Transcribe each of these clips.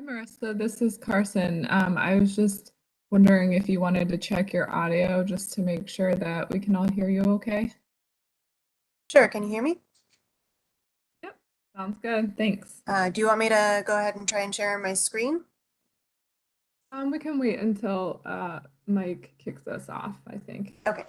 Hi, Marissa. This is Carson. I was just wondering if you wanted to check your audio just to make sure that we can all hear you okay. Sure, can you hear me? Yep, sounds good. Thanks. Do you want me to go ahead and try and share my screen? We can wait until Mike kicks us off, I think. Okay.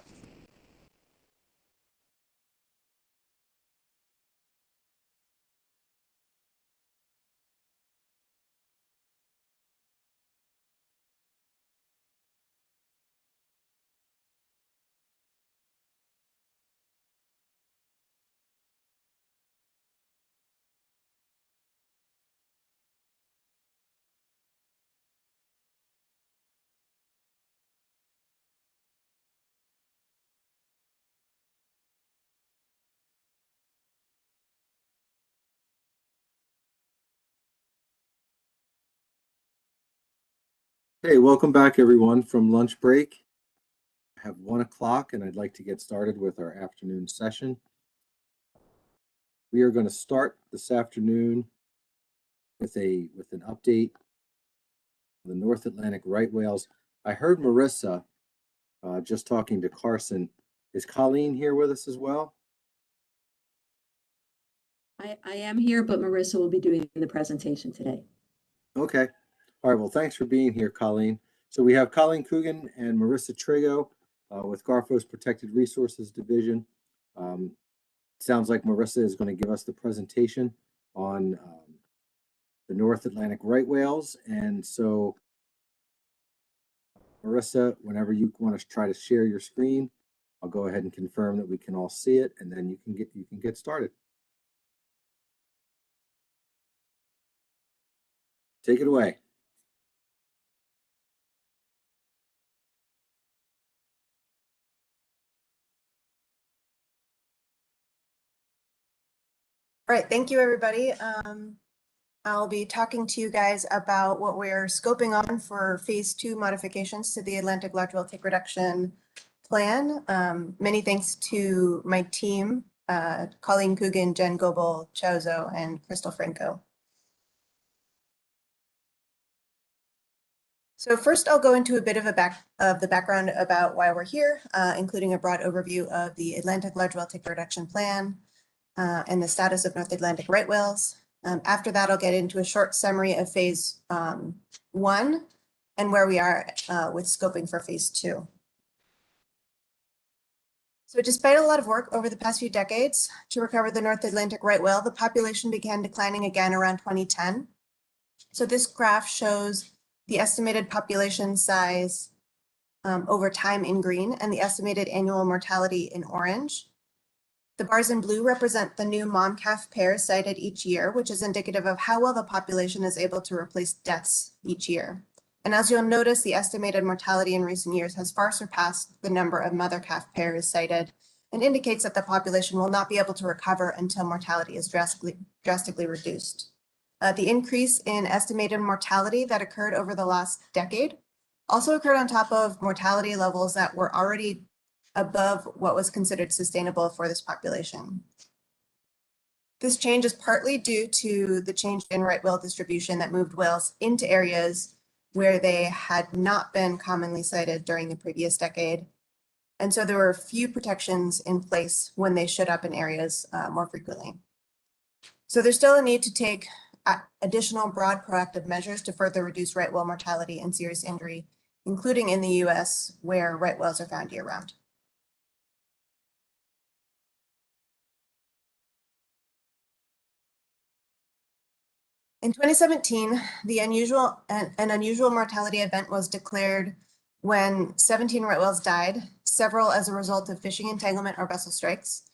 Hey, welcome back everyone from lunch break. I have 1 o'clock and I'd like to get started with our afternoon session. We are going to start this afternoon with an update on the North Atlantic right whales. I heard Marissa just talking to Carson. Is Colleen here with us as well? I am here, but Marissa will be doing the presentation today. Okay. All right. Well, thanks for being here, Colleen. So we have Colleen Coogan and Marissa Trigo with Garfo's Protected Resources Division. Sounds like Marissa is going to give us the presentation on the North Atlantic right whales. And so, Marissa, whenever you want to try to share your screen, I'll go ahead and confirm that we can all see it, and then you can get started. Take it away. All right, thank you, everybody. I'll be talking to you guys about what we're scoping on for phase 2 modifications to the Atlantic large whale tick reduction plan. Many thanks to my team, Colleen Coogan, Jen Goebel, Chauzo, and Crystal Franco. So first, I'll go into a bit of the background about why we're here, including a broad overview of the Atlantic large whale tick reduction plan and the status of North Atlantic right whales. After that, I'll get into a short summary of phase 1 and where we are with scoping for phase 2. So despite a lot of work over the past few decades to recover the North Atlantic right whale, the population began declining again around 2010. So this graph shows the estimated population size over time in green and the estimated annual mortality in orange. The bars in blue represent the new mom-calf pairs sighted each year, which is indicative of how well the population is able to replace deaths each year. And as you'll notice, the estimated mortality in recent years has far surpassed the number of mother-calf pairs sighted and indicates that the population will not be able to recover until mortality is drastically reduced. The increase in estimated mortality that occurred over the last decade also occurred on top of mortality levels that were already above what was considered sustainable for this population. This change is partly due to the change in right whale distribution that moved whales into areas where they had not been commonly sighted during the previous decade. And so there were few protections in place when they showed up in areas more frequently. So there's still a need to take additional broad proactive measures to further reduce right whale mortality and serious injury, including in the US, where right whales are found year-round. In 2017, an unusual mortality event was declared when 17 right whales died, several as a result of fishing entanglement or vessel strikes.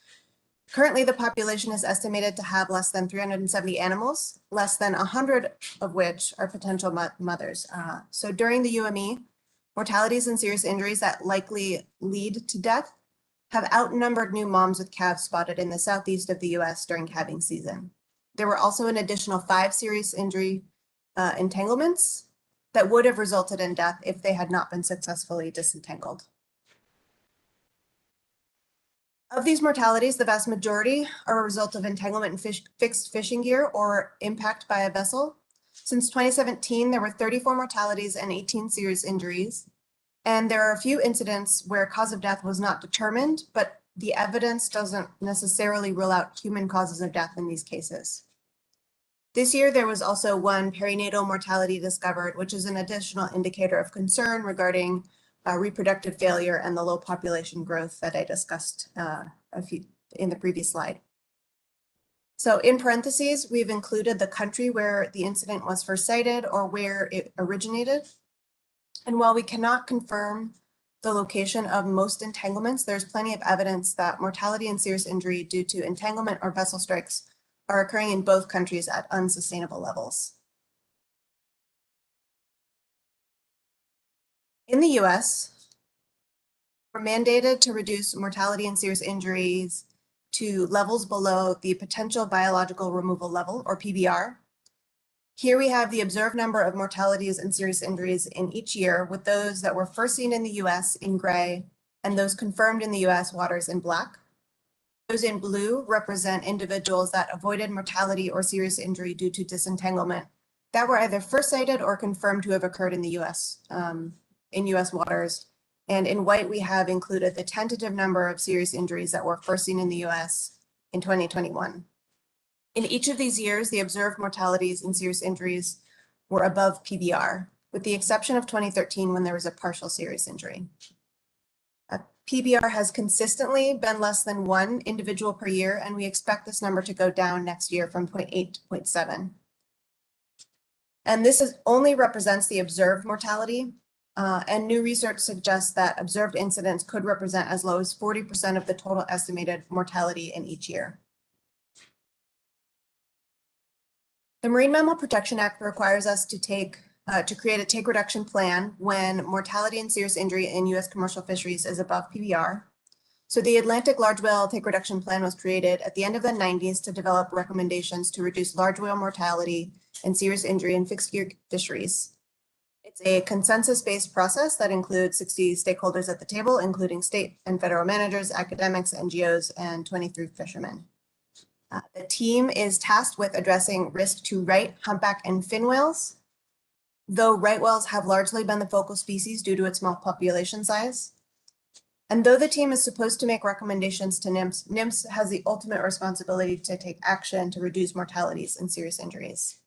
Currently, the population is estimated to have less than 370 animals, less than 100 of which are potential mothers. So during the UME, mortalities and serious injuries that likely lead to death have outnumbered new moms with calves spotted in the southeast of the US during calving season. There were also an additional 5 serious injury entanglements that would have resulted in death if they had not been successfully disentangled. Of these mortalities, the vast majority are a result of entanglement in fixed fishing gear or impact by a vessel. Since 2017, there were 34 mortalities and 18 serious injuries. And there are a few incidents where cause of death was not determined, but the evidence doesn't necessarily rule out human causes of death in these cases. This year, there was also one perinatal mortality discovered, which is an additional indicator of concern regarding reproductive failure and the low population growth that I discussed in the previous slide. So in parentheses, we've included the country where the incident was first cited or where it originated. And while we cannot confirm the location of most entanglements, there's plenty of evidence that mortality and serious injury due to entanglement or vessel strikes are occurring in both countries at unsustainable levels. In the US, we're mandated to reduce mortality and serious injuries to levels below the potential biological removal level, or PBR. Here we have the observed number of mortalities and serious injuries in each year, with those that were first seen in the US in gray and those confirmed in the US waters in black. Those in blue represent individuals that avoided mortality or serious injury due to disentanglement that were either first sighted or confirmed to have occurred in the US, in US waters. And in white, we have included the tentative number of serious injuries that were first seen in the US in 2021. In each of these years, the observed mortalities and serious injuries were above PBR, with the exception of 2013 when there was a partial serious injury. PBR has consistently been less than 1 individual per year, and we expect this number to go down next year from 0.8 to 0.7. And this only represents the observed mortality, and new research suggests that observed incidents could represent as low as 40% of the total estimated mortality in each year. The Marine Mammal Protection Act requires us to create a take reduction plan when mortality and serious injury in U.S. commercial fisheries is above PBR. So the Atlantic Large Whale Take Reduction Plan was created at the end of the 90s to develop recommendations to reduce large whale mortality and serious injury in fixed gear fisheries. It's a consensus-based process that includes 60 stakeholders at the table, including state and federal managers, academics, NGOs, and 23 fishermen. The team is tasked with addressing risk to right, humpback, and fin whales. Though right whales have largely been the focal species due to its small population size. And though the team is supposed to make recommendations to NIMS, NIMS has the ultimate responsibility to take action to reduce mortalities and serious injuries.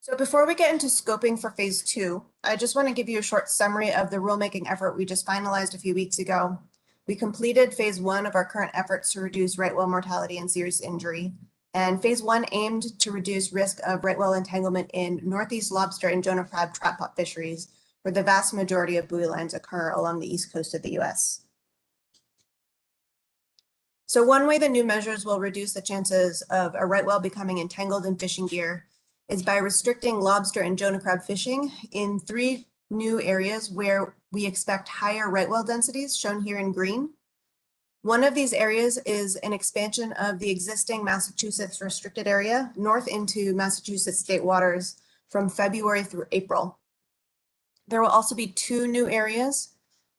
So before we get into scoping for phase 2, I just want to give you a short summary of the rulemaking effort we just finalized a few weeks ago. We completed phase 1 of our current efforts to reduce right whale mortality and serious injury. And phase 1 aimed to reduce risk of right whale entanglement in Northeast lobster and Jonah crab trap pot fisheries, where the vast majority of buoy lines occur along the east coast of the US. So one way the new measures will reduce the chances of a right whale becoming entangled in fishing gear is by restricting lobster and Jonah crab fishing in 3 new areas where we expect higher right whale densities, shown here in green. One of these areas is an expansion of the existing Massachusetts restricted area north into Massachusetts state waters from February through April. There will also be 2 new areas,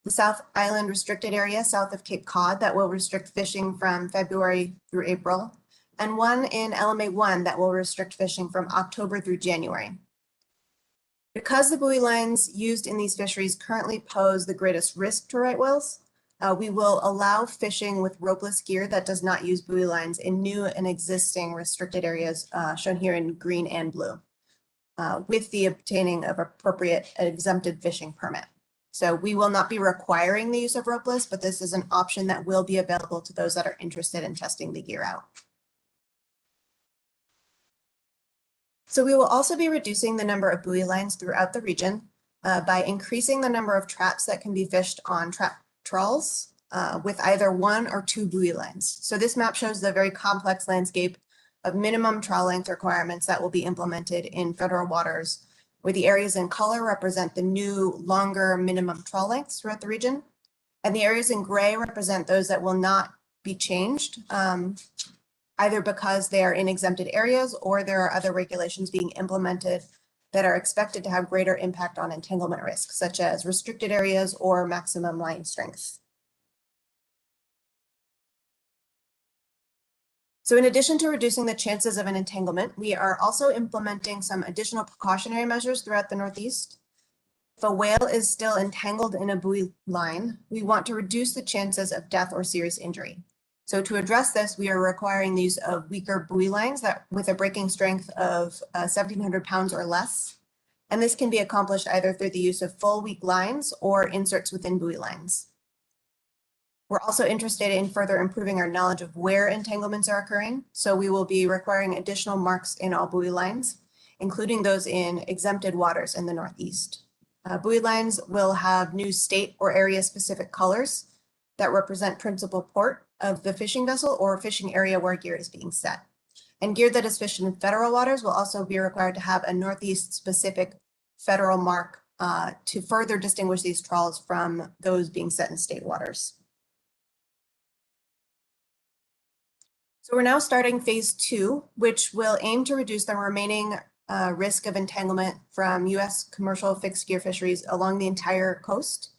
the South Island restricted area south of Cape Cod that will restrict fishing from February through April, and one in LMA 1 that will restrict fishing from October through January. Because the buoy lines used in these fisheries currently pose the greatest risk to right whales, we will allow fishing with ropeless gear that does not use buoy lines in new and existing restricted areas shown here in green and blue, with the obtaining of appropriate exempted fishing permit. So we will not be requiring the use of ropeless, but this is an option that will be available to those that are interested in testing the gear out. So we will also be reducing the number of buoy lines throughout the region by increasing the number of traps that can be fished on trap trawls with either 1 or 2 buoy lines. So this map shows the very complex landscape of minimum trawl length requirements that will be implemented in federal waters, where the areas in color represent the new longer minimum trawl lengths throughout the region. And the areas in gray represent those that will not be changed, either because they are in exempted areas or there are other regulations being implemented that are expected to have greater impact on entanglement risk, such as restricted areas or maximum line strength. So in addition to reducing the chances of an entanglement, we are also implementing some additional precautionary measures throughout the Northeast. If a whale is still entangled in a buoy line, we want to reduce the chances of death or serious injury. So to address this, we are requiring the use of weaker buoy lines that with a breaking strength of 1,700 pounds or less. And this can be accomplished either through the use of full weak lines or inserts within buoy lines. We're also interested in further improving our knowledge of where entanglements are occurring. So we will be requiring additional marks in all buoy lines, including those in exempted waters in the Northeast. Buoy lines will have new state or area specific colors that represent principal port of the fishing vessel or fishing area where gear is being set. And gear that is fished in federal waters will also be required to have a Northeast specific federal mark to further distinguish these trawls from those being set in state waters. So we're now starting phase 2, which will aim to reduce the remaining risk of entanglement from U.S. commercial fixed gear fisheries along the entire coast.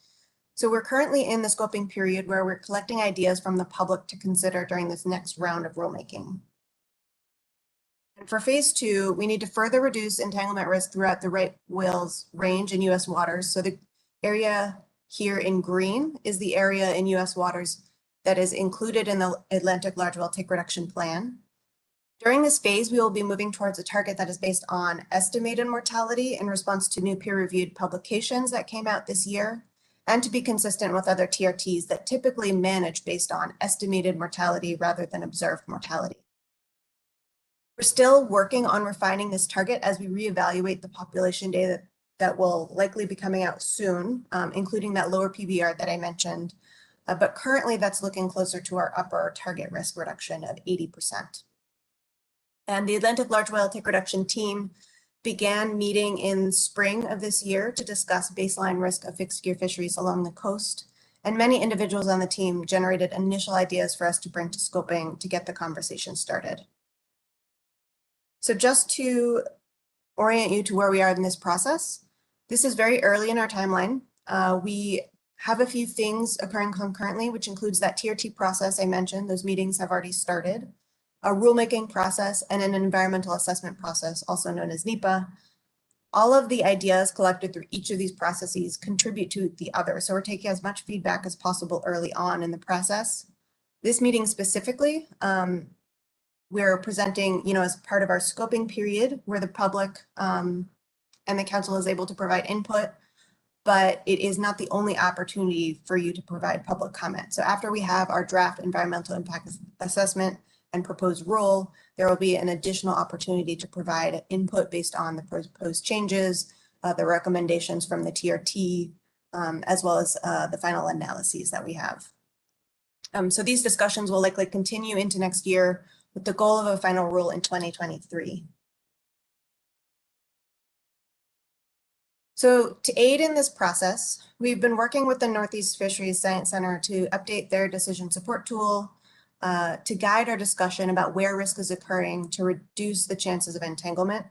So we're currently in the scoping period where we're collecting ideas from the public to consider during this next round of rulemaking. And for phase 2, we need to further reduce entanglement risk throughout the right whale's range in U.S. waters. So the area here in green is the area in U.S. waters that is included in the Atlantic Large Whale Take Reduction Plan. During this phase, we will be moving towards a target that is based on estimated mortality in response to new peer-reviewed publications that came out this year, and to be consistent with other TRTs that typically manage based on estimated mortality rather than observed mortality. We're still working on refining this target as we reevaluate the population data that will likely be coming out soon, including that lower PBR that I mentioned. But currently that's looking closer to our upper target risk reduction of 80%. And the Atlantic Large Whale Take Reduction team began meeting in spring of this year to discuss baseline risk of fixed gear fisheries along the coast. And many individuals on the team generated initial ideas for us to bring to scoping to get the conversation started. So just to orient you to where we are in this process, this is very early in our timeline. We have a few things occurring concurrently, which includes that TRT process I mentioned. Those meetings have already started. A rulemaking process and an environmental assessment process, also known as NEPA. All of the ideas collected through each of these processes contribute to the other. So we're taking as much feedback as possible early on in the process. This meeting specifically, we're presenting, as part of our scoping period where the public and the council is able to provide input, but it is not the only opportunity for you to provide public comment. So after we have our draft environmental impact assessment and proposed rule, there will be an additional opportunity to provide input based on the proposed changes, the recommendations from the TRT, as well as the final analyses that we have. So these discussions will likely continue into next year with the goal of a final rule in 2023. So to aid in this process, we've been working with the Northeast Fisheries Science Center to update their decision support tool to guide our discussion about where risk is occurring to reduce the chances of entanglement.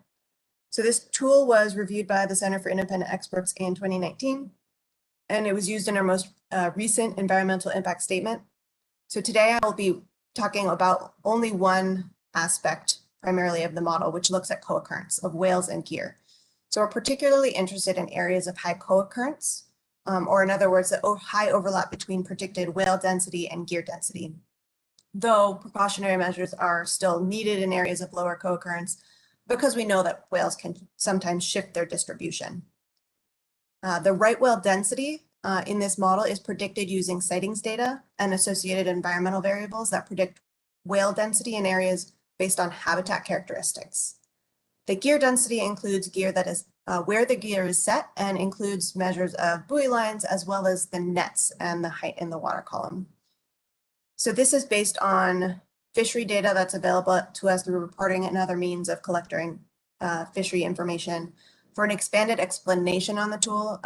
So this tool was reviewed by the Center for Independent Experts in 2019, and it was used in our most recent environmental impact statement. So today I will be talking about only one aspect primarily of the model, which looks at co-occurrence of whales and gear. So we're particularly interested in areas of high co-occurrence, or in other words, the high overlap between predicted whale density and gear density. Though precautionary measures are still needed in areas of lower co-occurrence because we know that whales can sometimes shift their distribution. The right whale density in this model is predicted using sightings data and associated environmental variables that predict whale density in areas based on habitat characteristics. The gear density includes gear that is where the gear is set and includes measures of buoy lines as well as the nets and the height in the water column. So this is based on fishery data that's available to us through reporting and other means of collecting fishery information. For an expanded explanation on the tool,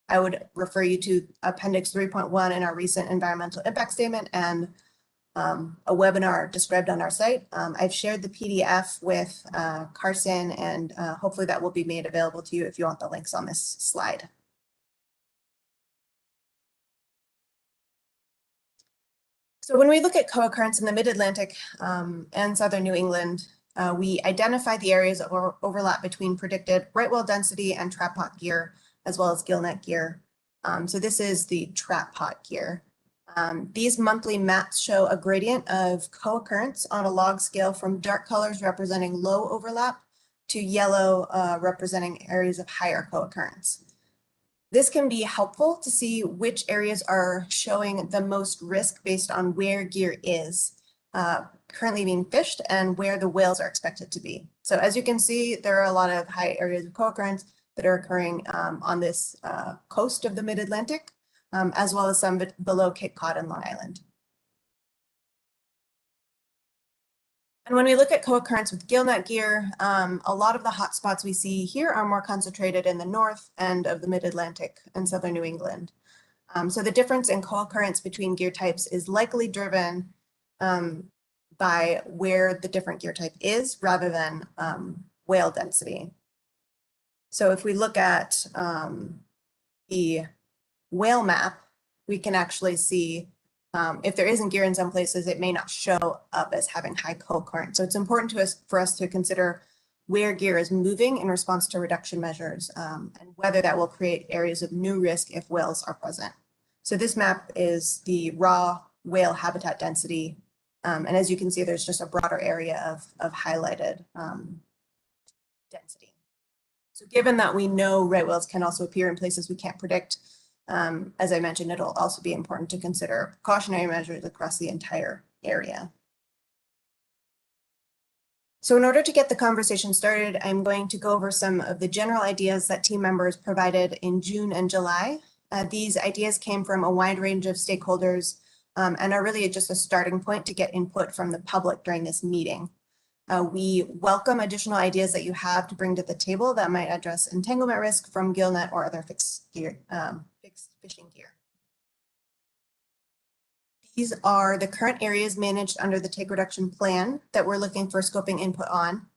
I would refer you to Appendix 3.1 in our recent environmental impact statement and a webinar described on our site. I've shared the PDF with Carson, and hopefully that will be made available to you if you want the links on this slide. So when we look at co-occurrence in the mid-Atlantic and southern New England, we identify the areas of overlap between predicted right whale density and trap pot gear, as well as gillnet gear. So this is the trap pot gear. These monthly maps show a gradient of co-occurrence on a log scale from dark colors representing low overlap to yellow representing areas of higher co-occurrence. This can be helpful to see which areas are showing the most risk based on where gear is currently being fished and where the whales are expected to be. So as you can see, there are a lot of high areas of co-occurrence that are occurring on this coast of the mid-Atlantic, as well as some below Cape Cod and Long Island. And when we look at co-occurrence with gillnet gear, a lot of the hotspots we see here are more concentrated in the north end of the mid-Atlantic and southern New England. So the difference in co-occurrence between gear types is likely driven by where the different gear type is rather than whale density. So if we look at the whale map, we can actually see if there isn't gear in some places, it may not show up as having high co-occurrence. So it's important for us to consider where gear is moving in response to reduction measures and whether that will create areas of new risk if whales are present. So this map is the raw whale habitat density. And as you can see, there's just a broader area of highlighted density. So given that we know right whales can also appear in places we can't predict, as I mentioned, it'll also be important to consider precautionary measures across the entire area. So in order to get the conversation started, I'm going to go over some of the general ideas that team members provided in June and July. These ideas came from a wide range of stakeholders and are really just a starting point to get input from the public during this meeting. We welcome additional ideas that you have to bring to the table that might address entanglement risk from gillnet or other fixed fishing gear. These are the current areas managed under the take reduction plan that we're looking for scoping input on.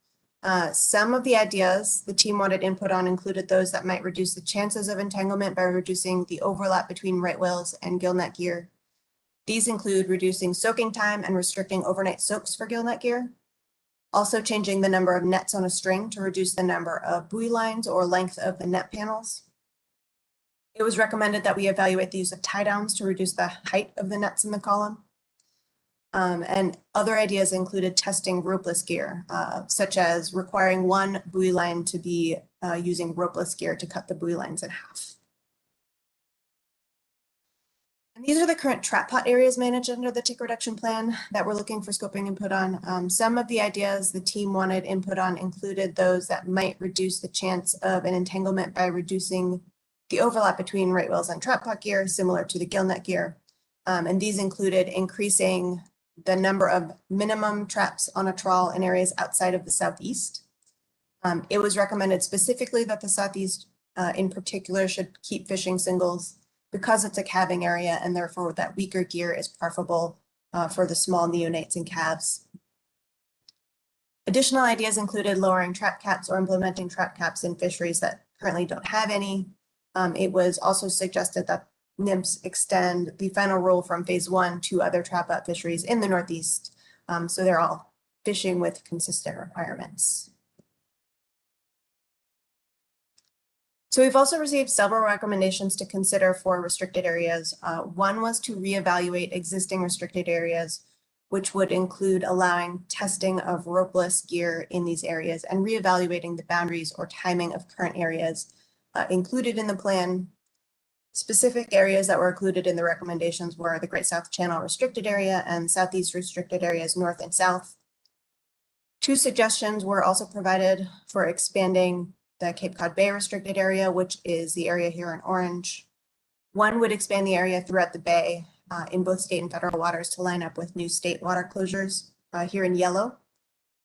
Some of the ideas the team wanted input on included those that might reduce the chances of entanglement by reducing the overlap between right whales and gillnet gear. These include reducing soaking time and restricting overnight soaks for gillnet gear. Also changing the number of nets on a string to reduce the number of buoy lines or length of the net panels. It was recommended that we evaluate the use of tie downs to reduce the height of the nets in the column. And other ideas included testing ropeless gear, such as requiring one buoy line to be using ropeless gear to cut the buoy lines in half. And these are the current trap pot areas managed under the tick reduction plan that we're looking for scoping input on. Some of the ideas the team wanted input on included those that might reduce the chance of an entanglement by reducing the overlap between right whales and trap pot gear, similar to the gillnet gear. And these included increasing the number of minimum traps on a trawl in areas outside of the Southeast. It was recommended specifically that the Southeast in particular should keep fishing singles because it's a calving area and therefore that weaker gear is preferable for the small neonates and calves. Additional ideas included lowering trap caps or implementing trap caps in fisheries that currently don't have any. It was also suggested that NIMS extend the final rule from phase 1 to other trap out fisheries in the Northeast. So they're all fishing with consistent requirements. So we've also received several recommendations to consider for restricted areas. One was to reevaluate existing restricted areas, which would include allowing testing of ropeless gear in these areas and reevaluating the boundaries or timing of current areas included in the plan. Specific areas that were included in the recommendations were the Great South Channel restricted area and Southeast restricted areas north and south. 2 suggestions were also provided for expanding the Cape Cod Bay restricted area, which is the area here in orange. One would expand the area throughout the bay in both state and federal waters to line up with new state water closures here in yellow.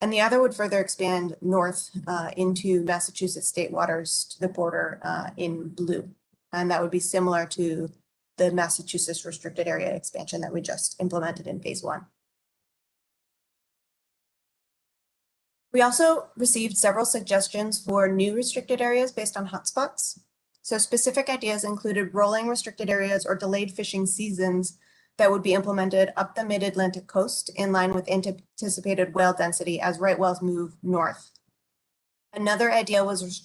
And the other would further expand north into Massachusetts state waters to the border in blue. And that would be similar to the Massachusetts restricted area expansion that we just implemented in phase 1. We also received several suggestions for new restricted areas based on hotspots. So specific ideas included rolling restricted areas or delayed fishing seasons that would be implemented up the mid-Atlantic coast in line with anticipated whale density as right whales move north. Another idea was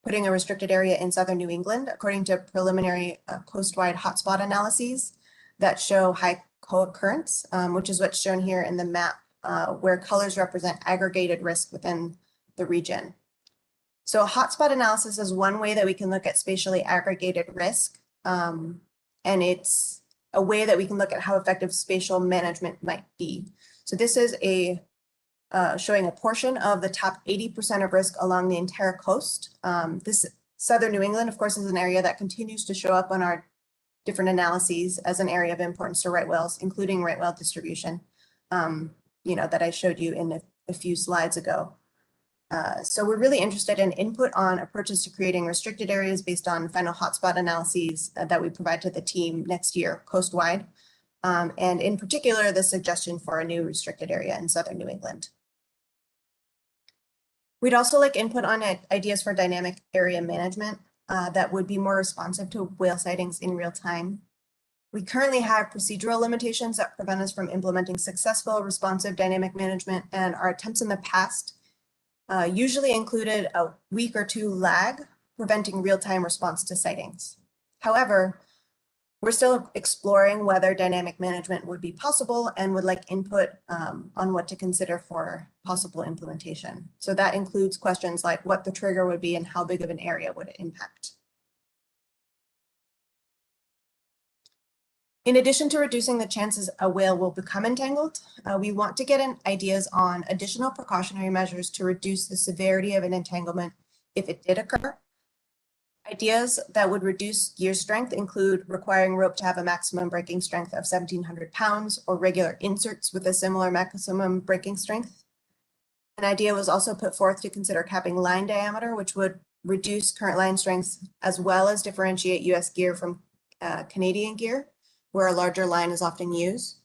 putting a restricted area in southern New England, according to preliminary coastwide hotspot analyses that show high co-occurrence, which is what's shown here in the map, where colors represent aggregated risk within the region. So a hotspot analysis is one way that we can look at spatially aggregated risk, and it's a way that we can look at how effective spatial management might be. So this is showing a portion of the top 80% of risk along the entire coast. This southern New England, of course, is an area that continues to show up on our different analyses as an area of importance to right whales, including right whale distribution, that I showed you in a few slides ago. So we're really interested in input on approaches to creating restricted areas based on final hotspot analyses that we provide to the team next year, coastwide, and in particular, the suggestion for a new restricted area in southern New England. We'd also like input on ideas for dynamic area management that would be more responsive to whale sightings in real time. We currently have procedural limitations that prevent us from implementing successful responsive dynamic management, and our attempts in the past usually included a week or two lag, preventing real-time response to sightings. However, we're still exploring whether dynamic management would be possible and would like input on what to consider for possible implementation. So that includes questions like what the trigger would be and how big of an area would it impact. In addition to reducing the chances a whale will become entangled, we want to get ideas on additional precautionary measures to reduce the severity of an entanglement if it did occur. Ideas that would reduce gear strength include requiring rope to have a maximum breaking strength of 1,700 pounds or regular inserts with a similar maximum breaking strength. An idea was also put forth to consider capping line diameter, which would reduce current line strengths as well as differentiate US gear from Canadian gear, where a larger line is often used.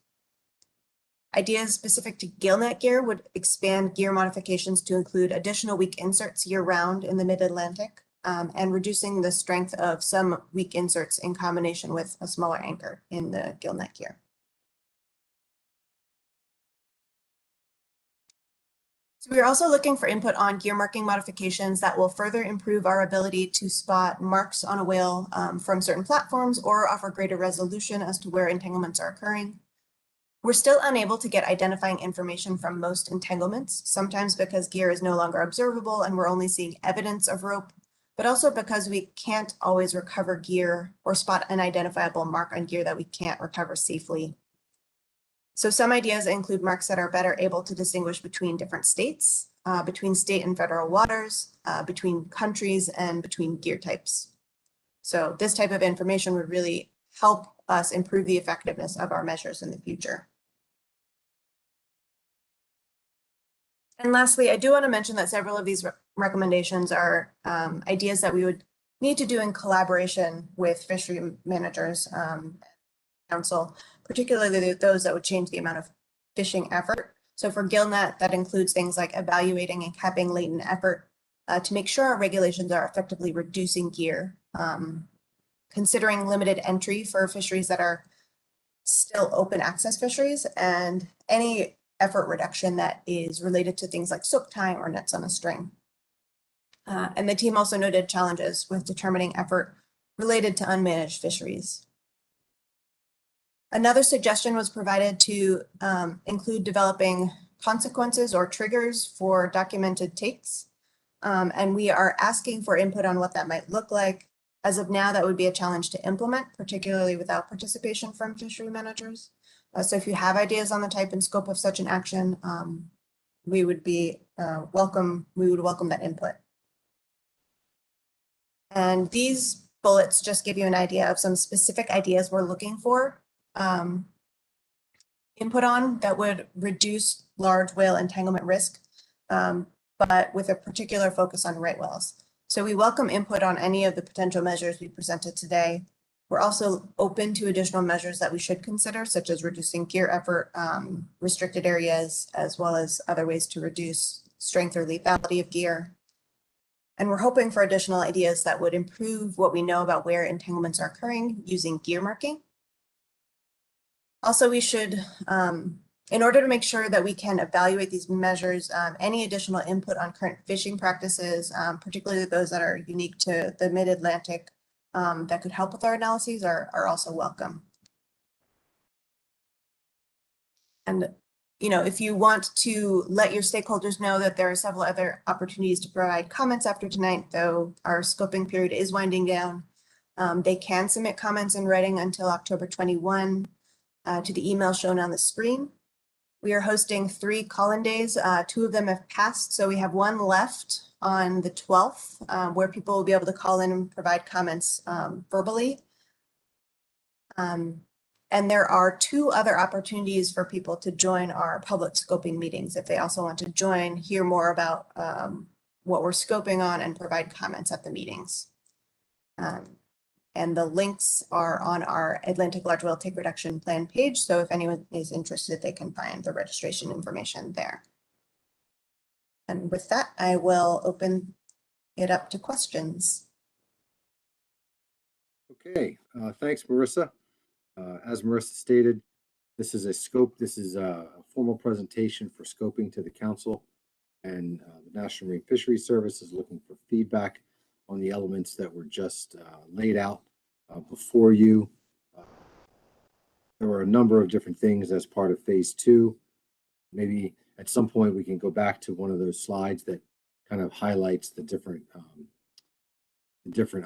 Ideas specific to gillnet gear would expand gear modifications to include additional weak inserts year-round in the mid-Atlantic, and reducing the strength of some weak inserts in combination with a smaller anchor in the gillnet gear. So we're also looking for input on gear marking modifications that will further improve our ability to spot marks on a whale from certain platforms or offer greater resolution as to where entanglements are occurring. We're still unable to get identifying information from most entanglements, sometimes because gear is no longer observable and we're only seeing evidence of rope, but also because we can't always recover gear or spot an identifiable mark on gear that we can't recover safely. So some ideas include marks that are better able to distinguish between different states, between state and federal waters, between countries, and between gear types. So this type of information would really help us improve the effectiveness of our measures in the future. And lastly, I do want to mention that several of these recommendations are ideas that we would need to do in collaboration with fishery managers, council, particularly those that would change the amount of fishing effort. So for gillnet, that includes things like evaluating and capping latent effort to make sure our regulations are effectively reducing gear, considering limited entry for fisheries that are still open access fisheries, and any effort reduction that is related to things like soak time or nets on a string. And the team also noted challenges with determining effort related to unmanaged fisheries. Another suggestion was provided to include developing consequences or triggers for documented takes. And we are asking for input on what that might look like. As of now, that would be a challenge to implement, particularly without participation from fishery managers. So if you have ideas on the type and scope of such an action, we would welcome that input. And these bullets just give you an idea of some specific ideas we're looking for input on that would reduce large whale entanglement risk, but with a particular focus on right whales. So we welcome input on any of the potential measures we presented today. We're also open to additional measures that we should consider, such as reducing gear effort, restricted areas, as well as other ways to reduce strength or lethality of gear. And we're hoping for additional ideas that would improve what we know about where entanglements are occurring using gear marking. Also, we should, in order to make sure that we can evaluate these measures, any additional input on current fishing practices, particularly those that are unique to the Mid-Atlantic, that could help with our analyses are also welcome. And, you know, if you want to let your stakeholders know that there are several other opportunities to provide comments after tonight, though our scoping period is winding down, they can submit comments in writing until October 21 to the email shown on the screen. We are hosting 3 call-in days. 2 of them have passed, so we have 1 left on the 12th, where people will be able to call in and provide comments verbally. And there are 2 other opportunities for people to join our public scoping meetings if they also want to join, hear more about what we're scoping on, and provide comments at the meetings. And the links are on our Atlantic Large Whale Take Reduction Plan page. So if anyone is interested, they can find the registration information there. And with that, I will open it up to questions. Okay, thanks, Marissa. As Marissa stated, this is a formal presentation for scoping to the council, and the National Marine Fisheries Service is looking for feedback on the elements that were just laid out before you. There were a number of different things as part of phase 2. Maybe at some point we can go back to one of those slides that kind of highlights the different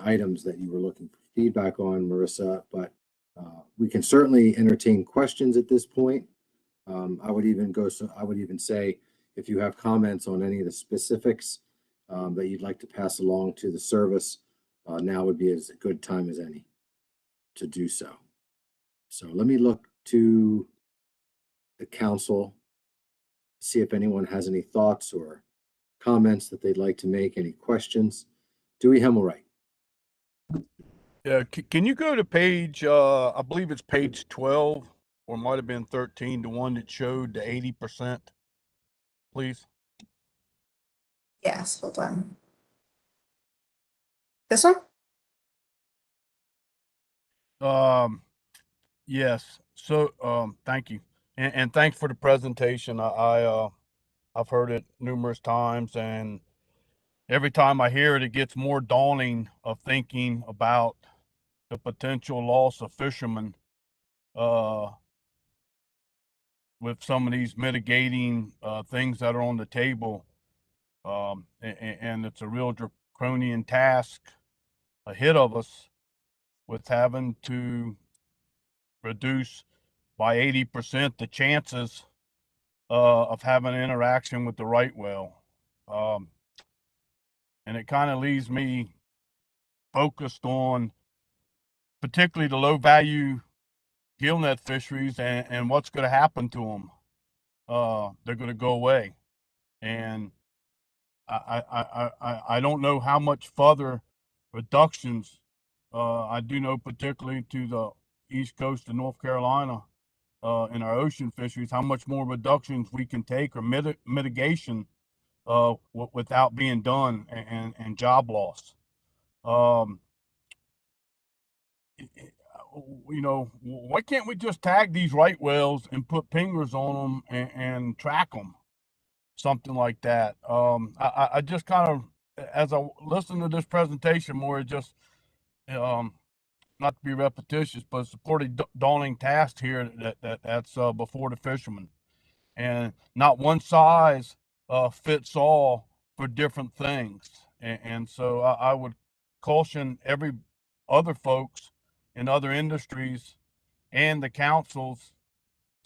items that you were looking for feedback on, Marissa, but we can certainly entertain questions at this point. I would even say if you have comments on any of the specifics that you'd like to pass along to the service, now would be as good time as any to do so. So let me look to the council, see if anyone has any thoughts or comments that they'd like to make, any questions. Dewey Hemmelwright. Yeah, can you go to page, I believe it's page 12, or it might have been 13, the one that showed the 80%, please? Yes, hold on. This one? Yes. So, thank you. And thanks for the presentation. I've heard it numerous times, and every time I hear it, it gets more daunting of thinking about the potential loss of fishermen, with some of these mitigating things that are on the table. And it's a real draconian task ahead of us with having to reduce by 80% the chances of having an interaction with the right whale. And it kind of leaves me focused on particularly the low value gillnet fisheries and what's going to happen to them. They're going to go away. And I don't know how much further reductions. I do know particularly to the east coast of North Carolina, in our ocean fisheries, how much more reductions we can take or mitigation without being done and job loss. You know, why can't we just tag these right whales and put pingers on them and track them? Something like that. I just kind of, as I listen to this presentation more, it just, not to be repetitious, but it's a pretty daunting task here that's before the fishermen, and not one size fits all for different things. And so I would caution every other folks in other industries and the councils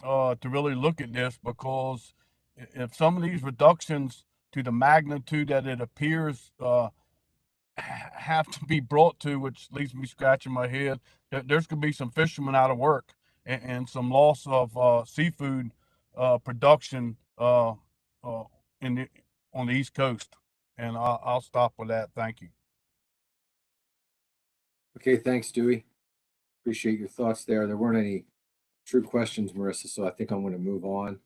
to really look at this, because if some of these reductions to the magnitude that it appears have to be brought to, which leaves me scratching my head, there's going to be some fishermen out of work and some loss of seafood production on the East Coast. And I'll stop with that. Thank you. Okay, thanks, Dewey. Appreciate your thoughts there. There weren't any true questions, Marissa, so I think I'm going to move on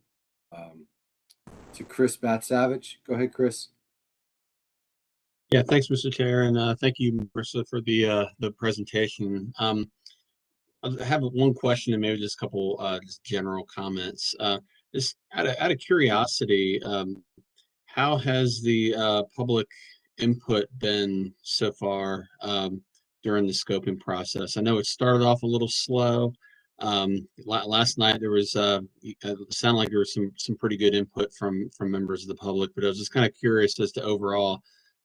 to Chris Bat-Savage. Go ahead, Chris. Yeah, thanks, Mr. Chair, and thank you, Marissa, for the presentation. I have one question and maybe just a couple just general comments. Just out of curiosity, how has the public input been so far during the scoping process? I know it started off a little slow. Last night there was it sounded like there was some pretty good input from members of the public, but I was just kind of curious as to overall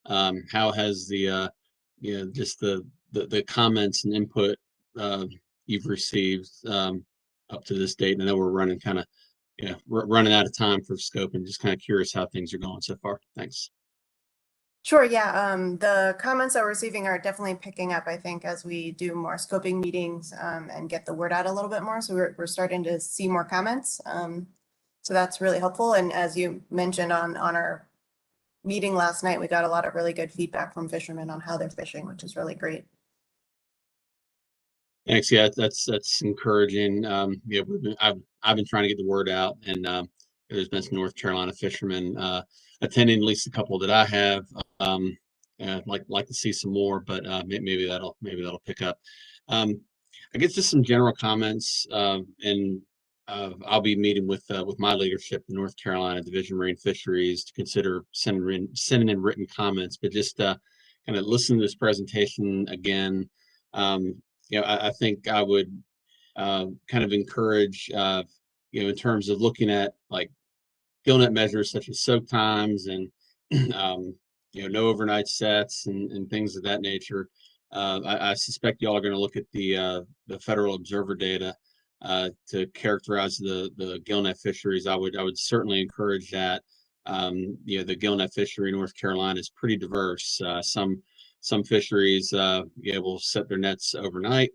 how has the just the comments and input you've received up to this date. And I know we're running kind of running out of time for scope, and just kind of curious how things are going so far. Thanks. Sure, yeah. The comments that we're receiving are definitely picking up, I think, as we do more scoping meetings and get the word out a little bit more. So we're starting to see more comments. So that's really helpful. And as you mentioned on our meeting last night, we got a lot of really good feedback from fishermen on how they're fishing, which is really great. Thanks. Yeah, that's encouraging. I've been trying to get the word out, and there's been some North Carolina fishermen attending, at least a couple that I have. Like to see some more, but maybe that'll pick up. I guess just some general comments, and I'll be meeting with my leadership, the North Carolina Division of Marine Fisheries, to consider sending in written comments. But just kind of listen to this presentation again. I think I would kind of encourage, in terms of looking at like gillnet measures such as soak times and, no overnight sets and things of that nature. I suspect y'all are going to look at the Federal Observer data to characterize the gillnet fisheries. I would certainly encourage that. The gillnet fishery in North Carolina is pretty diverse. Some fisheries will set their nets overnight.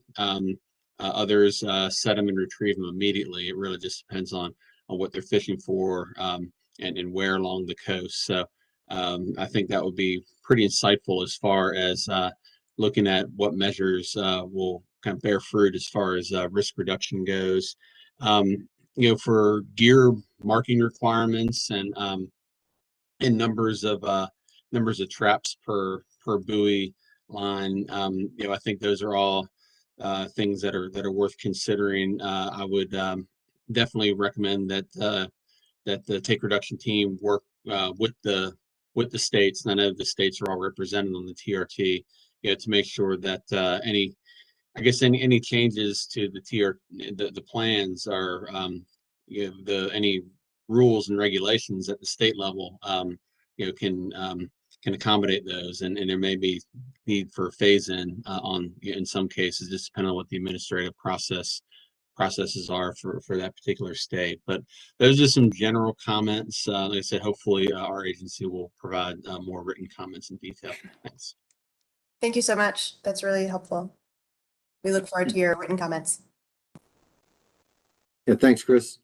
Others set them and retrieve them immediately. It really just depends on what they're fishing for and where along the coast. So I think that would be pretty insightful as far as looking at what measures will kind of bear fruit as far as risk reduction goes. For gear marking requirements and numbers of traps per buoy line. I think those are all things that are worth considering. I would definitely recommend that the take reduction team work with the states. And I know the states are all represented on the TRT, to make sure that any changes to the plans are any rules and regulations at the state level can accommodate those, and there may be need for phase in in some cases, just depending on what the administrative processes are for that particular state. But those are some general comments. Like I said, hopefully our agency will provide more written comments in detail. Thanks. Thank you so much. That's really helpful. We look forward to your written comments. Yeah, thanks, Chris.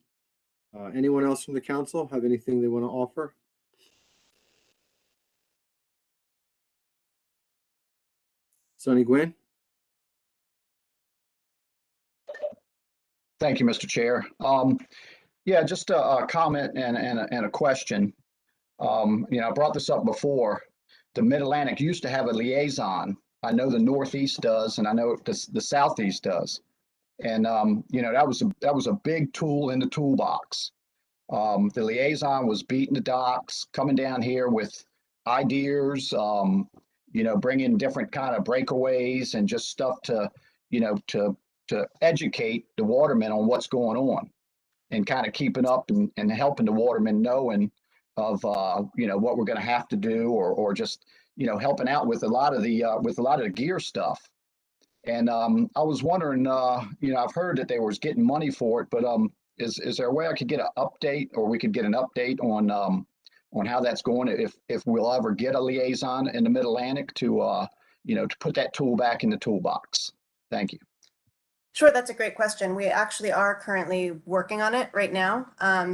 Anyone else from the council have anything they want to offer? Sonny Gwynn? Thank you, Mr. Chair. Yeah, just a comment and a question. I brought this up before. The Mid-Atlantic used to have a liaison. I know the Northeast does, and I know the Southeast does. And that was a big tool in the toolbox. The liaison was beating the docks, coming down here with ideas, bringing different kind of breakaways and just stuff to educate the watermen on what's going on, and kind of keeping up and helping the watermen knowing of what we're going to have to do, or just helping out with a lot of the gear stuff. And I was wondering, I've heard that they was getting money for it, but is there a way I could get an update, or we could get an update on how that's going, if we'll ever get a liaison in the Mid-Atlantic to put that tool back in the toolbox? Thank you. Sure, that's a great question. We actually are currently working on it right now.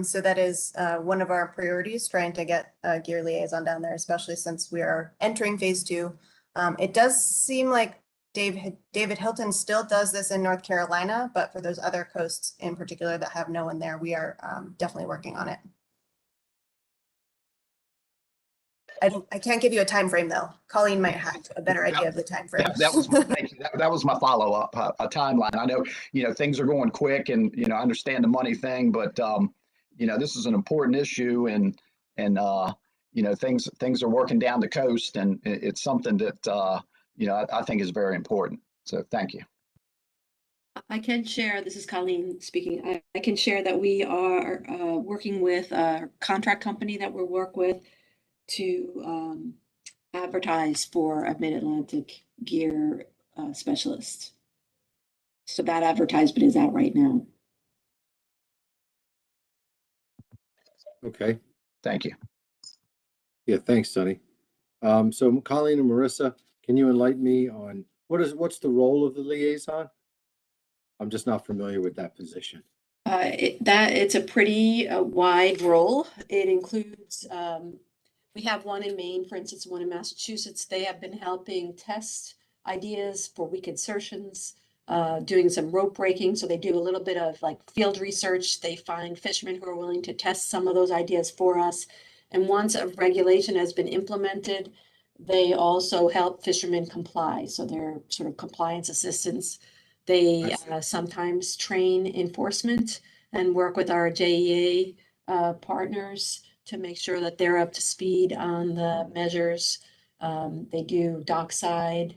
So that is one of our priorities, trying to get a gear liaison down there, especially since we are entering phase 2. It does seem like David Hilton still does this in North Carolina, but for those other coasts in particular that have no one there, we are definitely working on it. I can't give you a time frame though. Colleen might have a better idea of the time frame. That was thank you. That was my follow-up, a timeline. I know, things are going quick and, I understand the money thing, but, this is an important issue and, things are working down the coast and it's something that, I think is very important. So thank you. I can share, this is Colleen speaking. I can share that we are working with a contract company that we work with to advertise for a Mid-Atlantic gear specialist. So that advertisement is out right now. Okay. Thank you. Yeah, thanks, Sonny. So Colleen and Marissa, can you enlighten me on what's the role of the liaison? I'm just not familiar with that position. It's a pretty wide role. It includes, we have one in Maine, for instance, one in Massachusetts. They have been helping test ideas for weak insertions, doing some rope breaking. So they do a little bit of like field research. They find fishermen who are willing to test some of those ideas for us. And once a regulation has been implemented, they also help fishermen comply. So they're sort of compliance assistants. They sometimes train enforcement and work with our JEA partners to make sure that they're up to speed on the measures. They do dockside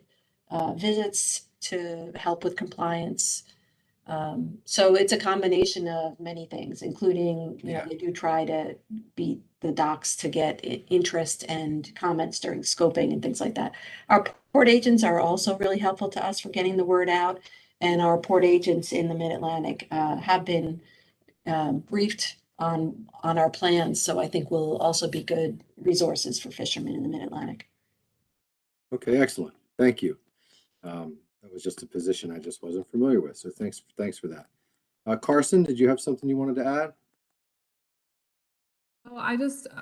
visits to help with compliance. So it's a combination of many things, including, they do try to beat the docks to get interest and comments during scoping and things like that. Our port agents are also really helpful to us for getting the word out. And our port agents in the Mid-Atlantic have been briefed on our plans. So I think we'll also be good resources for fishermen in the Mid-Atlantic. Okay, excellent. Thank you. That was just a position I just wasn't familiar with. So thanks for that. Carson, did you have something you wanted to add? Oh, I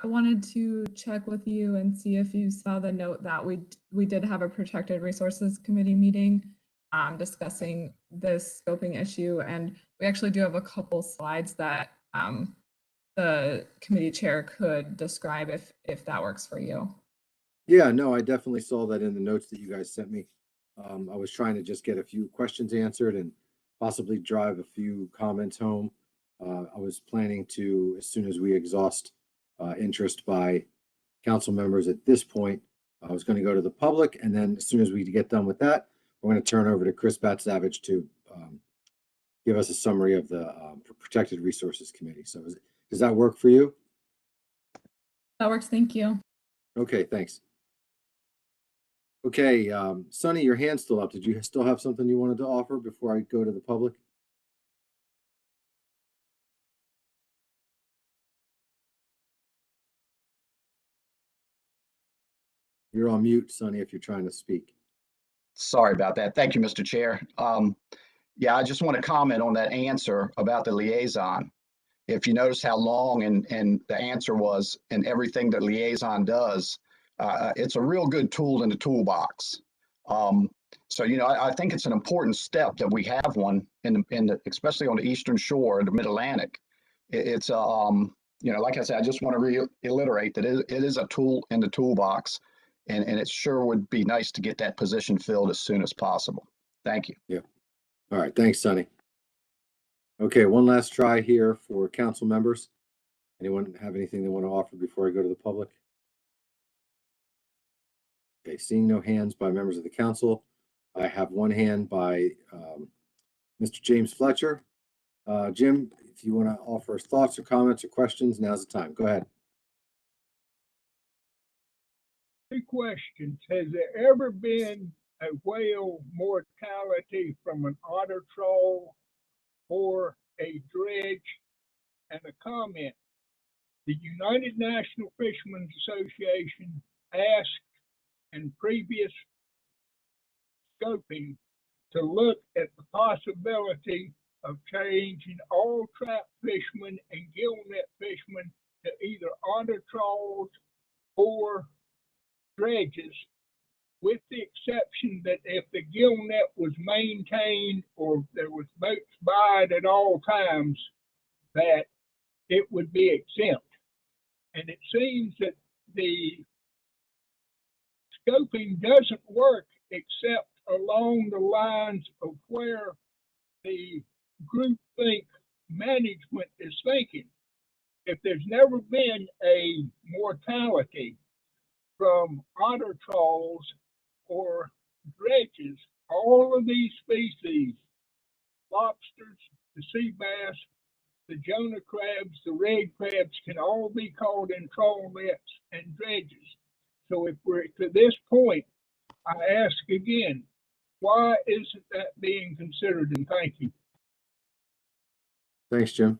wanted to check with you and see if you saw the note that we did have a Protected Resources Committee meeting discussing this scoping issue, and we actually do have a couple slides that the committee chair could describe if that works for you. Yeah, no, I definitely saw that in the notes that you guys sent me. I was trying to just get a few questions answered and possibly drive a few comments home. I was planning to, as soon as we exhaust interest by council members at this point, I was going to go to the public, and then as soon as we get done with that, we're going to turn over to Chris Batsavage to give us a summary of the Protected Resources Committee. So does that work for you? That works. Thank you. Okay, thanks. Okay, Sonny, your hand's still up. Did you still have something you wanted to offer before I go to the public? You're on mute, Sonny, if you're trying to speak. Sorry about that. Thank you, Mr. Chair. Yeah, I just want to comment on that answer about the liaison. If you notice how long and the answer was and everything that liaison does, it's a real good tool in the toolbox. So, I think it's an important step that we have one especially on the Eastern Shore of the Mid-Atlantic. It's like I said, I just want to reiterate that it is a tool in the toolbox, and it sure would be nice to get that position filled as soon as possible. Thank you. Yeah. All right. Thanks, Sonny. Okay, one last try here for council members. Anyone have anything they want to offer before I go to the public? Okay, seeing no hands by members of the council, I have one hand by Mr. James Fletcher. Jim, if you want to offer thoughts or comments or questions, now's the time. Go ahead. Two questions. Has there ever been a whale mortality from an otter trawl or a dredge? And a comment. The United National Fishermen's Association asked in previous scoping to look at the possibility of changing all trap fishermen and gillnet fishermen to either otter trawls or dredges, with the exception that if the gill net was maintained or there was boats by it at all times, that it would be exempt. And it seems that the scoping doesn't work except along the lines of where the group think management is thinking. If there's never been a mortality from otter trawls or dredges, all of these species, lobsters, the sea bass, the Jonah crabs, the red crabs, can all be caught in trawl nets and dredges. So if we're to this point, I ask again, why isn't that being considered? And thank you. Thanks, Jim.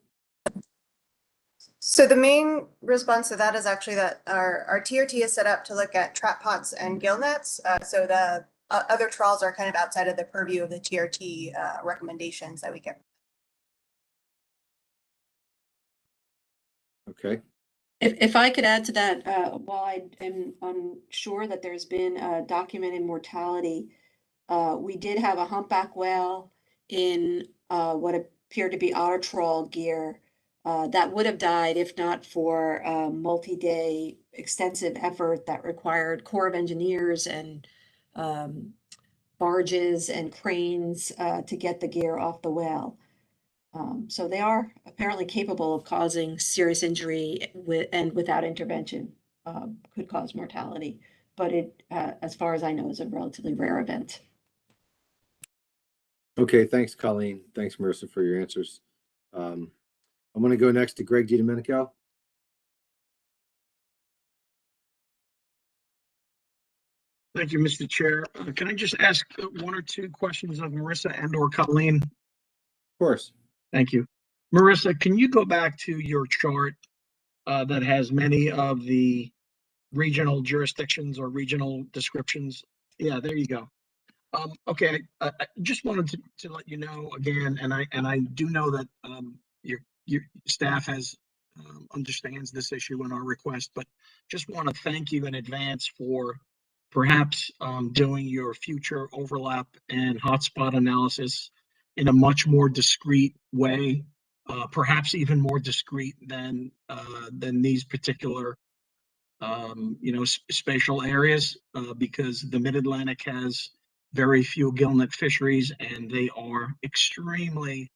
So the main response to that is actually that our TRT is set up to look at trap pots and gill nets. So the other trawls are kind of outside of the purview of the TRT recommendations that we get. Okay. If I could add to that, while I am unsure that there's been documented mortality, we did have a humpback whale in what appeared to be otter trawl gear that would have died if not for a multi-day extensive effort that required Corps of Engineers and barges and cranes to get the gear off the whale. So they are apparently capable of causing serious injury and without intervention could cause mortality. But it, as far as I know, is a relatively rare event. Okay, thanks, Colleen. Thanks, Marissa, for your answers. I'm going to go next to Greg DiDomenico. Thank you, Mr. Chair. Can I just ask one or two questions of Marissa and or Colleen? Of course. Thank you. Marissa, can you go back to your chart that has many of the regional jurisdictions or regional descriptions? Yeah, there you go. Okay, I just wanted to let you know again, and I do know that your staff has understands this issue and our request, but just want to thank you in advance for perhaps doing your future overlap and hotspot analysis in a much more discrete way, perhaps even more discrete than these particular spatial areas, because the Mid-Atlantic has very few gillnet fisheries and they are extremely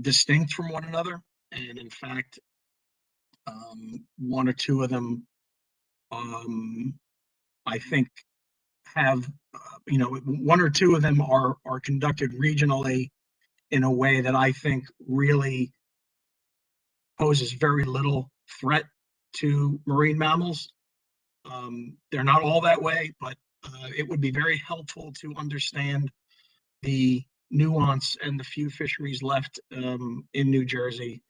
distinct from one another. And in fact, one or two of them, I think, have, one or two of them are conducted regionally in a way that I think really poses very little threat to marine mammals. They're not all that way, but it would be very helpful to understand the nuance and the few fisheries left in New Jersey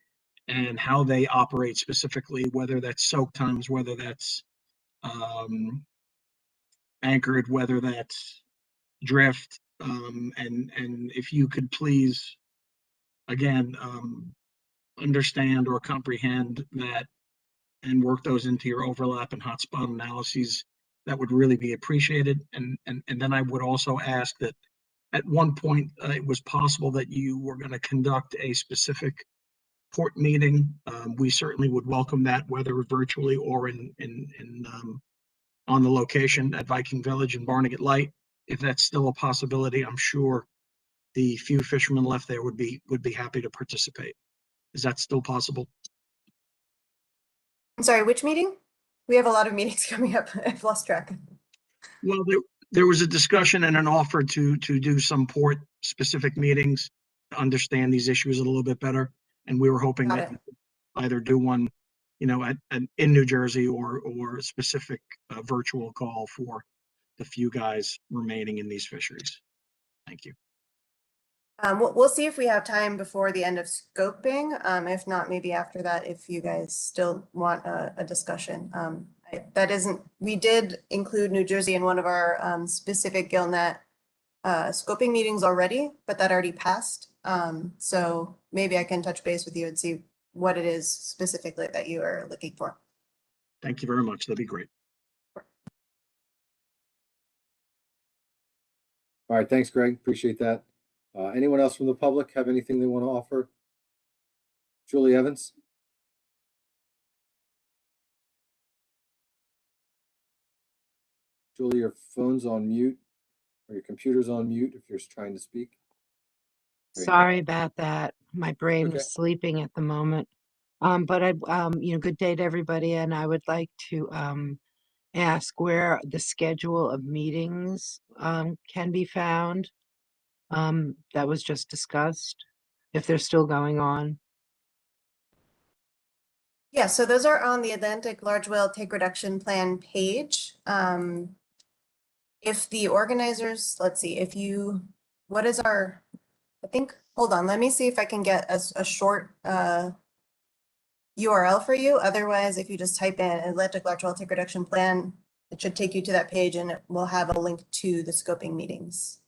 and how they operate specifically, whether that's soak times, whether that's anchored, whether that's drift, and if you could please, again, understand or comprehend that and work those into your overlap and hotspot analyses, that would really be appreciated. And then I would also ask that at one point it was possible that you were going to conduct a specific port meeting. We certainly would welcome that, whether virtually or in on the location at Viking Village and Barnegat Light. If that's still a possibility, I'm sure the few fishermen left there would be happy to participate. Is that still possible? I'm sorry, which meeting? We have a lot of meetings coming up. I've lost track. Well, there was a discussion and an offer to do some port specific meetings to understand these issues a little bit better. And we were hoping Got that it. either do one, in New Jersey or a specific virtual call for the few guys remaining in these fisheries. Thank you. We'll see if we have time before the end of scoping. If not, maybe after that, if you guys still want a discussion. We did include New Jersey in one of our specific gillnet scoping meetings already, but that already passed. So maybe I can touch base with you and see what it is specifically that you are looking for. Thank you very much. That'd be great. All right, thanks, Greg. Appreciate that. Anyone else from the public have anything they want to offer? Julie Evans? Julie, your phone's on mute or your computer's on mute if you're trying to speak. There you go. Sorry about that. My brain Okay. was sleeping at the moment. But good day to everybody, and I would like to ask where the schedule of meetings can be found. That was just discussed, if they're still going on. Yeah, so those are on the Atlantic Large Whale Take Reduction Plan page. If the organizers, let's see, what is our, I think, hold on, let me see if I can get a short URL for you. Otherwise, if you just type in Atlantic Large Whale Take Reduction Plan, it should take you to that page and it will have a link to the scoping meetings.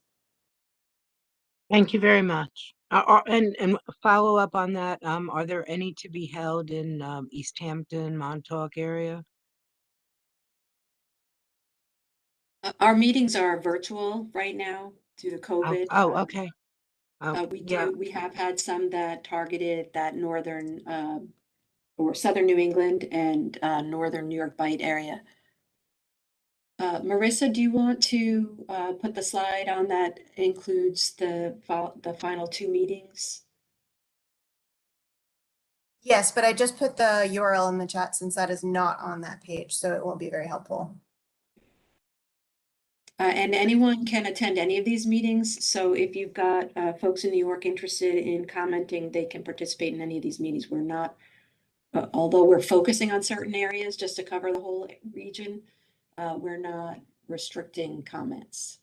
Thank you very much. And follow up on that, are there any to be held in East Hampton, Montauk area? Our meetings are virtual right now due to COVID. Okay. Oh, yeah. We have had some that targeted that northern or southern New England and northern New York Bight area. Marissa, do you want to put the slide on that includes the final 2 meetings? Yes, but I just put the URL in the chat since that is not on that page, so it won't be very helpful. And anyone can attend any of these meetings. So if you've got folks in New York interested in commenting, they can participate in any of these meetings. We're not, although we're focusing on certain areas just to cover the whole region, we're not restricting comments.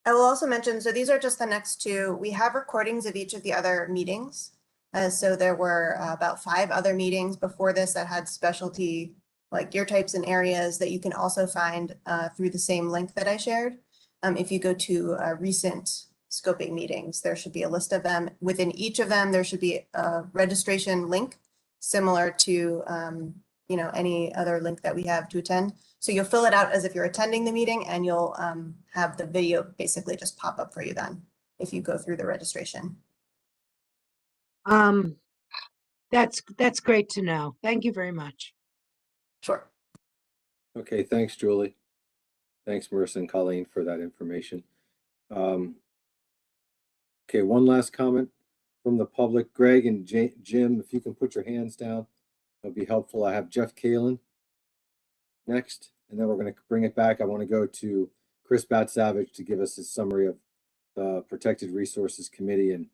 I will also mention, so these are just the next 2. We have recordings of each of the other meetings. So there were about 5 other meetings before this that had specialty like gear types and areas that you can also find through the same link that I shared. If you go to recent scoping meetings, there should be a list of them. Within each of them, there should be a registration link similar to any other link that we have to attend. So you'll fill it out as if you're attending the meeting, and you'll have the video basically just pop up for you then if you go through the registration. That's great to know. Thank you very much. Sure. Okay, thanks, Julie. Thanks, Marissa and Colleen, for that information. Okay, one last comment from the public. Greg and Jim, if you can put your hands down, that'll be helpful. I have Jeff Kalin next, and then we're going to bring it back. I want to go to Chris Bat-Savage to give us a summary of the Protected Resources Committee and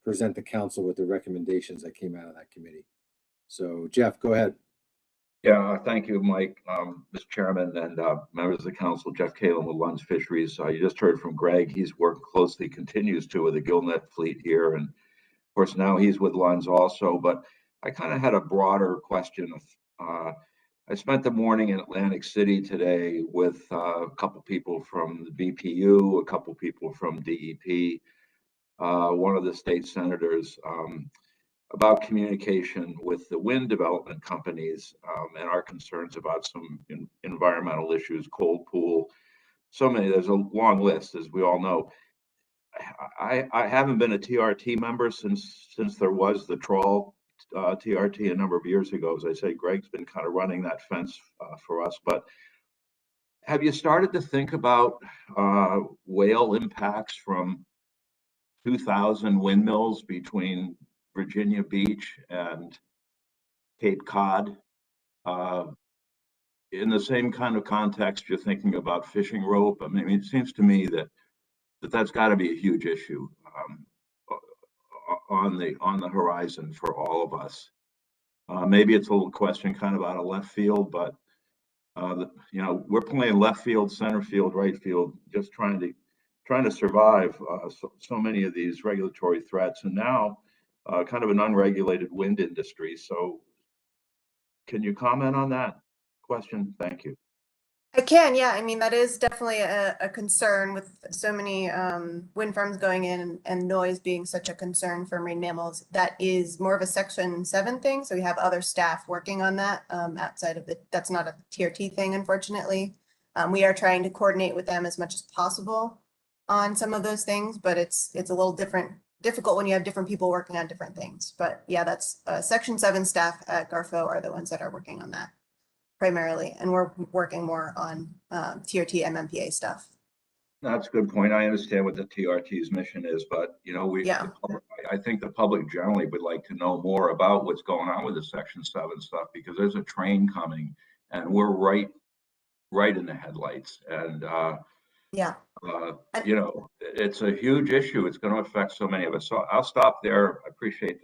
present the council with the recommendations that came out of that committee. So, Jeff, go ahead. Yeah, thank you, Mike, Mr. Chairman, and members of the council. Jeff Kalin with Lund's Fisheries. You just heard from Greg. He's worked closely, continues to, with the gillnet fleet here, and of course now he's with Lund's also. But I kind of had a broader question. I spent the morning in Atlantic City today with a couple people from the BPU, a couple people from DEP, one of the state senators. About communication with the wind development companies and our concerns about some environmental issues, cold pool, so many. There's a long list, as we all know. I haven't been a TRT member since there was the trawl TRT a number of years ago. As I say, Greg's been kind of running that fence for us. But have you started to think about whale impacts from 2,000 windmills between Virginia Beach and Cape Cod? In the same kind of context, you're thinking about fishing rope. I mean, it seems to me that's got to be a huge issue on the horizon for all of us. Maybe it's a little question kind of out of left field, but we're playing left field, center field, right field, just trying to survive so many of these regulatory threats, and now kind of an unregulated wind industry. So can you comment on that question? Thank you. I can, yeah. I mean, that is definitely a concern with so many wind farms going in and noise being such a concern for marine mammals. That is more of a Section 7 thing. So we have other staff working on that outside of that's not a TRT thing, unfortunately. We are trying to coordinate with them as much as possible on some of those things, but it's a little difficult when you have different people working on different things. But yeah, that's Section 7 staff at Garfo are the ones that are working on that primarily, and we're working more on TRT MMPA stuff. That's a good point. I understand what the TRT's mission is, but you know, Yeah. I think the public generally would like to know more about what's going on with the Section 7 stuff, because there's a train coming and we're right in the headlights. And Yeah. you know, it's a huge issue. It's going to affect so many of us. So I'll stop there. I appreciate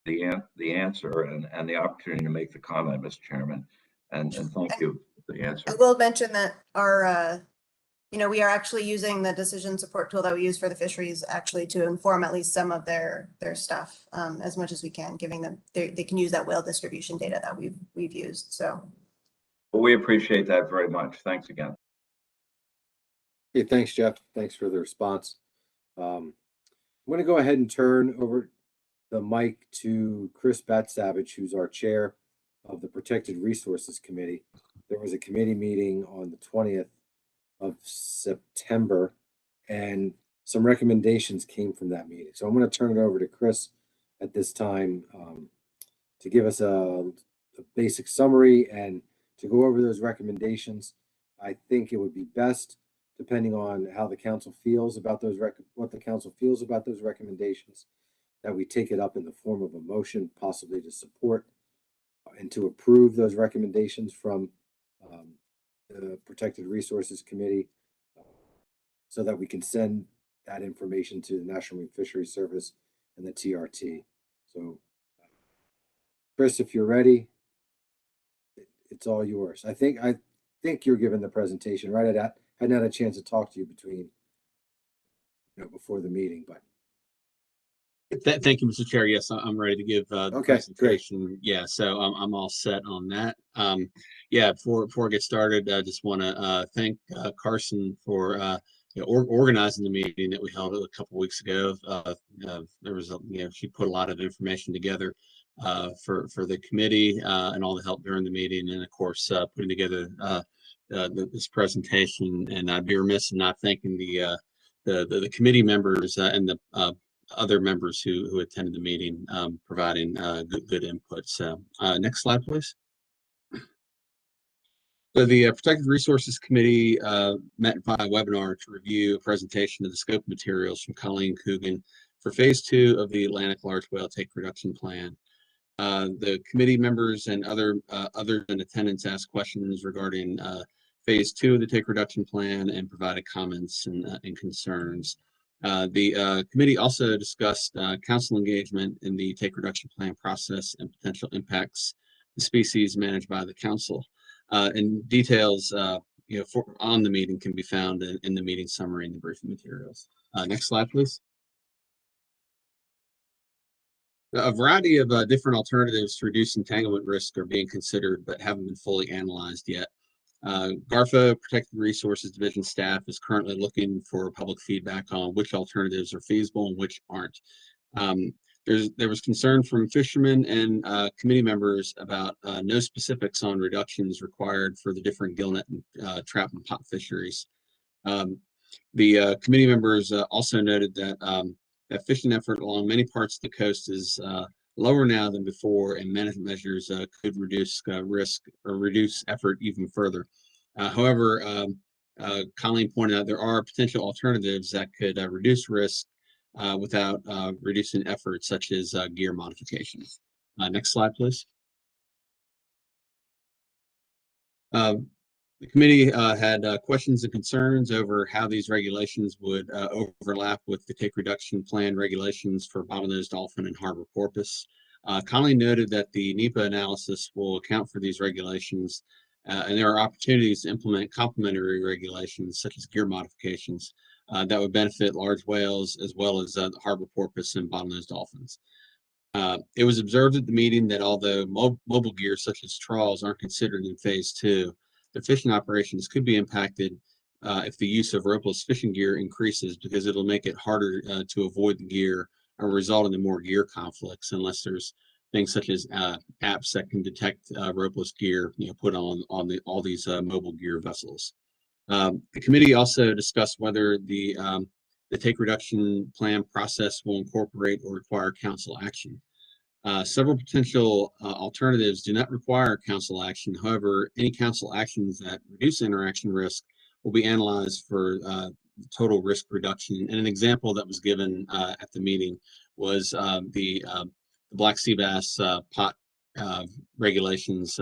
the answer and the opportunity to make the comment, Mr. Chairman. And thank you for the answer. I will mention that our, you know, we are actually using the decision support tool that we use for the fisheries actually to inform at least some of their stuff as much as we can, giving them, they can use that whale distribution data that we've used. So. Well, we appreciate that very much. Thanks again. Okay, thanks, Jeff. Thanks for the response. I'm going to go ahead and turn over the mic to Chris Batsavage, who's our chair of the Protected Resources Committee. There was a committee meeting on the 20th of September, and some recommendations came from that meeting. So I'm going to turn it over to Chris at this time to give us a basic summary and to go over those recommendations. I think it would be best, depending on how the council feels about those what the council feels about those recommendations, that we take it up in the form of a motion, possibly to support and to approve those recommendations from the Protected Resources Committee, so that we can send that information to the National Marine Fisheries Service and the TRT. So, Chris, if you're ready, it's all yours. I think you're giving the presentation, right? I hadn't had a chance to talk to you before the meeting, but. Thank you, Mr. Chair. Yes, I'm ready to give the presentation. Great. Yeah, so I'm all set on that. Yeah, before I get started, I just want to thank Carson for organizing the meeting that we held a couple weeks ago. There was, she put a lot of information together for the committee and all the help during the meeting, and of course putting together this presentation. And I'd be remiss in not thanking the committee members and the other members who attended the meeting, providing good input. So next slide, please. So the Protected Resources Committee met via webinar to review a presentation of the scope materials from Colleen Coogan for Phase 2 of the Atlantic Large Whale Take Reduction Plan. The committee members and others in attendance asked questions regarding Phase 2 of the Take Reduction Plan and provided comments and concerns. The committee also discussed council engagement in the Take Reduction Plan process and potential impacts to species managed by the council. And details on the meeting can be found in the meeting summary and the briefing materials. Next slide, please. A variety of different alternatives to reduce entanglement risk are being considered but haven't been fully analyzed yet. GARFA Protected Resources Division staff is currently looking for public feedback on which alternatives are feasible and which aren't. There was concern from fishermen and committee members about no specifics on reductions required for the different gillnet and trap and pot fisheries. The committee members also noted that that fishing effort along many parts of the coast is lower now than before, and management measures could reduce risk or reduce effort even further. However, Colleen pointed out there are potential alternatives that could reduce risk without reducing effort, such as gear modifications. Next slide, please. The committee had questions and concerns over how these regulations would overlap with the Take Reduction Plan regulations for bottlenose dolphin and harbor porpoise. Colleen noted that the NEPA analysis will account for these regulations, and there are opportunities to implement complementary regulations such as gear modifications that would benefit large whales as well as the harbor porpoise and bottlenose dolphins. It was observed at the meeting that although mobile gear such as trawls aren't considered in Phase 2, the fishing operations could be impacted if the use of ropeless fishing gear increases, because it'll make it harder to avoid the gear or result in more gear conflicts unless there's things such as apps that can detect ropeless gear put on all these mobile gear vessels. The committee also discussed whether the Take Reduction Plan process will incorporate or require council action. Several potential alternatives do not require council action. However, any council actions that reduce interaction risk will be analyzed for total risk reduction. And an example that was given at the meeting was the black sea bass pot regulations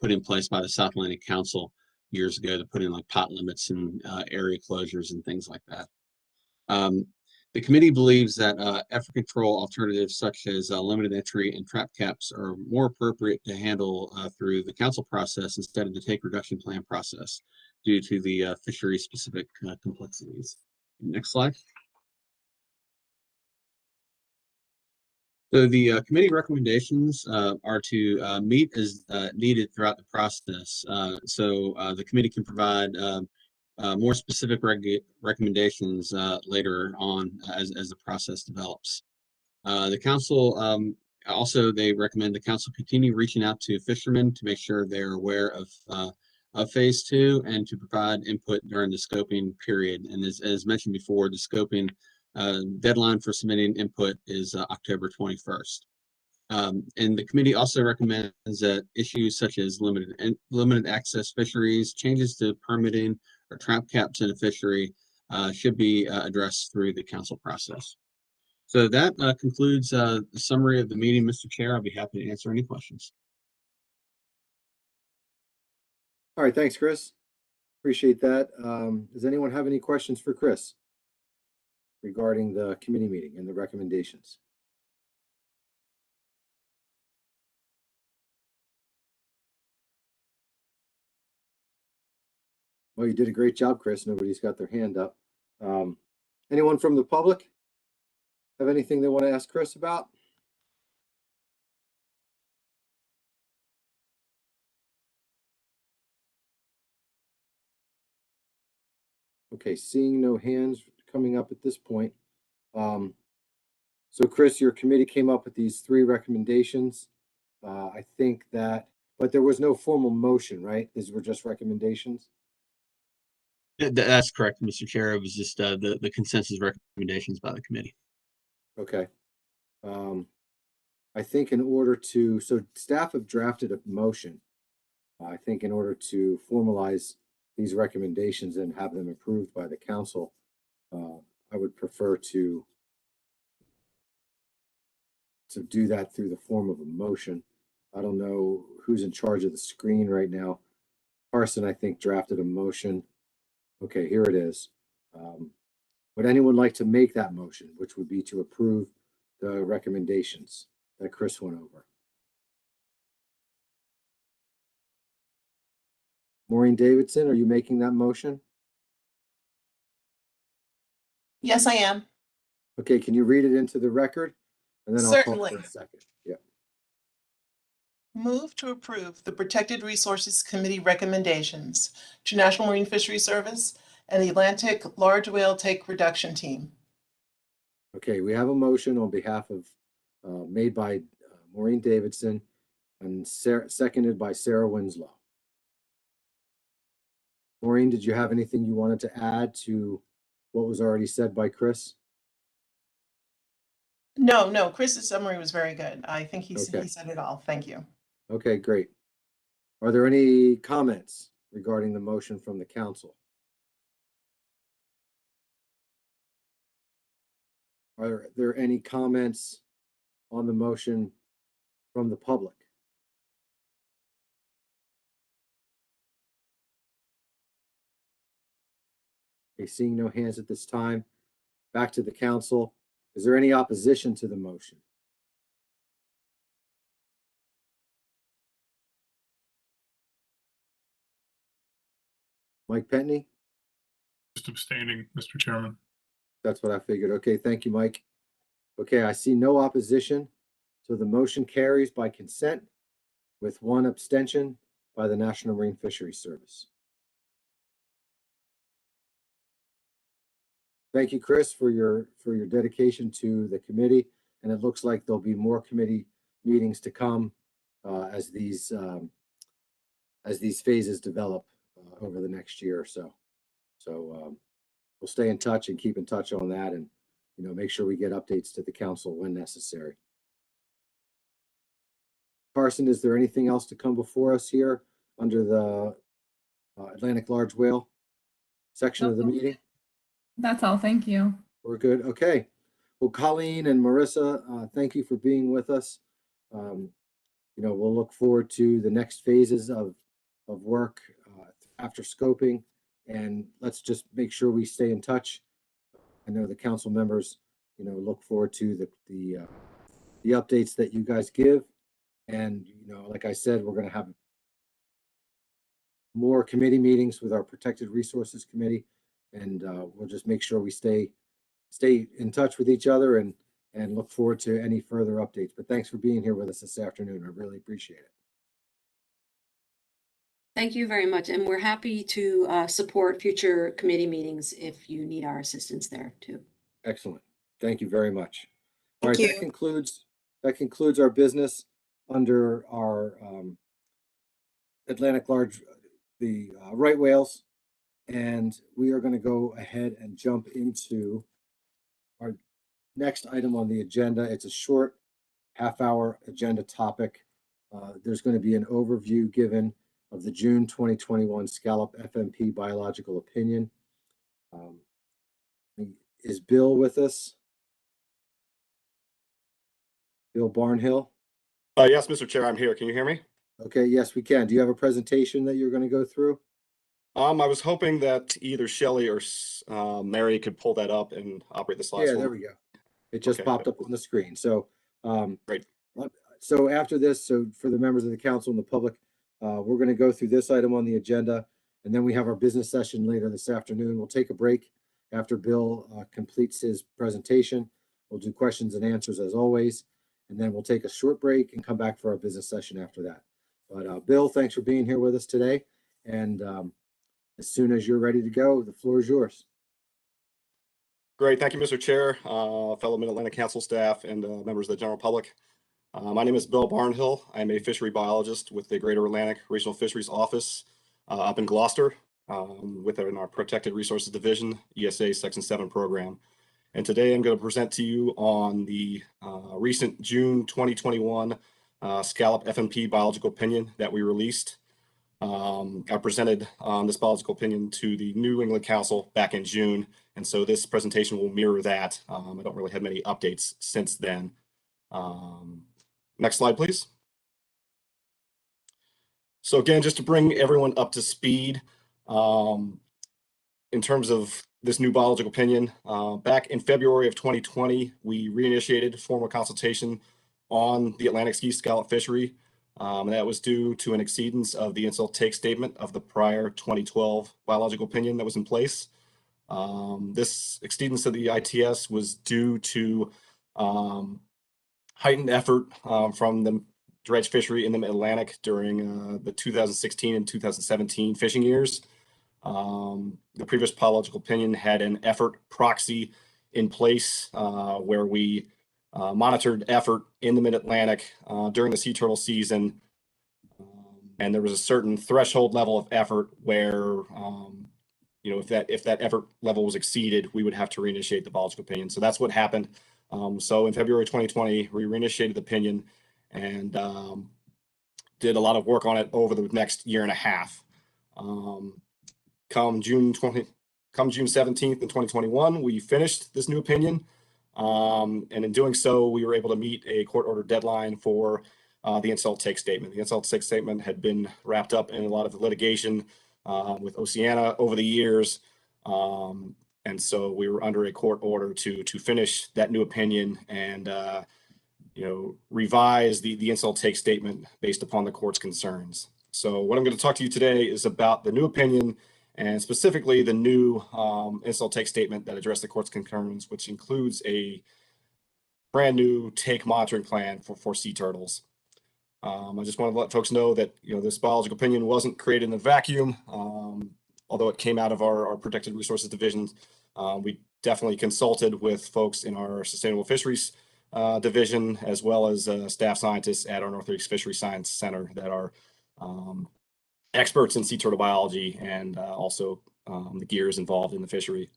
put in place by the South Atlantic Council years ago to put in like pot limits and area closures and things like that. The committee believes that effort control alternatives such as limited entry and trap caps are more appropriate to handle through the council process instead of the take reduction plan process due to the fishery specific complexities. Next slide. So the committee recommendations are to meet as needed throughout the process. So the committee can provide more specific recommendations later on as the process develops. The council also, they recommend the council continue reaching out to fishermen to make sure they're aware of phase 2 and to provide input during the scoping period. And as mentioned before, the scoping deadline for submitting input is October 21st. And the committee also recommends that issues such as limited access fisheries, changes to permitting, or trap caps in a fishery should be addressed through the council process. So that concludes the summary of the meeting, Mr. Chair. I'll be happy to answer any questions. All right, thanks, Chris. Appreciate that. Does anyone have any questions for Chris regarding the committee meeting and the recommendations? Well, you did a great job, Chris. Nobody's got their hand up. Anyone from the public have anything they want to ask Chris about? Okay, seeing no hands coming up at this point. So Chris, your committee came up with these 3 recommendations. I think that, but there was no formal motion, right? These were just recommendations? That's correct, Mr. Chair. It was just the consensus recommendations by the committee. Okay. I think in order to, so staff have drafted a motion. I think in order to formalize these recommendations and have them approved by the council, I would prefer to do that through the form of a motion. I don't know who's in charge of the screen right now. Carson, I think, drafted a motion. Okay, here it is. Would anyone like to make that motion, which would be to approve the recommendations that Chris went over? Maureen Davidson, are you making that motion? Yes, I am. Okay, can you read it into the record? And then I'll talk Certainly. for a second. Yeah. Move to approve the Protected Resources Committee recommendations to National Marine Fisheries Service and the Atlantic Large Whale Take Reduction Team. Okay, we have a motion on behalf of, made by Maureen Davidson and seconded by Sarah Winslow. Maureen, did you have anything you wanted to add to what was already said by Chris? No, Chris's summary was very good. I think he Okay. said it all. Thank you. Okay, great. Are there any comments regarding the motion from the council? Are there any comments on the motion from the public? Okay, seeing no hands at this time, back to the council. Is there any opposition to the motion? Mike Petney? Just abstaining, Mr. Chairman. That's what I figured. Okay, thank you, Mike. Okay, I see no opposition. So the motion carries by consent with 1 abstention by the National Marine Fisheries Service. Thank you, Chris, for your dedication to the committee. And it looks like there'll be more committee meetings to come as these phases develop over the next year or so. So we'll stay in touch and keep in touch on that, and make sure we get updates to the council when necessary. Carson, is there anything else to come before us here under the Atlantic large whale section of the meeting? That's all. Thank you. We're good. Okay. Well, Colleen and Marissa, thank you for being with us. We'll look forward to the next phases of work after scoping, and let's just make sure we stay in touch. I know the council members, look forward to the updates that you guys give. And, like I said, we're going to have more committee meetings with our Protected Resources Committee, and we'll just make sure we stay in touch with each other and look forward to any further updates. But thanks for being here with us this afternoon. I really appreciate it. Thank you very much. And we're happy to support future committee meetings if you need our assistance there too. Excellent. Thank you very much. All right, Thank that you. concludes our business under our Atlantic large, the right whales. And we are going to go ahead and jump into our next item on the agenda. It's a short half-hour agenda topic. There's going to be an overview given of the June 2021 Scallop FMP biological opinion. Is Bill with us? Bill Barnhill? Yes, Mr. Chair, I'm here. Can you hear me? Okay, yes, we can. Do you have a presentation that you're going to go through? I was hoping that either Shelley or Mary could pull that up and operate the slides. Yeah, there we go. It just Okay. popped up on the screen. So, Great. So after this, so for the members of the council and the public, we're going to go through this item on the agenda, and then we have our business session later this afternoon. We'll take a break after Bill completes his presentation. We'll do questions and answers as always, and then we'll take a short break and come back for our business session after that. But Bill, thanks for being here with us today. And as soon as you're ready to go, the floor is yours. Great. Thank you, Mr. Chair, fellow Mid-Atlantic Council staff, and members of the general public. My name is Bill Barnhill. I'm a fishery biologist with the Greater Atlantic Regional Fisheries Office up in Gloucester within our Protected Resources Division, ESA Section 7 program. And today I'm going to present to you on the recent June 2021 Scallop FMP biological opinion that we released. I presented this biological opinion to the New England Council back in June, and so this presentation will mirror that. I don't really have many updates since then. Next slide, please. So again, just to bring everyone up to speed, in terms of this new biological opinion, back in February of 2020, we reinitiated formal consultation on the Atlantic ski scallop fishery. That was due to an exceedance of the insult take statement of the prior 2012 biological opinion that was in place. This exceedance of the ITS was due to heightened effort from the dredge fishery in the Mid-Atlantic during the 2016 and 2017 fishing years. The previous biological opinion had an effort proxy in place where we monitored effort in the Mid-Atlantic during the sea turtle season. And there was a certain threshold level of effort where, if that effort level was exceeded, we would have to reinitiate the biological opinion. So that's what happened. So in February 2020, we reinitiated the opinion and did a lot of work on it over the next year and a half. Come June 17th in 2021, we finished this new opinion. And in doing so, we were able to meet a court order deadline for the insult take statement. The insult take statement had been wrapped up in a lot of the litigation with Oceana over the years. And so we were under a court order to finish that new opinion and revise the insult take statement based upon the court's concerns. So what I'm going to talk to you today is about the new opinion and specifically the new insult take statement that addressed the court's concerns, which includes a brand new take monitoring plan for sea turtles. I just want to let folks know that this biological opinion wasn't created in a vacuum, although it came out of our Protected Resources Division. We definitely consulted with folks in our Sustainable Fisheries Division, as well as staff scientists at our Northeast Fisheries Science Center that are experts in sea turtle biology and also the gears involved in the fishery.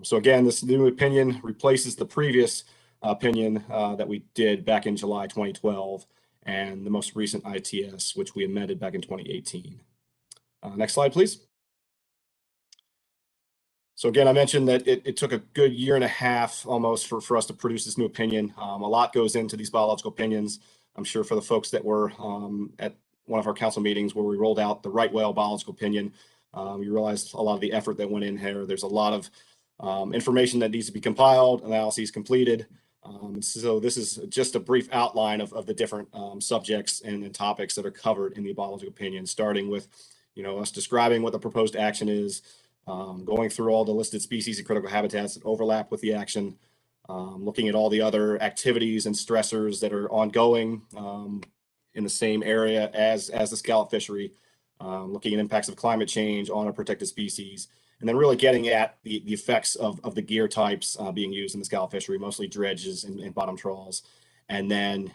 So again, this new opinion replaces the previous opinion that we did back in July 2012. and the most recent ITS, which we amended back in 2018. Next slide, please. So again, I mentioned that it took a good year and a half almost for us to produce this new opinion. A lot goes into these biological opinions. I'm sure for the folks that were at one of our council meetings where we rolled out the right whale biological opinion, you realized a lot of the effort that went in here. There's a lot of information that needs to be compiled, analyses completed. So this is just a brief outline of the different subjects and topics that are covered in the biological opinion, starting with, us describing what the proposed action is, going through all the listed species and critical habitats that overlap with the action, looking at all the other activities and stressors that are ongoing in the same area as the scallop fishery, looking at impacts of climate change on a protected species, and then really getting at the effects of the gear types being used in the scallop fishery, mostly dredges and bottom trawls. And then,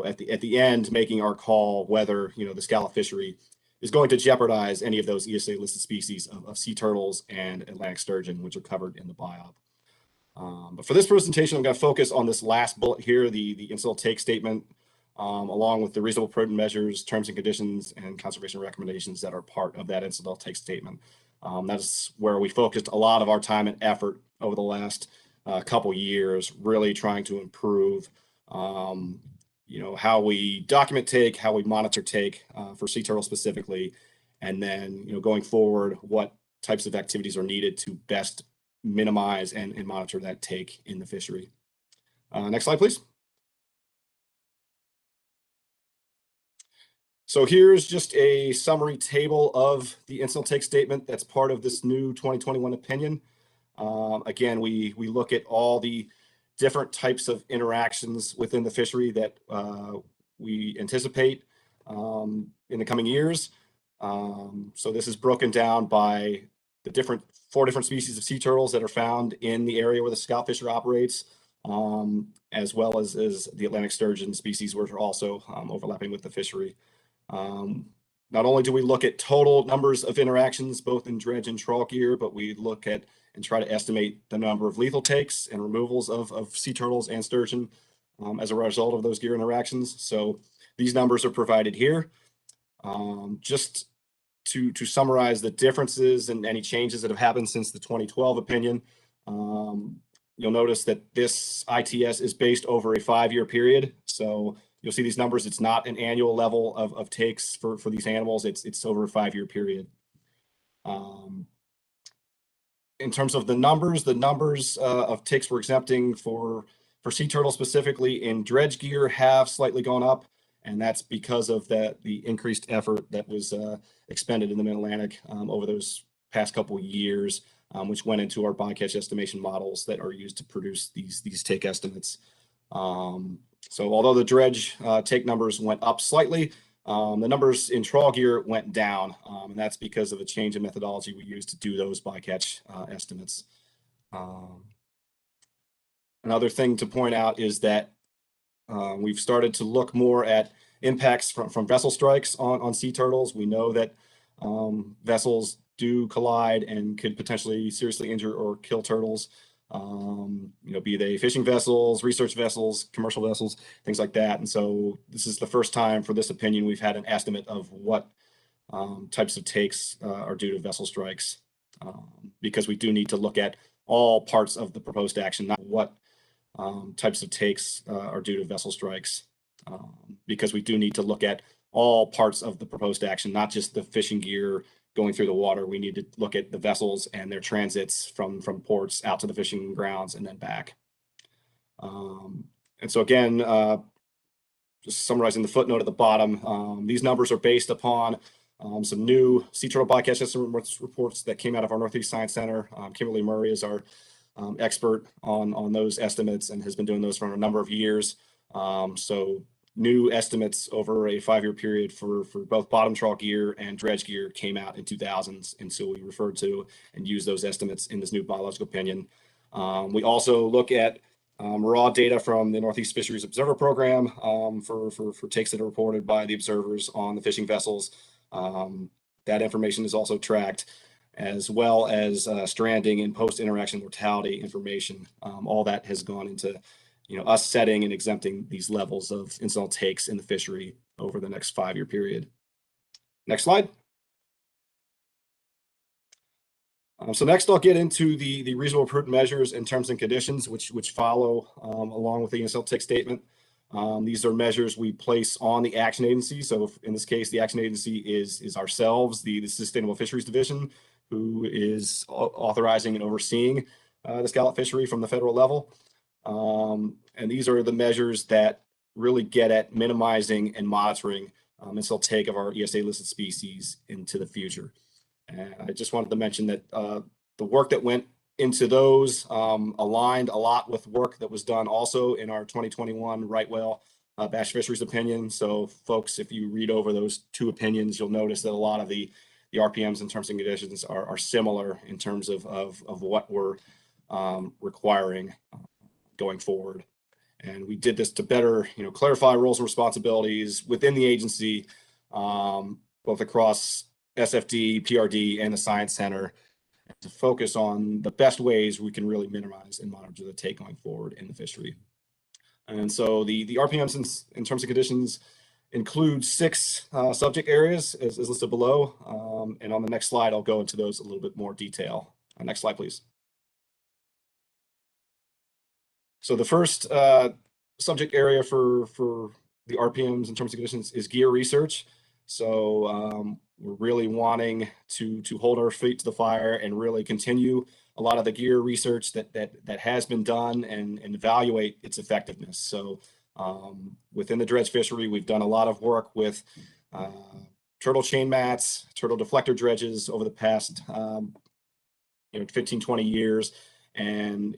at the end, making our call whether, the scallop fishery is going to jeopardize any of those ESA listed species of sea turtles and Atlantic sturgeon, which are covered in the biop. But for this presentation, I'm going to focus on this last bullet here, the incidental take statement, along with the reasonable prudent measures, terms and conditions, and conservation recommendations that are part of that incidental take statement. That's where we focused a lot of our time and effort over the last couple years, really trying to improve how we document take, how we monitor take for sea turtle specifically, and then, going forward, what types of activities are needed to best minimize and monitor that take in the fishery. Next slide, please. So here's just a summary table of the incidental take statement that's part of this new 2021 opinion. Again, we look at all the different types of interactions within the fishery that we anticipate in the coming years. So this is broken down by the 4 different species of sea turtles that are found in the area where the scallop fishery operates, as well as the Atlantic sturgeon species, which are also overlapping with the fishery. Not only do we look at total numbers of interactions, both in dredge and trawl gear, but we look at and try to estimate the number of lethal takes and removals of sea turtles and sturgeon as a result of those gear interactions. So these numbers are provided here. Just to summarize the differences and any changes that have happened since the 2012 opinion, you'll notice that this ITS is based over a 5-year period. So you'll see these numbers. It's not an annual level of takes for these animals. It's over a 5-year period. In terms of the numbers of takes we're exempting for sea turtles specifically in dredge gear have slightly gone up, and that's because of the increased effort that was expended in the Mid-Atlantic over those past couple of years, which went into our bycatch estimation models that are used to produce these take estimates. So although the dredge take numbers went up slightly, the numbers in trawl gear went down, and that's because of a change in methodology we used to do those bycatch estimates. Another thing to point out is that we've started to look more at impacts from vessel strikes on sea turtles. We know that vessels do collide and could potentially seriously injure or kill turtles. Be they fishing vessels, research vessels, commercial vessels, things like that. And so this is the first time for this opinion we've had an estimate of what types of takes are due to vessel strikes, because we do need to look at all parts of the proposed action, not what types of takes are due to vessel strikes, because we do need to look at all parts of the proposed action, not just the fishing gear going through the water. We need to look at the vessels and their transits from ports out to the fishing grounds and then back. And so again, just summarizing the footnote at the bottom, these numbers are based upon some new sea turtle bycatch estimate reports that came out of our Northeast Science Center. Kimberly Murray is our expert on those estimates and has been doing those for a number of years. So new estimates over a 5-year period for both bottom trawl gear and dredge gear came out in 2000s. And so we referred to and use those estimates in this new biological opinion. We also look at raw data from the Northeast Fisheries Observer Program for takes that are reported by the observers on the fishing vessels. That information is also tracked, as well as stranding and post-interaction mortality information. All that has gone into us setting and exempting these levels of incidental takes in the fishery over the next 5-year period. Next slide. So next I'll get into the reasonable prudent measures and terms and conditions which follow along with the incidental take statement. These are measures we place on the action agency. So in this case, the action agency is ourselves, the Sustainable Fisheries Division, who is authorizing and overseeing the scallop fishery from the federal level. And these are the measures that really get at minimizing and monitoring incidental take of our ESA listed species into the future. And I just wanted to mention that the work that went into those aligned a lot with work that was done also in our 2021 right whale bass fisheries opinion. So folks, if you read over those 2 opinions, you'll notice that a lot of the RPMs and terms and conditions are similar in terms of what we're requiring going forward. And we did this to better, clarify roles and responsibilities within the agency, both across SFD, PRD, and the Science Center, to focus on the best ways we can really minimize and monitor the take going forward in the fishery. And so the RPMs in terms of conditions include 6 subject areas as listed below. And on the next slide, I'll go into those a little bit more detail. Next slide, please. So the first subject area for the RPMs in terms of conditions is gear research. So we're really wanting to hold our feet to the fire and really continue a lot of the gear research that has been done and evaluate its effectiveness. So within the dredge fishery, we've done a lot of work with turtle chain mats, turtle deflector dredges over the past 15, 20 years. And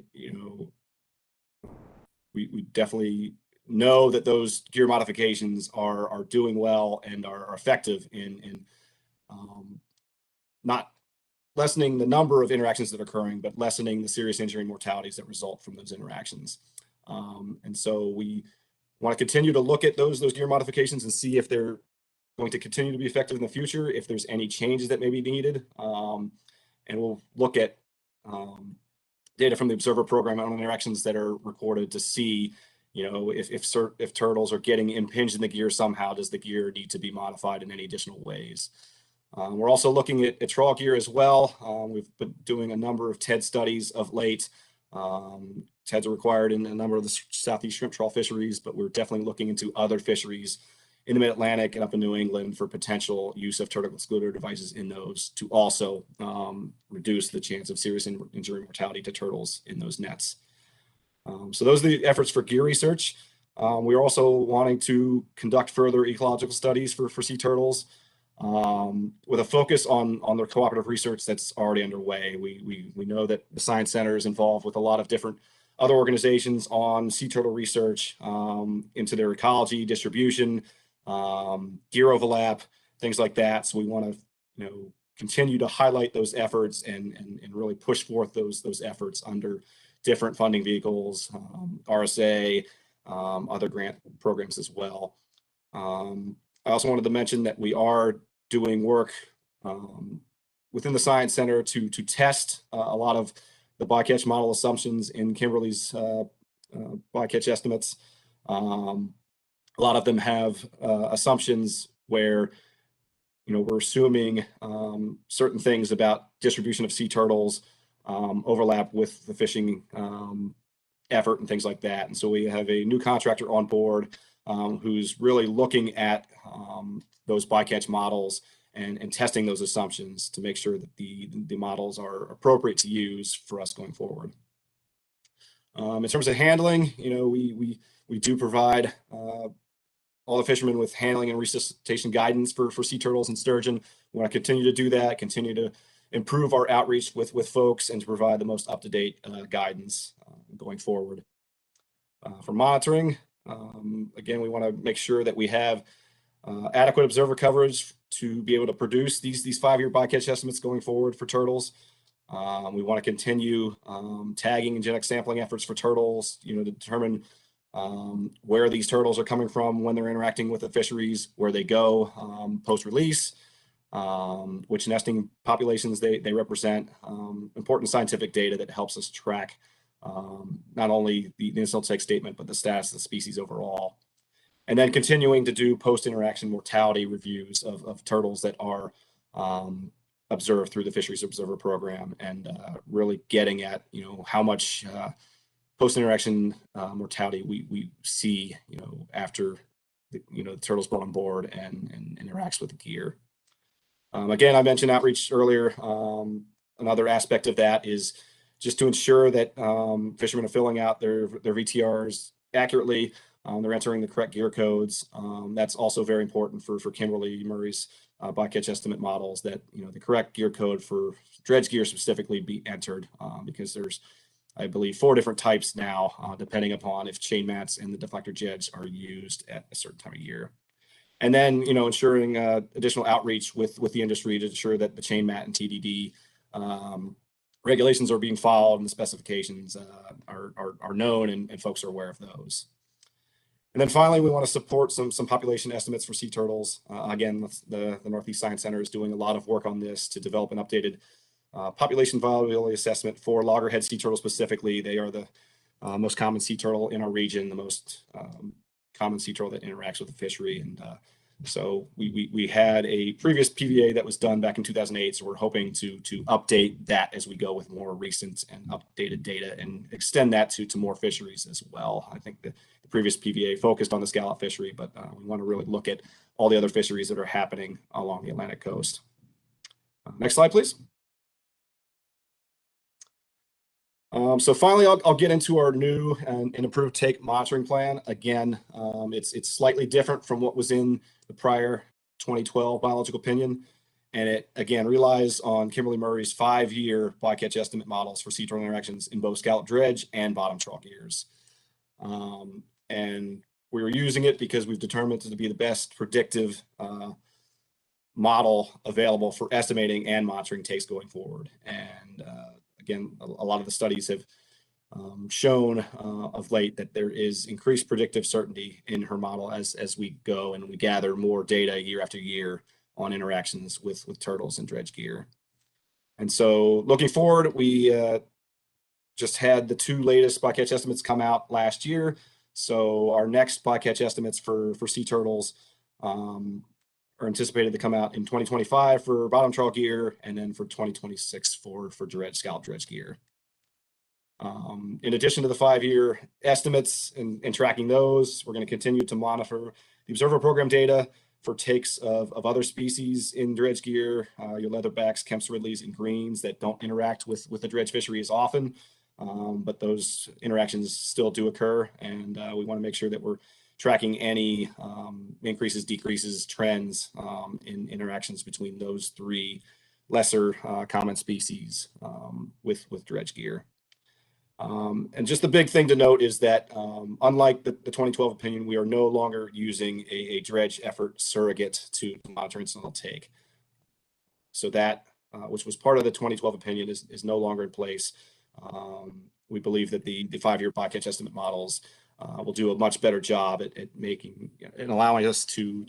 we definitely know that those gear modifications are doing well and are effective in not lessening the number of interactions that are occurring, but lessening the serious injury and mortalities that result from those interactions. And so we want to continue to look at those gear modifications and see if they're going to continue to be effective in the future, if there's any changes that may be needed. And we'll look at data from the observer program on interactions that are recorded to see, if turtles are getting impinged in the gear somehow, does the gear need to be modified in any additional ways? We're also looking at trawl gear as well. We've been doing a number of TED studies of late. TEDs are required in a number of the Southeast shrimp trawl fisheries, but we're definitely looking into other fisheries in the Mid-Atlantic and up in New England for potential use of turtle excluder devices in those to also reduce the chance of serious injury and mortality to turtles in those nets. So those are the efforts for gear research. We're also wanting to conduct further ecological studies for sea turtles with a focus on their cooperative research that's already underway. We know that the Science Center is involved with a lot of different other organizations on sea turtle research into their ecology, distribution, gear overlap, things like that. So we want to continue to highlight those efforts and really push forth those efforts under different funding vehicles, RSA, other grant programs as well. I also wanted to mention that we are doing work within the Science Center to test a lot of the bycatch model assumptions in Kimberly's bycatch estimates. A lot of them have assumptions where we're assuming certain things about distribution of sea turtles overlap with the fishing effort and things like that. And so we have a new contractor on board who's really looking at those bycatch models and testing those assumptions to make sure that the models are appropriate to use for us going forward. In terms of handling, we do provide all the fishermen with handling and resuscitation guidance for sea turtles and sturgeon. We want to continue to do that, continue to improve our outreach with folks and to provide the most up-to-date guidance going forward. For monitoring, again, we want to make sure that we have adequate observer coverage to be able to produce these 5-year bycatch estimates going forward for turtles. We want to continue tagging and genetic sampling efforts for turtles, to determine where these turtles are coming from when they're interacting with the fisheries, where they go post-release, which nesting populations they represent, important scientific data that helps us track not only the initial take statement, but the status of the species overall. And then continuing to do post-interaction mortality reviews of turtles that are observed through the Fisheries Observer Program, and really getting at, how much post-interaction mortality we see, after the turtle's brought on board and interacts with the gear. Again, I mentioned outreach earlier. Another aspect of that is just to ensure that fishermen are filling out their VTRs accurately. They're entering the correct gear codes. That's also very important for Kimberly Murray's bycatch estimate models, that the correct gear code for dredge gear specifically be entered, because there's, I believe, 4 different types now, depending upon if chain mats and the deflector jets are used at a certain time of year. And then, ensuring additional outreach with the industry to ensure that the chain mat and TDD regulations are being followed and the specifications are known, and folks are aware of those. And then finally, we want to support some population estimates for sea turtles. Again, the Northeast Science Center is doing a lot of work on this to develop an updated population viability assessment for loggerhead sea turtles specifically. They are the most common sea turtle in our region, the most common sea turtle that interacts with the fishery. And so we had a previous PVA that was done back in 2008. So we're hoping to update that as we go with more recent and updated data, and extend that to more fisheries as well. I think the previous PVA focused on the scallop fishery, but we want to really look at all the other fisheries that are happening along the Atlantic coast. Next slide, please. So finally, I'll get into our new and improved take monitoring plan. Again, it's slightly different from what was in the prior 2012 biological opinion. And it, again, relies on Kimberly Murray's 5-year bycatch estimate models for sea turtle interactions in both scallop dredge and bottom trawl gears. And we were using it because we've determined it to be the best predictive model available for estimating and monitoring takes going forward. And again, a lot of the studies have shown of late that there is increased predictive certainty in her model as we go and we gather more data year after year on interactions with turtles and dredge gear. And so looking forward, we just had the 2 latest bycatch estimates come out last year. So our next bycatch estimates for sea turtles are anticipated to come out in 2025 for bottom trawl gear, and then for 2026 for scallop dredge gear. In addition to the 5-year estimates and tracking those, we're going to continue to monitor the observer program data for takes of other species in dredge gear, your leatherbacks, kemps, ridleys, and greens that don't interact with the dredge fishery as often. But those interactions still do occur, and we want to make sure that we're tracking any increases, decreases, trends in interactions between those 3 lesser common species with dredge gear. And just the big thing to note is that unlike the 2012 opinion, we are no longer using a dredge effort surrogate to monitor incidental take. So that, which was part of the 2012 opinion, is no longer in place. We believe that the 5-year bycatch estimate models will do a much better job at making and allowing us to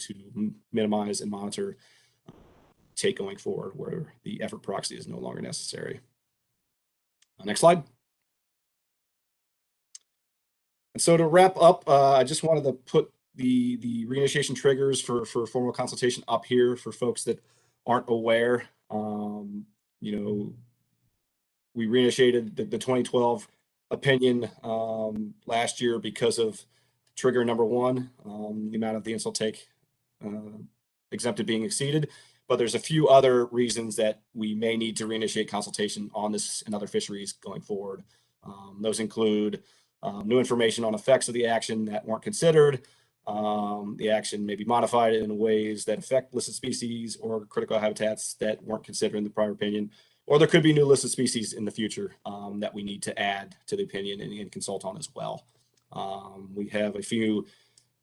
minimize and monitor take going forward, where the effort proxy is no longer necessary. Next slide. And so to wrap up, I just wanted to put the reinitiation triggers for formal consultation up here for folks that aren't aware. We reinitiated the 2012 opinion last year because of trigger number 1, the amount of the incidental take exempted being exceeded. But there's a few other reasons that we may need to reinitiate consultation on this and other fisheries going forward. Those include new information on effects of the action that weren't considered. The action may be modified in ways that affect listed species or critical habitats that weren't considered in the prior opinion. Or there could be new listed species in the future that we need to add to the opinion and consult on as well. We have a few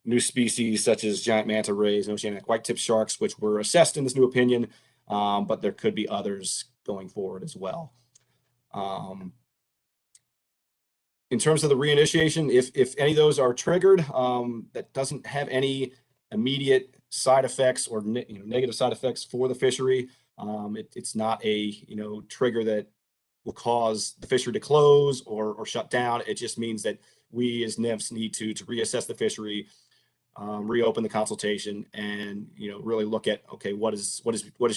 new species such as giant manta rays and oceanic white-tip sharks, which were assessed in this new opinion, but there could be others going forward as well. In terms of the reinitiation, if any of those are triggered, that doesn't have any immediate side effects or negative side effects for the fishery. It's not a trigger that will cause the fishery to close or shut down. It just means that we as NIFs need to reassess the fishery, reopen the consultation, and really look at, okay, what is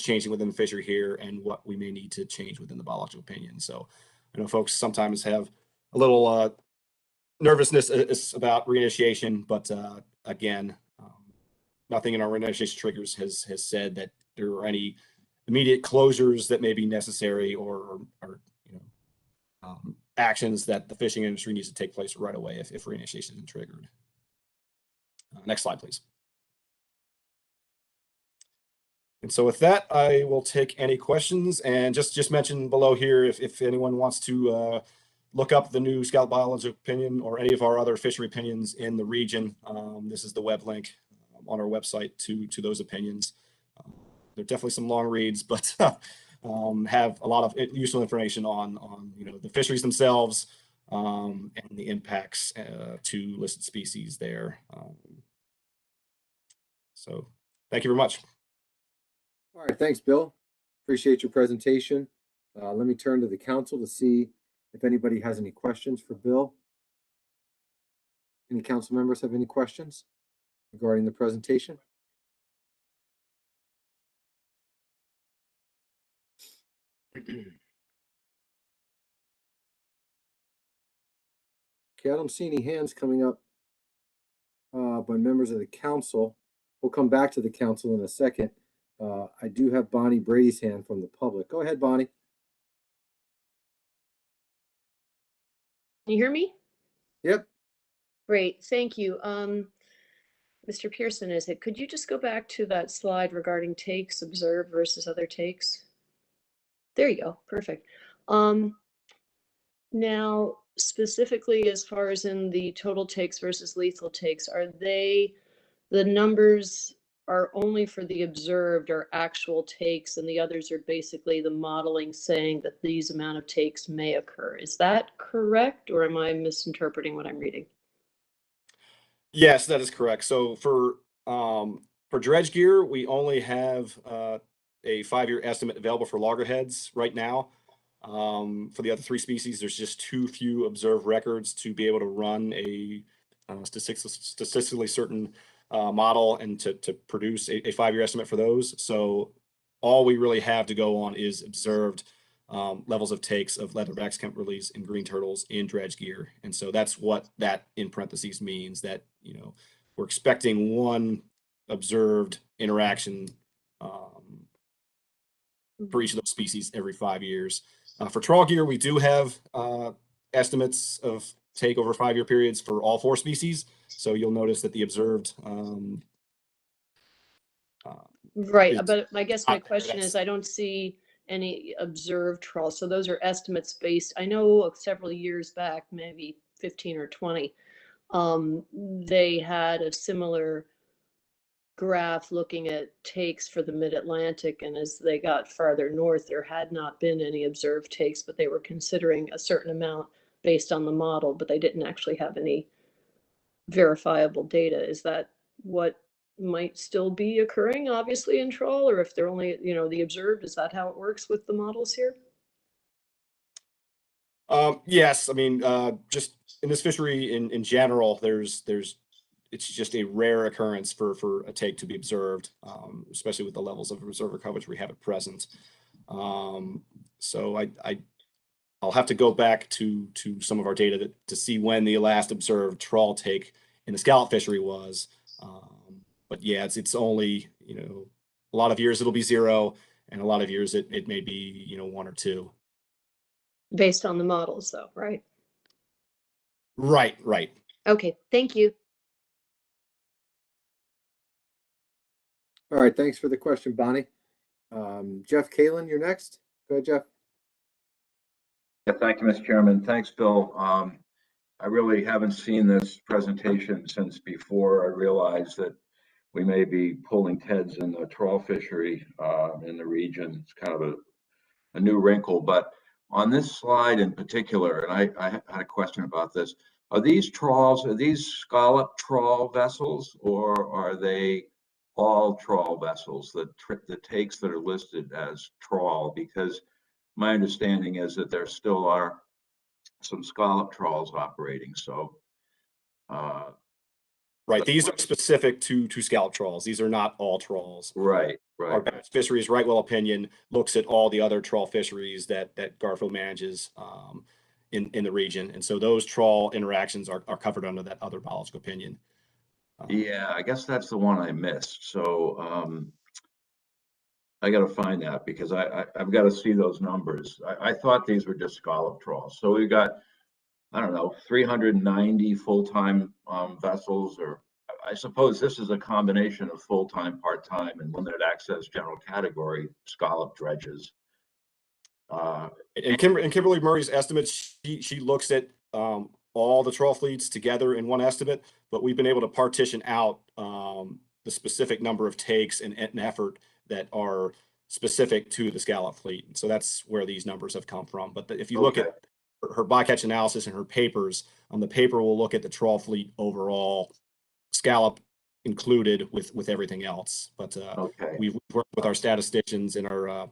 changing within the fishery here, and what we may need to change within the biological opinion. So I know folks sometimes have a little nervousness about reinitiation, but again, nothing in our reinitiation triggers has said that there are any immediate closures that may be necessary or actions that the fishing industry needs to take place right away if reinitiation is triggered. Next slide, please. And so with that, I will take any questions, and just mention below here if anyone wants to look up the new scout biology opinion or any of our other fishery opinions in the region. This is the web link on our website to those opinions. There are definitely some long reads, but have a lot of useful information on the fisheries themselves and the impacts to listed species there. So thank you very much. All right, thanks, Bill. Appreciate your presentation. Let me turn to the council to see if anybody has any questions for Bill. Any council members have any questions regarding the presentation? Okay, I don't see any hands coming up by members of the council. We'll come back to the council in a second. I do have Bonnie Brady's hand from the public. Go ahead, Bonnie. Can you hear me? Yep. Great, thank you. Mr. Pearson, could you just go back to that slide regarding takes observed versus other takes? There you go, perfect. Now, specifically as far as in the total takes versus lethal takes, are the numbers are only for the observed or actual takes, and the others are basically the modeling saying that these amount of takes may occur? Is that correct, or am I misinterpreting what I'm reading? Yes, that is correct. So for dredge gear, we only have a 5-year estimate available for loggerheads right now. For the other 3 species, there's just too few observed records to be able to run a statistically certain model and to produce a 5-year estimate for those. So all we really have to go on is observed levels of takes of leatherbacks, Kemp release, and green turtles in dredge gear. And so that's what that in parentheses means, that we're expecting one observed interaction for each of those species every 5 years. For trawl gear, we do have estimates of take over 5-year periods for all 4 species. So you'll notice that the observed right, but I guess my question is, I don't see any observed trawls. So those are estimates based, I know several years back, maybe 15 or 20, they had a similar graph looking at takes for the mid-Atlantic, and as they got farther north, there had not been any observed takes, but they were considering a certain amount based on the model, but they didn't actually have any verifiable data. Is that what might still be occurring, obviously, in trawl, or if they're only, the observed, is that how it works with the models here? Yes, I mean, just in this fishery in general, it's just a rare occurrence for a take to be observed, especially with the levels of observer coverage we have at present. So I'll have to go back to some of our data to see when the last observed trawl take in the scallop fishery was. But yeah, it's only, a lot of years it'll be 0, and a lot of years it may be, 1 or 2. Based on the models though, right? Right. Okay, thank you. All right, thanks for the question, Bonnie. Jeff Kalin, you're next. Go ahead, Jeff. Yeah, thank you, Mr. Chairman. Thanks, Bill. I really haven't seen this presentation since before I realized that we may be pulling heads in the trawl fishery in the region. It's kind of a new wrinkle, but on this slide in particular, and I had a question about this, are these scallop trawl vessels, or are they all trawl vessels, the takes that are listed as trawl? Because my understanding is that there still are some scallop trawls operating. So, Right. These are specific to scallop trawls. These are not all trawls. right. Our batch fisheries right well opinion looks at all the other trawl fisheries that Garfield manages in the region. And so those trawl interactions are covered under that other biological opinion. Yeah, I guess that's the one I missed. So I got to find that because I've got to see those numbers. I thought these were just scallop trawls. So we've got, I don't know, 390 full-time vessels, or I suppose this is a combination of full-time, part-time, and limited access general category scallop dredges. And Kimberly Murray's estimates, she looks at all the trawl fleets together in one estimate, but we've been able to partition out the specific number of takes and effort that are specific to the scallop fleet. And so that's where these numbers have come from. But if you look at her bycatch analysis and her papers, on the paper will look at the trawl fleet overall, scallop included with everything else. But we've worked with our statisticians and our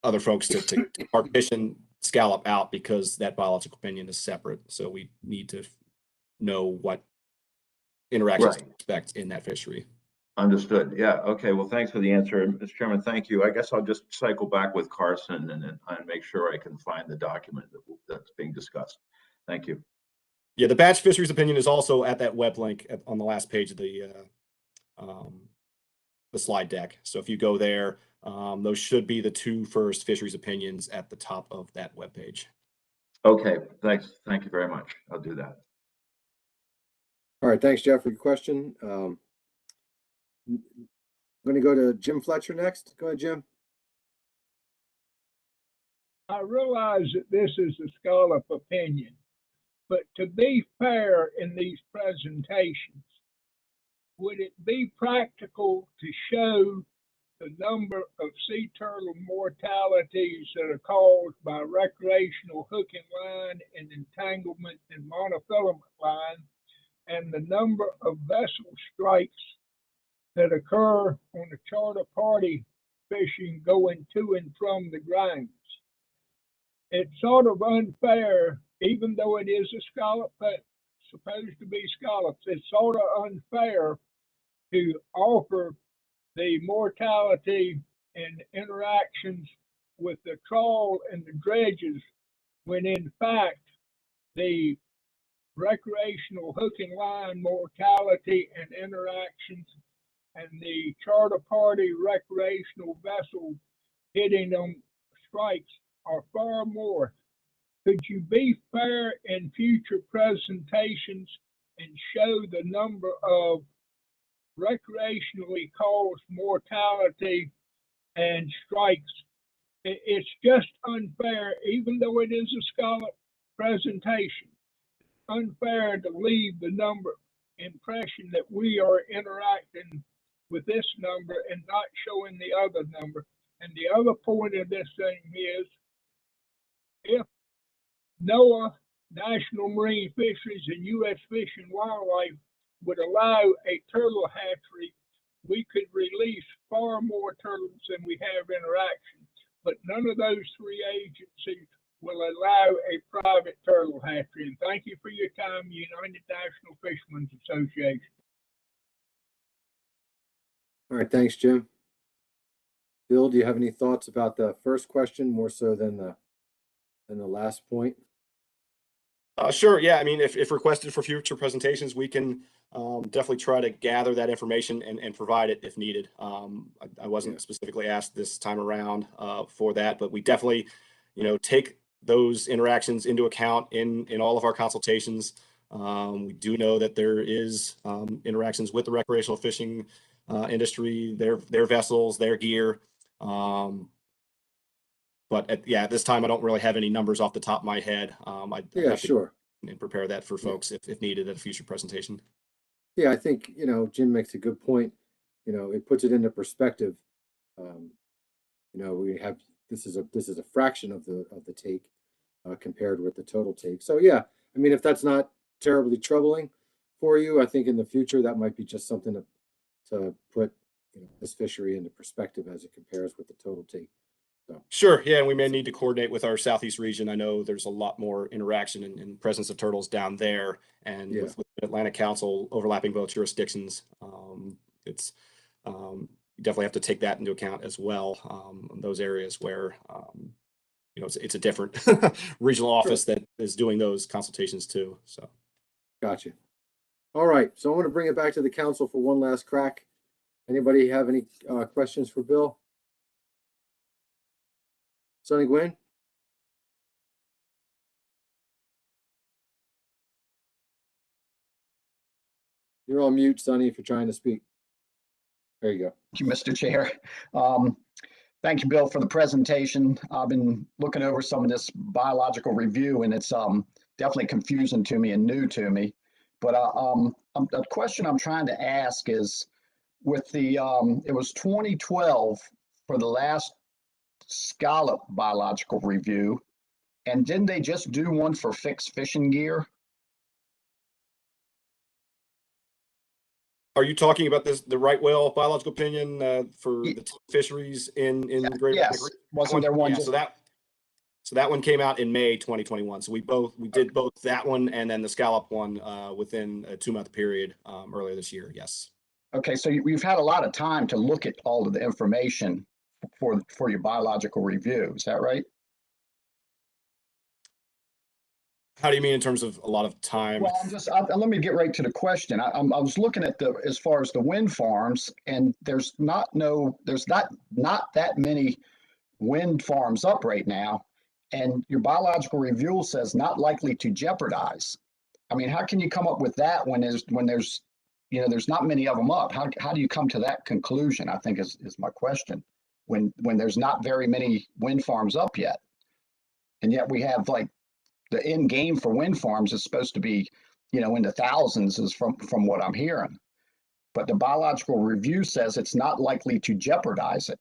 other folks to partition scallop out because that biological opinion is separate. So we need to know what interactions to expect in that fishery. Understood. Yeah. Okay. Well, thanks for the answer, Mr. Chairman. Thank you. I guess I'll just cycle back with Carson and make sure I can find the document that's being discussed. Thank you. Yeah, the batch fisheries opinion is also at that web link on the last page of the slide deck. So if you go there, those should be the two first fisheries opinions at the top of that web page. Okay. Thanks. Thank you very much. I'll do that. All right. Thanks, Jeff, for your question. I'm going to go to Jim Fletcher next. Go ahead, Jim. I realize that this is a scallop opinion, but to be fair in these presentations, would it be practical to show the number of sea turtle mortalities that are caused by recreational hook and line and entanglement and monofilament line, and the number of vessel strikes that occur on the charter party fishing going to and from the grinds? It's sort of unfair, even though it is a scallop, but supposed to be scallops, it's sort of unfair to offer the mortality and interactions with the trawl and the dredges when in fact the recreational hook and line mortality and interactions and the charter party recreational vessel hitting them strikes are far more. Could you be fair in future presentations and show the number of recreationally caused mortality and strikes? It's just unfair, even though it is a scallop presentation, unfair to leave the number impression that we are interacting with this number and not showing the other number. And the other point of this thing is, if NOAA, National Marine Fisheries, and U.S. Fish and Wildlife would allow a turtle hatchery, we could release far more turtles than we have interaction. But none of those three agencies will allow a private turtle hatchery. And thank you for your time, United National Fishermen's Association. All right, thanks, Jim. Bill, do you have any thoughts about the first question more so than the last point? Sure. Yeah. I mean, if requested for future presentations, we can definitely try to gather that information and provide it if needed. I wasn't specifically asked this time around for that, but we definitely, take those interactions into account in all of our consultations. We do know that there is interactions with the recreational fishing industry, their vessels, their gear. But at this time, I don't really have any numbers off the top of my head. I'd have to and prepare that for folks if needed at a future presentation. Yeah, I think, Jim makes a good point. It puts it into perspective. We have, this is a fraction of the take compared with the total take. So yeah, I mean, if that's not terribly troubling for you, I think in the future, that might be just something to put this fishery into perspective as it compares with the total take. Sure. Yeah, and we may need to coordinate with our southeast region. I know there's a lot more interaction and presence of turtles down there, and Yeah. with Atlantic Council overlapping both jurisdictions, it's you definitely have to take that into account as well. Those areas where it's a different regional office that is doing those consultations too. So, Gotcha. All right, so I'm going to bring it back to the council for one last crack. Anybody have any questions for Bill? Sonny Gwynn? You're on mute, Sonny, if you're trying to speak. There you go. Thank you, Mr. Chair. Thank you, Bill, for the presentation. I've been looking over some of this biological review, and it's definitely confusing to me and new to me. But a question I'm trying to ask is, with the it was 2012 for the last scallop biological review, and didn't they just do one for fixed fishing gear? are you talking about the right whale biological opinion for the fisheries in the Great Yes. Atlantic? Wasn't there one? Yeah, just- so that one came out in May 2021. So we did both that one and then the scallop one within a 2-month period earlier this year. Yes. Okay, so you've had a lot of time to look at all of the information for your biological review. Is that right? How do you mean in terms of a lot of time? Well, let me get right to the question. I was looking at as far as the wind farms, and there's not that many wind farms up right now, and your biological review says not likely to jeopardize. I mean, how can you come up with that when there's not many of them up? How do you come to that conclusion? I think is my question. When there's not very many wind farms up yet, and yet we have like the end game for wind farms is supposed to be, in the thousands, is from what I'm hearing. But the biological review says it's not likely to jeopardize it.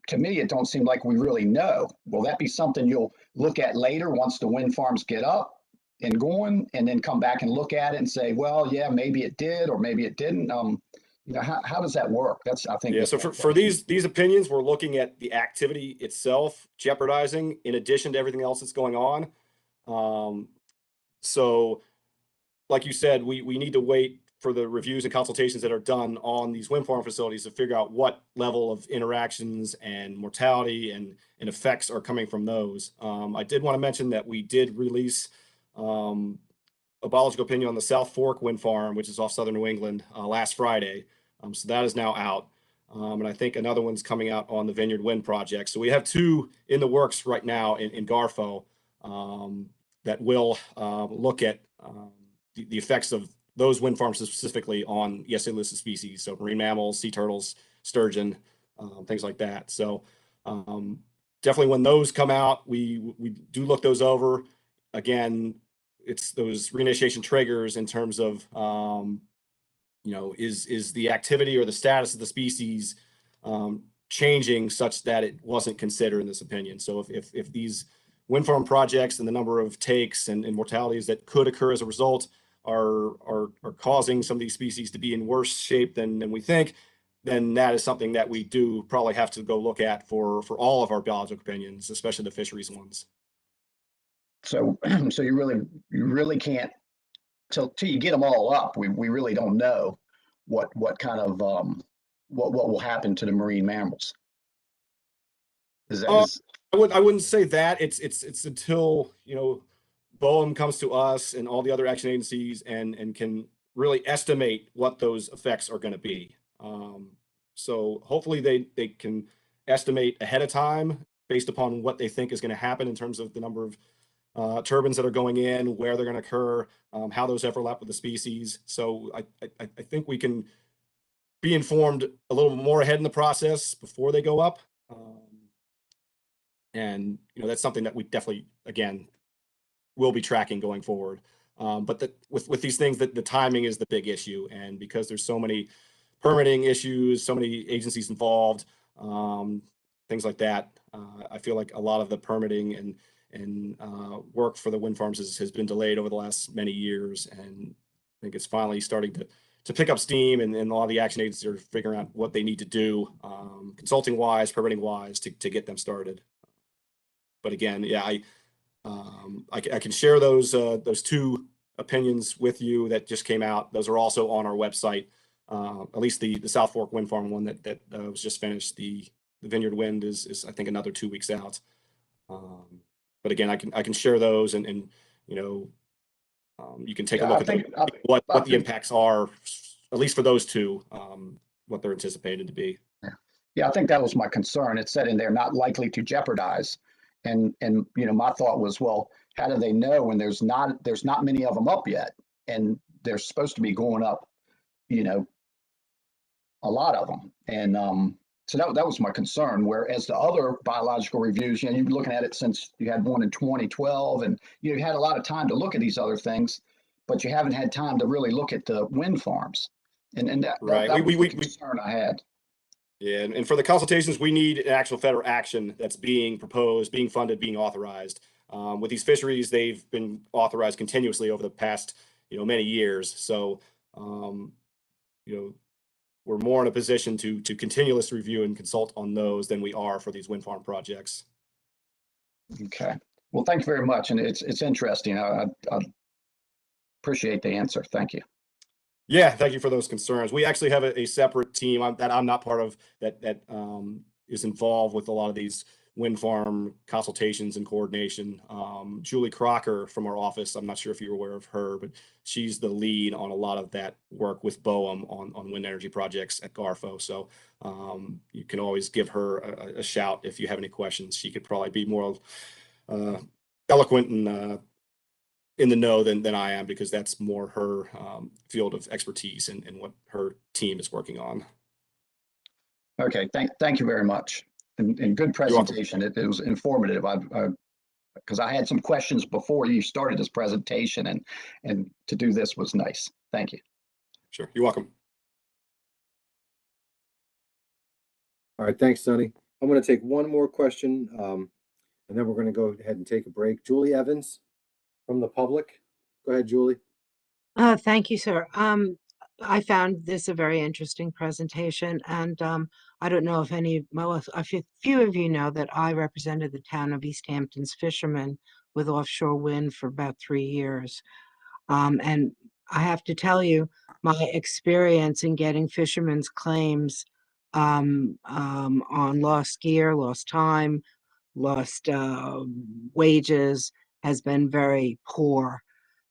To me, it don't seem like we really know. Will that be something you'll look at later once the wind farms get up and going, and then come back and look at it and say, well, yeah, maybe it did or maybe it didn't? How does that work? I think. Yeah. So for these opinions, we're looking at the activity itself jeopardizing in addition to everything else that's going on. So like you said, we need to wait for the reviews and consultations that are done on these wind farm facilities to figure out what level of interactions and mortality and effects are coming from those. I did want to mention that we did release a biological opinion on the South Fork wind farm, which is off southern New England, last Friday. So that is now out. And I think another one's coming out on the Vineyard Wind Project. So we have 2 in the works right now in Garfo that will look at the effects of those wind farms specifically on ESA listed species. So marine mammals, sea turtles, sturgeon, things like that. So definitely when those come out, we do look those over. Again, it's those reinitiation triggers in terms of, is the activity or the status of the species changing such that it wasn't considered in this opinion. So if these wind farm projects and the number of takes and mortalities that could occur as a result are causing some of these species to be in worse shape than we think, then that is something that we do probably have to go look at for all of our biological opinions, especially the fisheries ones. So you really can't till you get them all up. We really don't know what kind of what will happen to the marine mammals. I wouldn't say that. It's until BOEM comes to us and all the other action agencies and can really estimate what those effects are going to be. So hopefully they can estimate ahead of time based upon what they think is going to happen in terms of the number of turbines that are going in, where they're going to occur, how those overlap with the species. So I think we can be informed a little more ahead in the process before they go up. And that's something that we definitely, again, will be tracking going forward. But with these things, that the timing is the big issue. And because there's so many permitting issues, so many agencies involved, things like that, I feel like a lot of the permitting and work for the wind farms has been delayed over the last many years. And I think it's finally starting pick up steam, and a lot of the action agencies are figuring out what they need to do, consulting wise, permitting wise, to get them started. But again, yeah, I can share those two opinions with you that just came out. Those are also on our website. At least the South Fork Wind Farm one that was just finished. The Vineyard Wind is I think another 2 weeks out. But again, I can share those, and you know, you can take a look at what the impacts are, at least for those two, what they're anticipated to be. Yeah, I think that was my concern. It said in there not likely to jeopardize, and you know, my thought was, well, how do they know when there's not many of them up yet, and they're supposed to be going up, you know, a lot of them, and so that was my concern. Whereas the other biological reviews, you know, you've been looking at it since you had one in 2012, and you had a lot of time to look at these other things, but you haven't had time to really look at the wind farms, and that Right. that was the concern I had. Yeah, and for the consultations, we need an actual federal action that's being proposed, being funded, being authorized. With these fisheries, they've been authorized continuously over the past, you know, many years. So, you know, we're more in a position to continuously review and consult on those than we are for these wind farm projects. Okay. Well, thank you very much, and it's interesting. I appreciate the answer. Thank you. Yeah, thank you for those concerns. We actually have a separate team that I'm not part of that is involved with a lot of these wind farm consultations and coordination. Julie Crocker from our office, I'm not sure if you're aware of her, but she's the lead on a lot of that work with BOEM on wind energy projects at Garfo. So you can always give her a shout if you have any questions. She could probably be more eloquent and in the know than I am, because that's more her field of expertise and what her team is working on. Okay, thank you very much, and good presentation. It was informative. Because I had some questions before you started this presentation, and to do this was nice. Thank you. Sure, you're welcome. All right, thanks, Sonny. I'm going to take one more question, and then we're going to go ahead and take a break. Julie Evans from the public. Go ahead, Julie. Thank you, sir. I found this a very interesting presentation, and I don't know if a few of you know that I represented the town of East Hampton's fishermen with offshore wind for about 3 years. And I have to tell you, my experience in getting fishermen's claims on lost gear, lost time, lost wages has been very poor.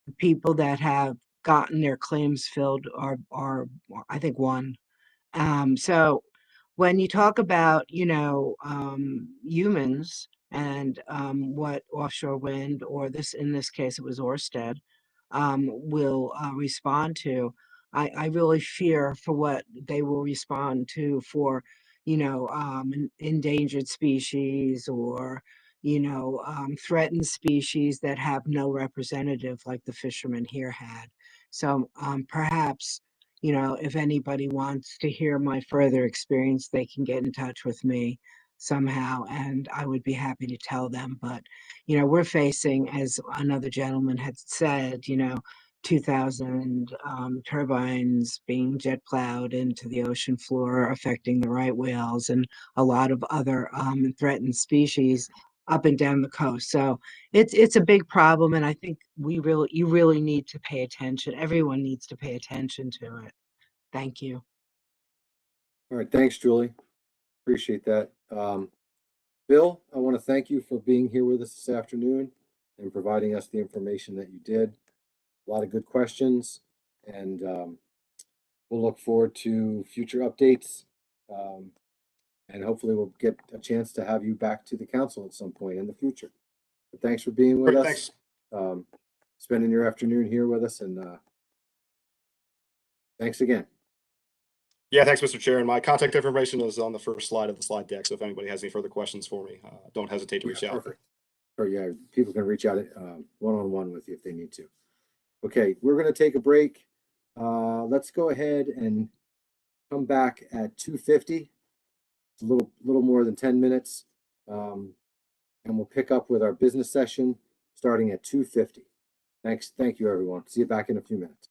The people that have gotten their claims filled are I think one. So when you talk about, you know, humans and what offshore wind, or in this case it was Ørsted, will respond to, I really fear for what they will respond to for, you know, endangered species, or, you know, threatened species that have no representative like the fishermen here had. So perhaps, you know, if anybody wants to hear my further experience, they can get in touch with me somehow, and I would be happy to tell them. But, you know, we're facing, as another gentleman had said, you know, 2,000 turbines being jet plowed into the ocean floor, affecting the right whales and a lot of other threatened species up and down the coast. So it's a big problem, and I think you really need to pay attention. Everyone needs to pay attention to it. Thank you. All right, thanks, Julie. Appreciate that. Bill, I want to thank you for being here with us this afternoon and providing us the information that you did. A lot of good questions, and we'll look forward to future updates. And hopefully we'll get a chance to have you back to the council at some point in the future. But thanks for being with us. Thanks. Spending your afternoon here with us, and thanks again. Yeah, thanks, Mr. Chair. And my contact information is on the first slide of the slide deck. So if anybody has any further questions for me, don't hesitate to reach out. Perfect. Or yeah, people can reach out one-on-one with you if they need to. Okay, we're going to take a break. Let's go ahead and come back at 2:50. It's a little more than 10 minutes. And we'll pick up with our business session starting at 2:50. Thank you, everyone. See you back in a few minutes.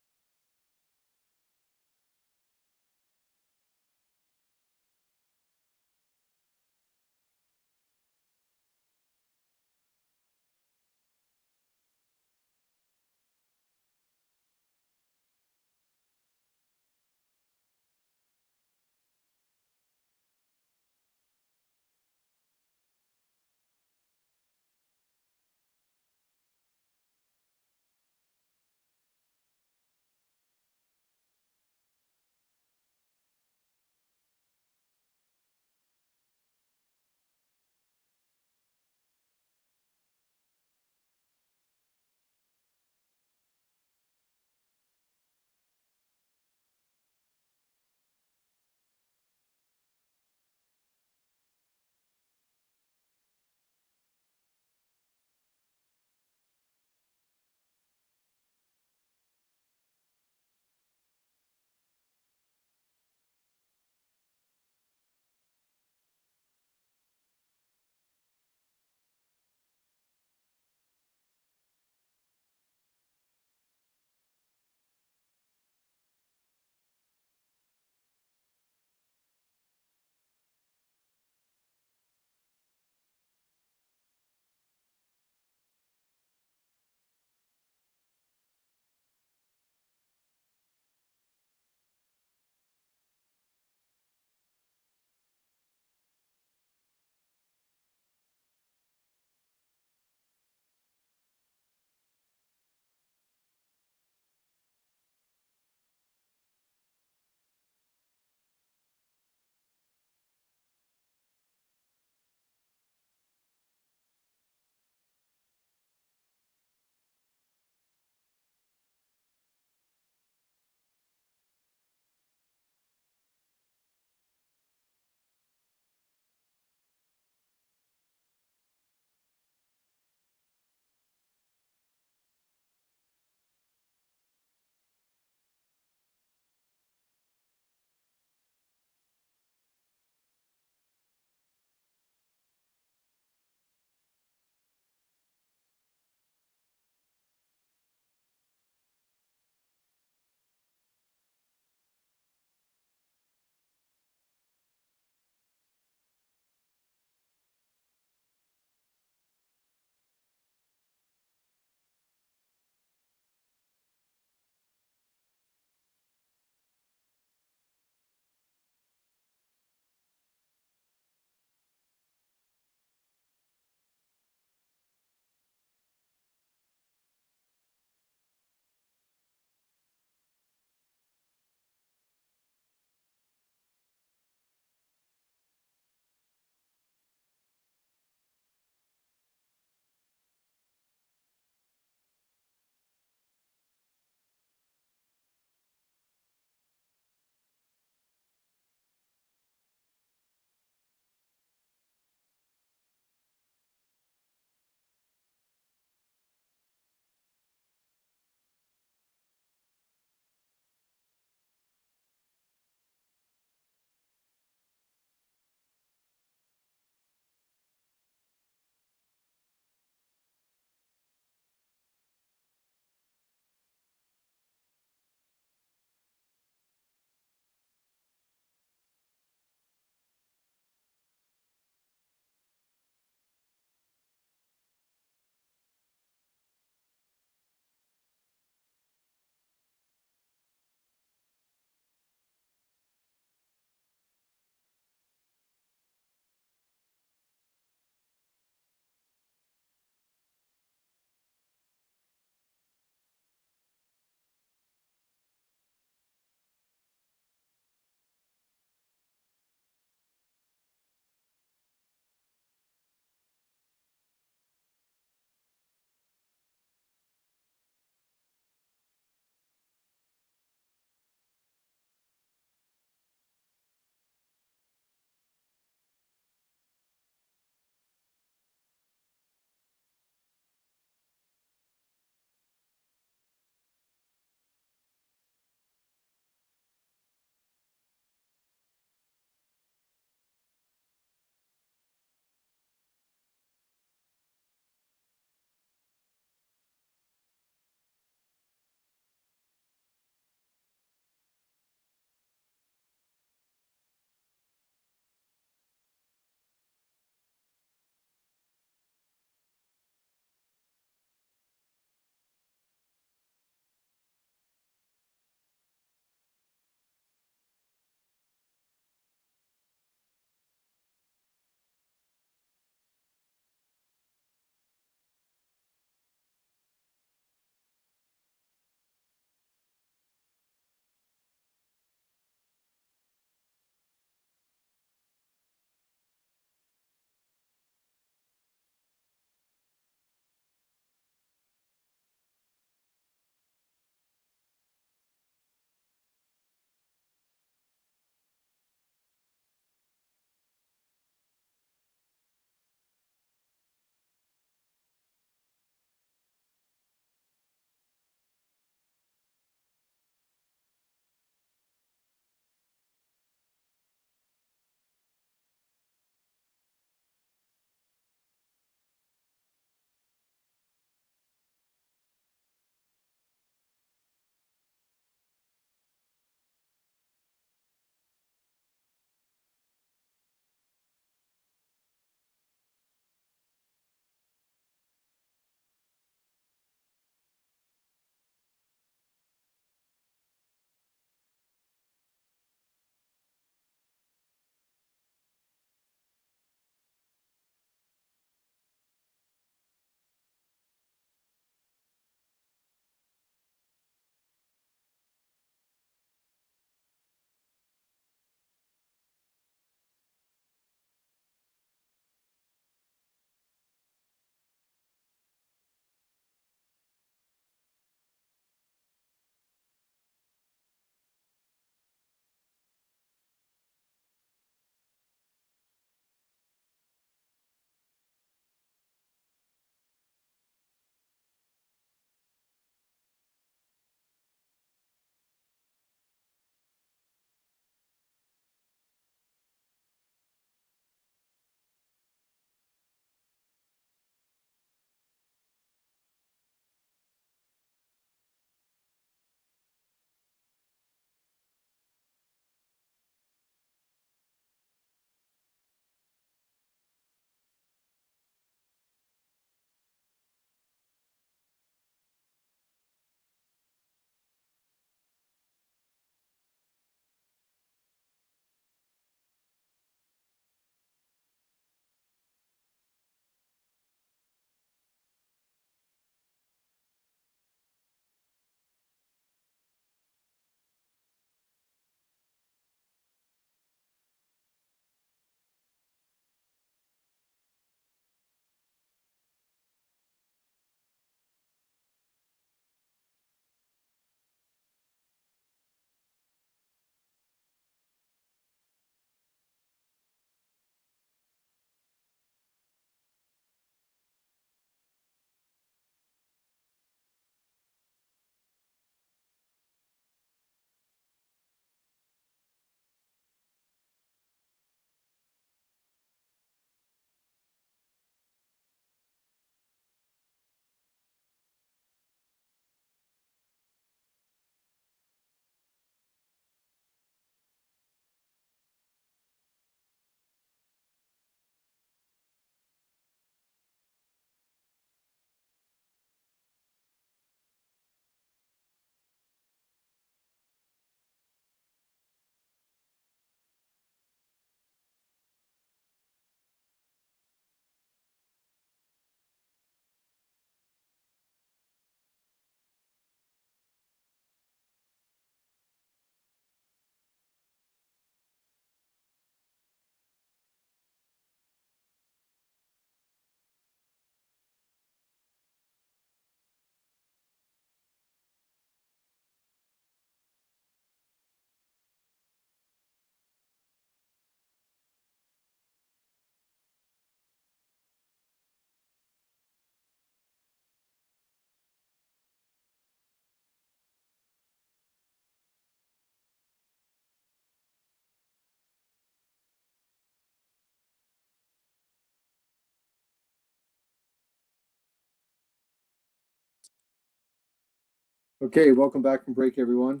Okay, welcome back from break, everyone.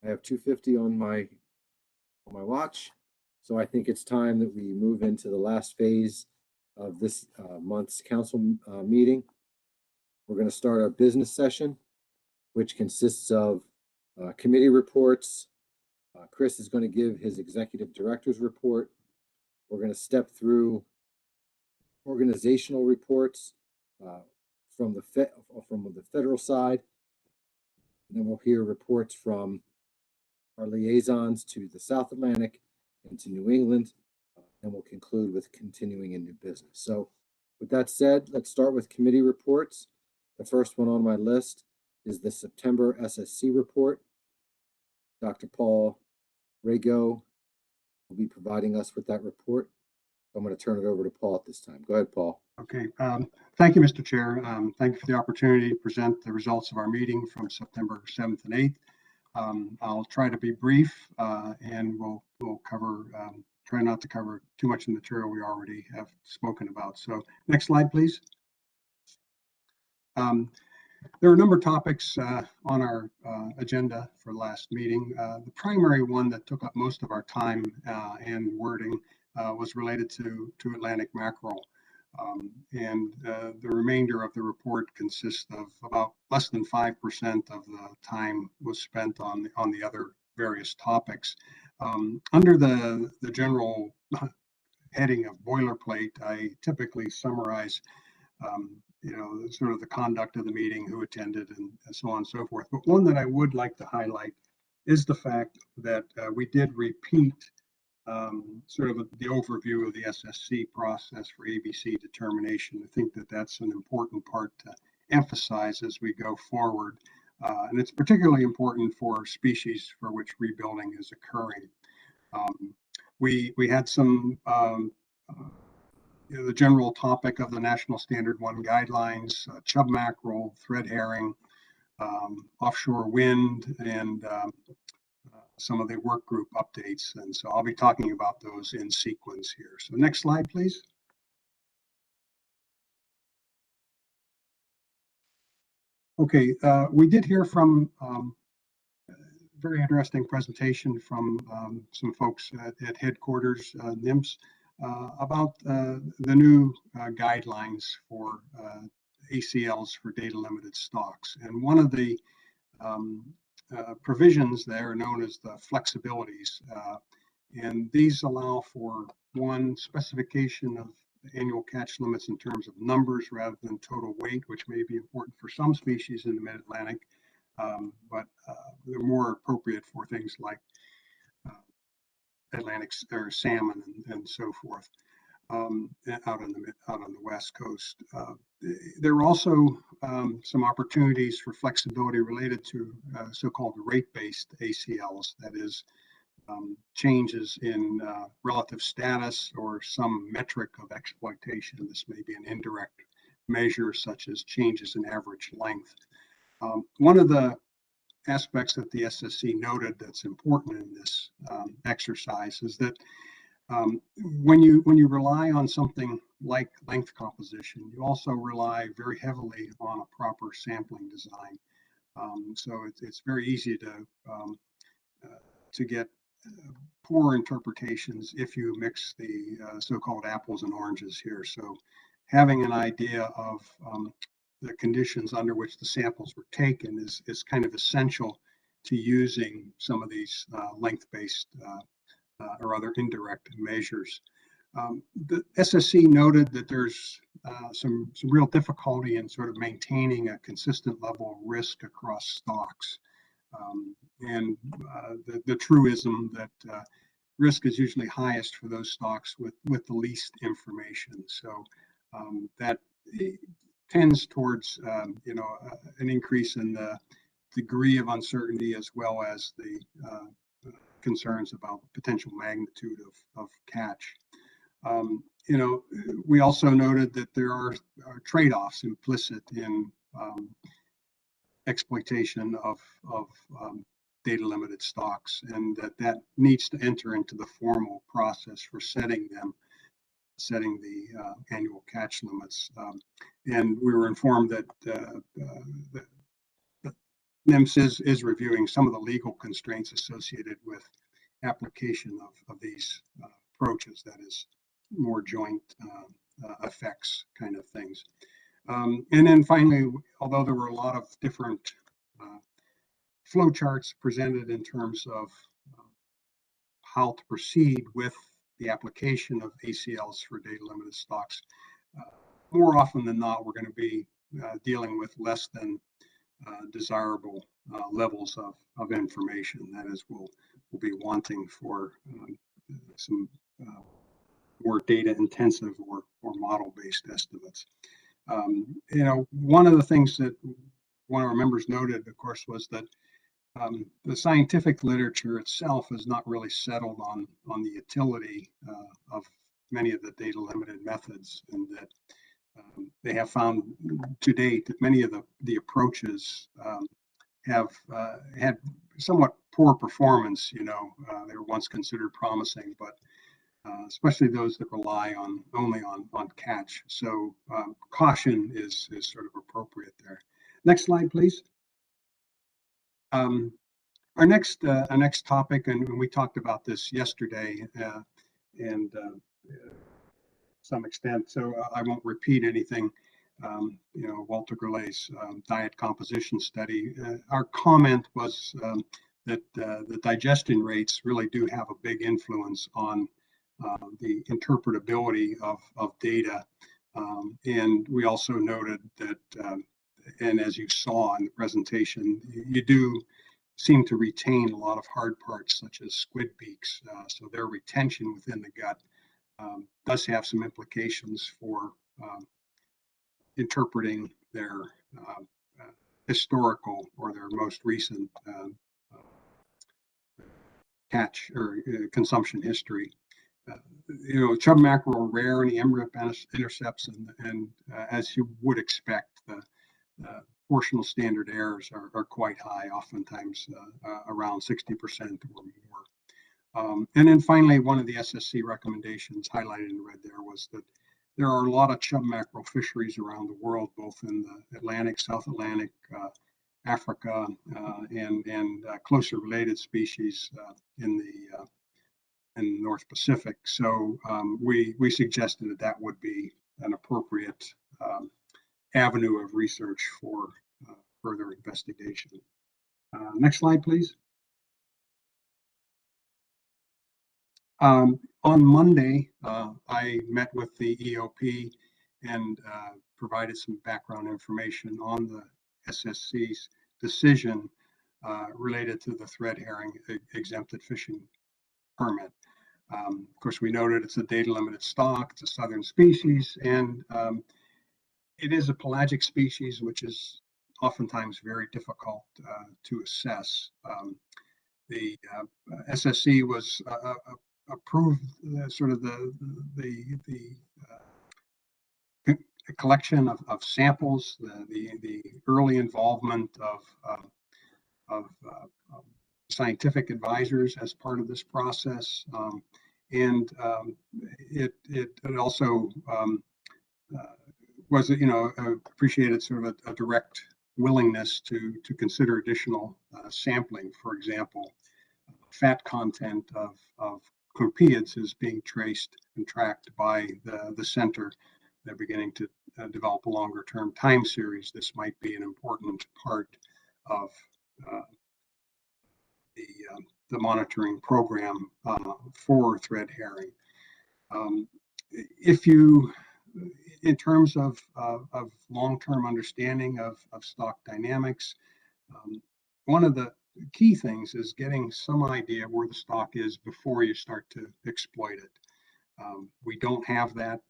I have 2:50 on my watch, so I think it's time that we move into the last phase of this month's council meeting. We're going to start our business session, which consists of committee reports. Chris is going to give his executive director's report. We're going to step through organizational reports from the federal side. And then we'll hear reports from our liaisons to the South Atlantic and to New England. And we'll conclude with continuing in new business. So with that said, let's start with committee reports. The first one on my list is the September SSC report. Dr. Paul Rago will be providing us with that report. I'm going to turn it over to Paul at this time. Go ahead, Paul. Okay. Thank you, Mr. Chair. Thank you for the opportunity to present the results of our meeting from September 7th and 8th. I'll try to be brief and we'll cover, try not to cover too much of the material we already have spoken about. So next slide, please. There are a number of topics on our agenda for last meeting. The primary one that took up most of our time and wording was related to Atlantic mackerel. The remainder of the report consists of about less than 5% of the time was spent on the other various topics. Under the general heading of boilerplate, I typically summarize sort of the conduct of the meeting, who attended, and so on and so forth. But one that I would like to highlight is the fact that we did repeat sort of the overview of the SSC process for ABC determination. I think that that's an important part to emphasize as we go forward. And it's particularly important for species for which rebuilding is occurring. We had some the general topic of the National Standard 1 guidelines, chub mackerel, thread herring, offshore wind, and some of the work group updates. And so I'll be talking about those in sequence here. So next slide, please. Okay, we did hear from very interesting presentation from some folks at headquarters, NIMS, about the new guidelines for ACLs for data limited stocks. And one of the provisions there are known as the flexibilities. And these allow for one specification of annual catch limits in terms of numbers rather than total weight, which may be important for some species in the mid-Atlantic, but they're more appropriate for things like Atlantic or salmon and so forth out on the West Coast. There are also some opportunities for flexibility related to so-called rate-based ACLs, that is, changes in relative status or some metric of exploitation. This may be an indirect measure, such as changes in average length. One of the aspects that the SSC noted that's important in this exercise is that when you rely on something like length composition, you also rely very heavily on a proper sampling design. So it's very easy to get poor interpretations if you mix the so-called apples and oranges here. So having an idea of the conditions under which the samples were taken is kind of essential to using some of these length-based or other indirect measures. The SSC noted that there's some real difficulty in sort of maintaining a consistent level of risk across stocks. And the truism that risk is usually highest for those stocks with the least information. So that tends towards an increase in the degree of uncertainty as well as the concerns about potential magnitude of catch. We also noted that there are trade-offs implicit in exploitation of data limited stocks, and that needs to enter into the formal process for setting the annual catch limits. And we were informed that NIMS is reviewing some of the legal constraints associated with application of these approaches, that is more joint effects kind of things. And then finally, although there were a lot of different flow charts presented in terms of how to proceed with the application of ACLs for data limited stocks, more often than not, we're going to be dealing with less than desirable levels of information. That is, we'll be wanting for some more data intensive or model based estimates. One of the things that one of our members noted, of course, was that the scientific literature itself is not really settled on the utility of many of the data limited methods, and that they have found to date that many of the approaches have had somewhat poor performance. They were once considered promising, but especially those that rely only on catch. So caution is sort of appropriate there. Next slide, please. Our next topic, and we talked about this yesterday, and some extent, so I won't repeat anything. Walter Gurley's diet composition study. Our comment was that the digestion rates really do have a big influence on the interpretability of data, and we also noted that, and as you saw in the presentation, you do seem to retain a lot of hard parts such as squid beaks, so their retention within the gut does have some implications for interpreting their historical or their most recent catch or consumption history. Chub mackerel are rare in the MRIP intercepts, and as you would expect, the portional standard errors are quite high, oftentimes around 60% or more. And then finally, one of the SSC recommendations highlighted in red there was that there are a lot of chub mackerel fisheries around the world, both in the Atlantic, South Atlantic, Africa, and closer related species in the North Pacific. So we suggested that would be an appropriate avenue of research for further investigation. Next slide, please. On Monday, I met with the EOP and provided some background information on the SSC's decision related to the thread herring exempted fishing permit. Of course, we noted it's a data limited stock, it's a southern species, and it is a pelagic species, which is oftentimes very difficult to assess. The SSC was approved sort of the collection of samples, the early involvement of scientific advisors as part of this process, and it also was appreciated sort of a direct willingness to consider additional sampling. For example, fat content of croupiids is being traced and tracked by the center. They're beginning to develop a longer term time series. This might be an important part of the monitoring program for thread herring. In terms of long-term understanding of stock dynamics, one of the key things is getting some idea where the stock is before you start to exploit it. We don't have that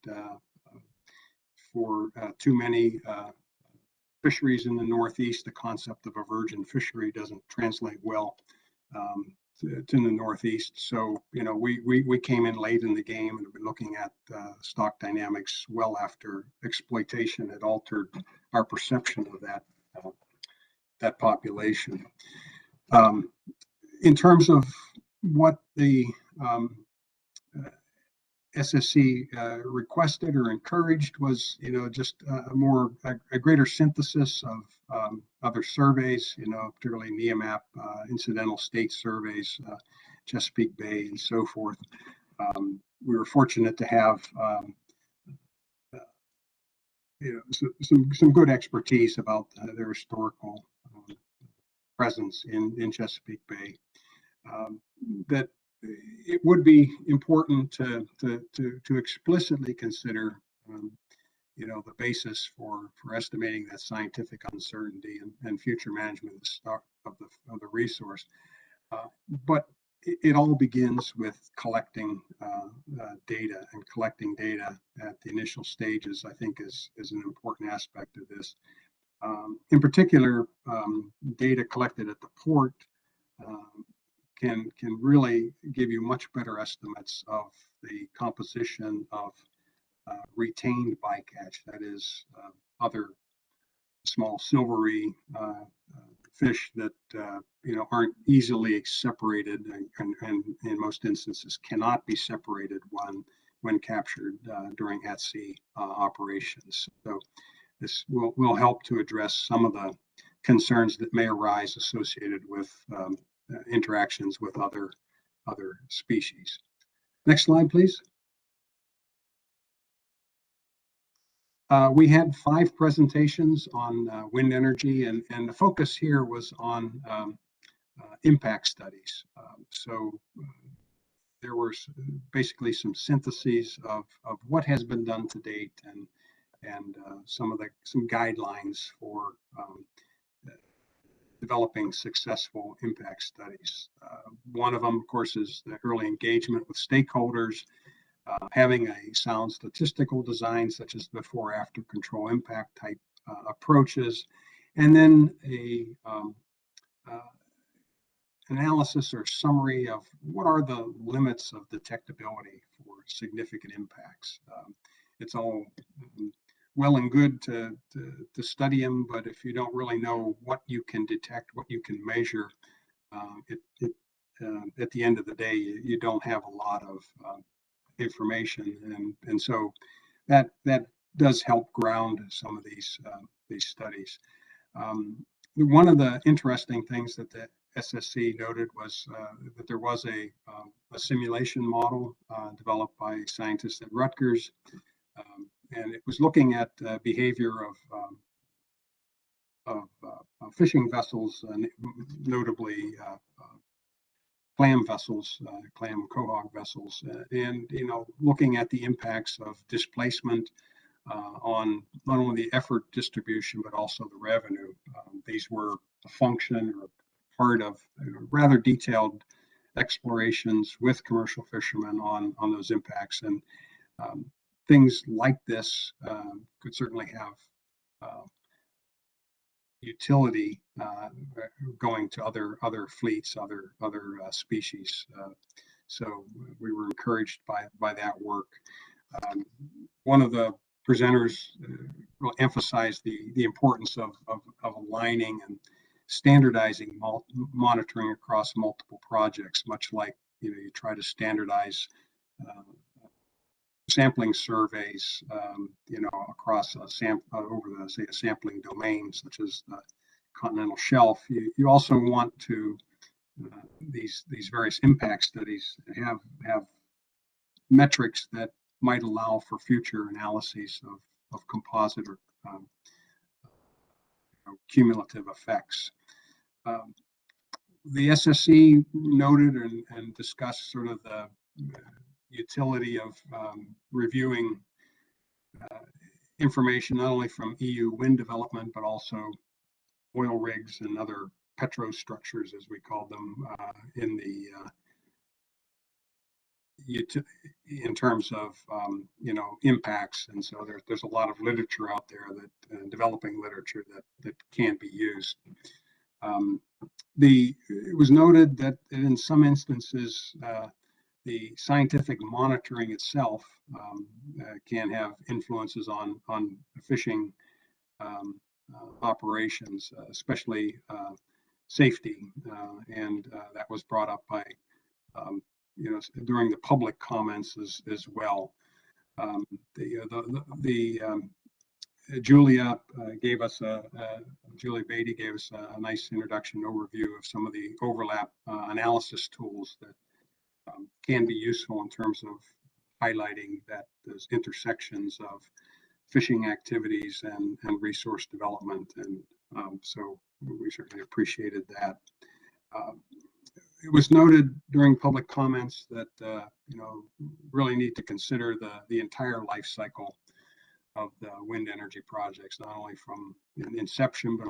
for too many fisheries in the Northeast. The concept of a virgin fishery doesn't translate well to the Northeast. So, we came in late in the game and have been looking at stock dynamics well after exploitation had altered our perception of that population. In terms of what the SSC requested or encouraged was, just a greater synthesis of other surveys, particularly NEOMAP, incidental state surveys, Chesapeake Bay, and so forth. We were fortunate to have some good expertise about their historical presence in Chesapeake Bay. That it would be important to explicitly consider, the basis for estimating that scientific uncertainty and future management of the resource. But it all begins with collecting data, and collecting data at the initial stages, I think, is an important aspect of this. In particular, data collected at the port can really give you much better estimates of the composition of retained bycatch, that is, other small silvery fish that aren't easily separated, and in most instances cannot be separated when captured during at-sea operations. So this will help to address some of the concerns that may arise associated with interactions with other species. Next slide, please. We had 5 presentations on wind energy, and the focus here was on impact studies. So there were basically some syntheses of what has been done to date, and some guidelines for developing successful impact studies. One of them, of course, is the early engagement with stakeholders, having a sound statistical design, such as before-after control impact type approaches, and then a analysis or summary of what are the limits of detectability for significant impacts. It's all well and good to study them, but if you don't really know what you can detect, what you can measure, at the end of the day, you don't have a lot of information, and so that does help ground some of these studies. One of the interesting things that the SSC noted was that there was a simulation model developed by scientists at Rutgers, and it was looking at behavior of fishing vessels, notably clam vessels, clam quahog vessels, and looking at the impacts of displacement on not only the effort distribution but also the revenue. These were a function or part of rather detailed explorations with commercial fishermen on those impacts, and things like this could certainly have utility going to other fleets, other species. So we were encouraged by that work. One of the presenters emphasized the importance of aligning and standardizing monitoring across multiple projects, much like you try to standardize sampling surveys, across over a sampling domain such as the continental shelf. You also want to these various impact studies have metrics that might allow for future analyses of composite or cumulative effects. The SSC noted and discussed sort of the utility of reviewing information not only from EU wind development, but also oil rigs and other petrostructures, as we call them, in terms of impacts. And so there's a lot of literature out there that developing literature that can be used. It was noted that in some instances the scientific monitoring itself can have influences on fishing operations, especially safety, and that was brought up by during the public comments as well. Julia gave us Julie Beatty gave us a nice introduction overview of some of the overlap analysis tools that can be useful in terms of highlighting that those intersections of fishing activities and resource development. And so we certainly appreciated that. It was noted during public comments that really need to consider the entire life cycle of the wind energy projects, not only from inception, but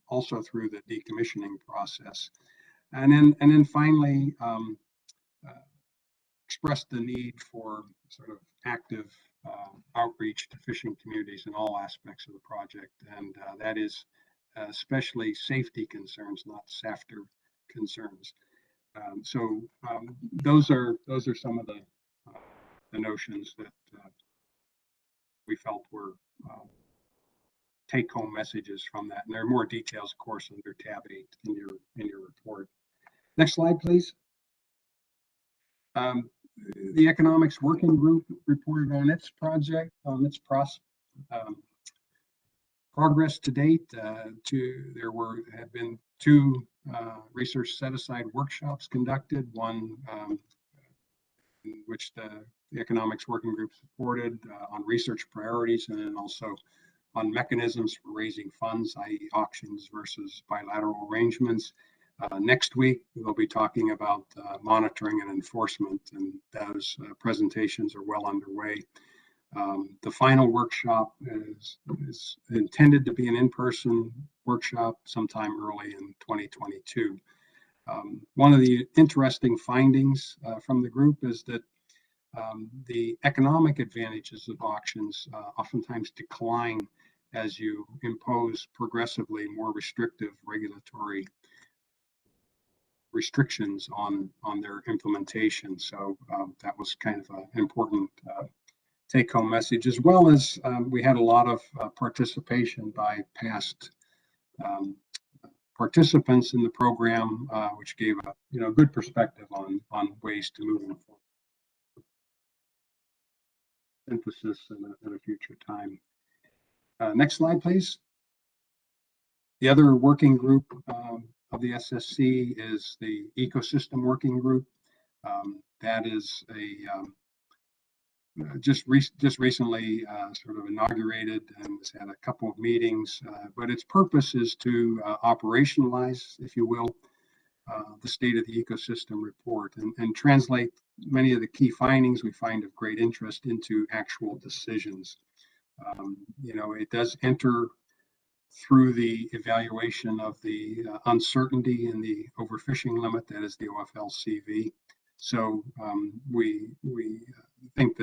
also through the decommissioning process. And then finally, expressed the need for sort of active outreach to fishing communities in all aspects of the project. And that is especially safety concerns, not SAFTR concerns. Those are some of the notions that we felt were take-home messages from that. And there are more details, of course, under tab 8 in your report. Next slide, please. The Economics Working Group reported on its project, on its progress to date. There have been 2 research set-aside workshops conducted, one in which the Economics Working Group supported on research priorities, and then also on mechanisms for raising funds, i.e. auctions versus bilateral arrangements. Next week, we'll be talking about monitoring and enforcement, and those presentations are well underway. The final workshop is intended to be an in-person workshop sometime early in 2022. One of the interesting findings from the group is that the economic advantages of auctions oftentimes decline as you impose progressively more restrictive regulatory restrictions on their implementation. So that was kind of an important take-home message, as well as we had a lot of participation by past participants in the program, which gave a good perspective on ways to move forward. Emphasis at a future time. Next slide, please. The other working group of the SSC is the Ecosystem Working Group. That is just recently sort of inaugurated and has had a couple of meetings, but its purpose is to operationalize, if you will, the State of the Ecosystem report and translate many of the key findings we find of great interest into actual decisions. It does enter through the evaluation of the uncertainty in the overfishing limit, that is the OFLCV. So we think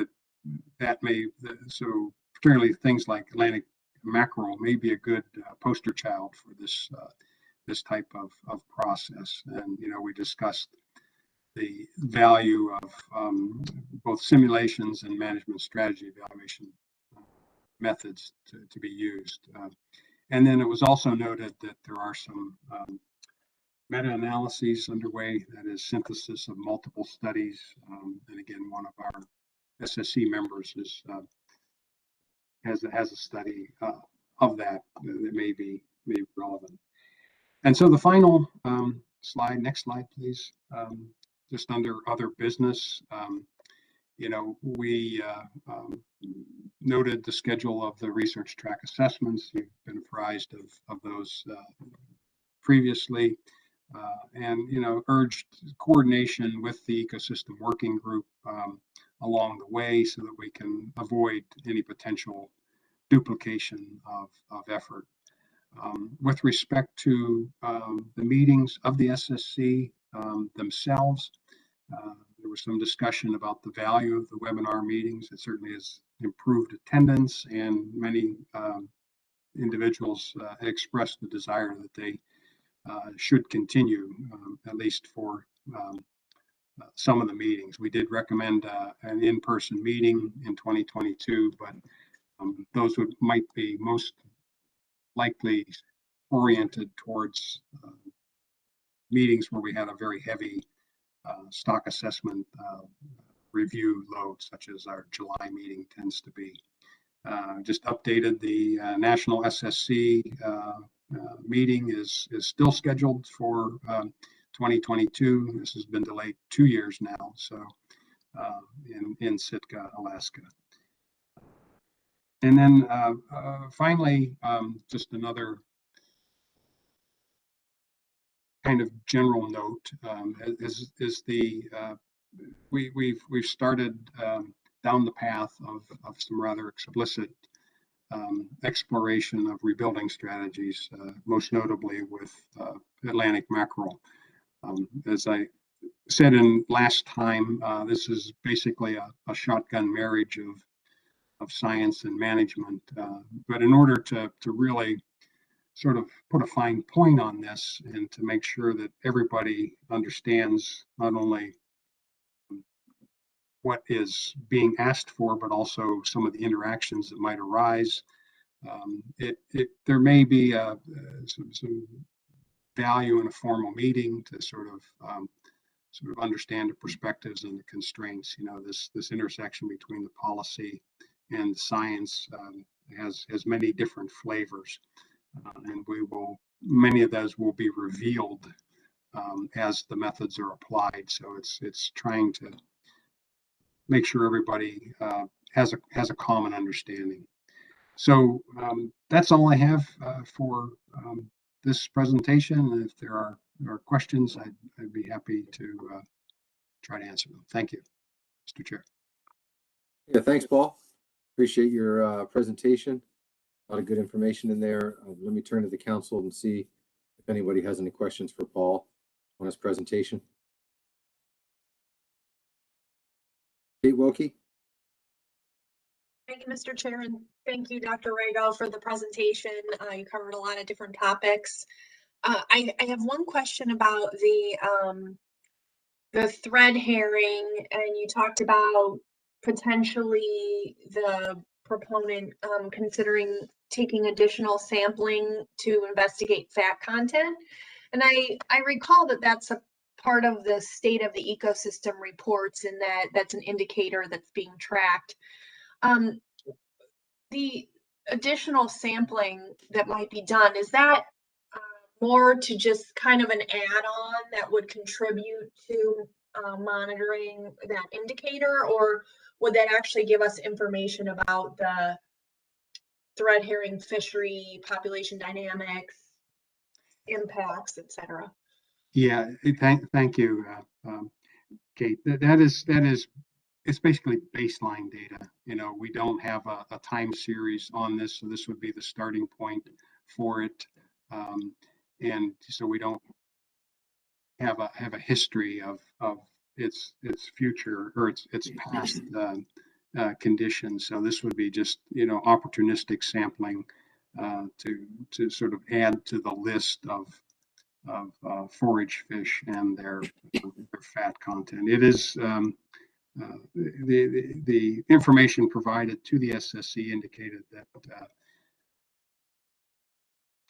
that may, so particularly things like Atlantic mackerel may be a good poster child for this type of process. And we discussed the value of both simulations and management strategy evaluation methods to be used. And then it was also noted that there are some meta-analyses underway, that is synthesis of multiple studies. And again, one of our SSC members has a study of that may be relevant. And so the final slide, next slide, please. Just under other business, we noted the schedule of the research track assessments. You've been apprised of those previously, and urged coordination with the Ecosystem Working Group along the way so that we can avoid any potential duplication of effort. With respect to the meetings of the SSC themselves, there was some discussion about the value of the webinar meetings. It certainly has improved attendance, and many individuals expressed the desire that they should continue, at least for some of the meetings. We did recommend an in-person meeting in 2022, but those might be most likely oriented towards meetings where we had a very heavy stock assessment review load, such as our July meeting tends to be. Just updated the National SSC meeting is still scheduled for 2022. This has been delayed 2 years now, so in Sitka, Alaska. And then finally, just another kind of general note is the we've started down the path of some rather explicit exploration of rebuilding strategies, most notably with Atlantic mackerel. As I said in last time, this is basically a shotgun marriage of science and management. But in order to really sort of put a fine point on this and to make sure that everybody understands not only what is being asked for, but also some of the interactions that might arise. There may be some value in a formal meeting to sort of understand the perspectives and the constraints. You know, this intersection between the policy and science has many different flavors, and many of those will be revealed as the methods are applied. So it's trying to make sure everybody has a common understanding. So that's all I have for this presentation. If there are questions, I'd be happy to try to answer them. Thank you, Mr. Chair. Yeah, thanks, Paul. Appreciate your presentation. A lot of good information in there. Let me turn to the council and see if anybody has any questions for Paul on his presentation. Kate Wilkie. Thank you, Mr. Chair, and thank you, Dr. Rago, for the presentation. You covered a lot of different topics. I have one question about the thread herring, and you talked about potentially the proponent considering taking additional sampling to investigate fat content. And I recall that that's a part of the state of the ecosystem reports, and that's an indicator that's being tracked. The additional sampling that might be done, is that more to just kind of an add-on that would contribute to monitoring that indicator, or would that actually give us information about the thread herring fishery population dynamics, impacts, etc.? Yeah, thank you, Kate. That is it's basically baseline data. You know, we don't have a time series on this, so this would be the starting point for it, and so we don't have a history of its future or its past conditions. So this would be just, you know, opportunistic sampling to sort of add to the list of forage fish and their fat content. It is the information provided to the SSC indicated that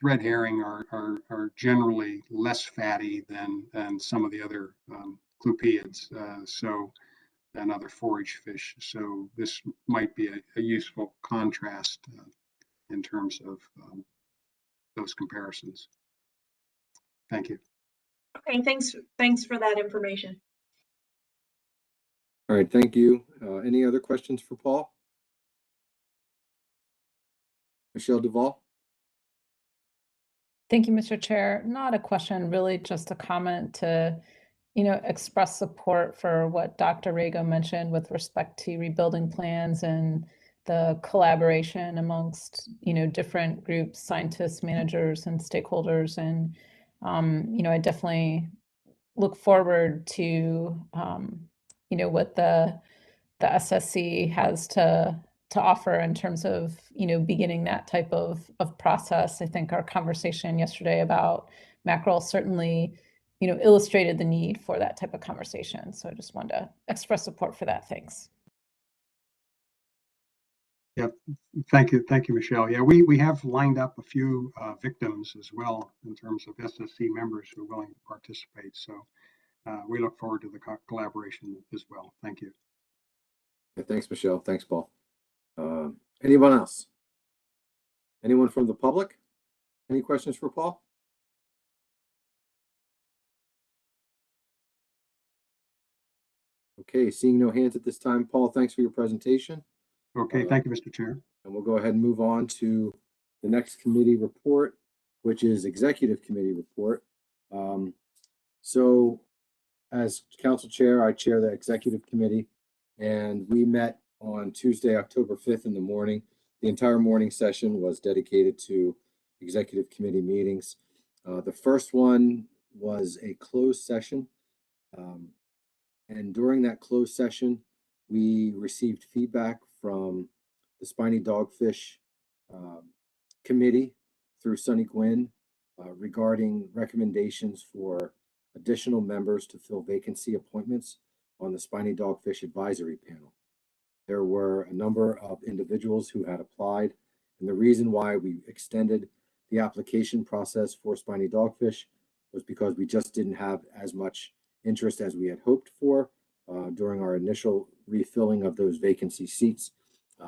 thread herring are generally less fatty than some of the other clupeids, and other forage fish. So this might be a useful contrast in terms of those comparisons. Thank you. Okay, thanks for that information. All right, thank you. Any other questions for Paul? Michelle Duval. Thank you, Mr. Chair. Not a question, really just a comment to, you know, express support for what Dr. Rago mentioned with respect to rebuilding plans and the collaboration amongst, you know, different groups, scientists, managers, and stakeholders. And, you know, I definitely look forward to, you know, what the SSC has to offer in terms of, you know, beginning that type of process. I think our conversation yesterday about mackerel certainly, you know, illustrated the need for that type of conversation. So I just wanted to express support for that. Thanks. Yeah, thank you, Michelle. Yeah, we have lined up a few victims as well in terms of SSC members who are willing to participate. So we look forward to the collaboration as well. Thank you. Yeah, thanks, Michelle. Thanks, Paul. Anyone else? Anyone from the public? Any questions for Paul? Okay, seeing no hands at this time, Paul, thanks for your presentation. Okay, thank you, Mr. Chair. And we'll go ahead and move on to the next committee report, which is executive committee report. So as council chair, I chair the executive committee, and we met on Tuesday, October 5th in the morning. The entire morning session was dedicated to executive committee meetings. The first one was a closed session. And during that closed session, we received feedback from the Spiny Dogfish Committee through Sunny Gwynn regarding recommendations for additional members to fill vacancy appointments on the Spiny Dogfish Advisory Panel. There were a number of individuals who had applied, and the reason why we extended the application process for Spiny Dogfish was because we just didn't have as much interest as we had hoped for during our initial refilling of those vacancy seats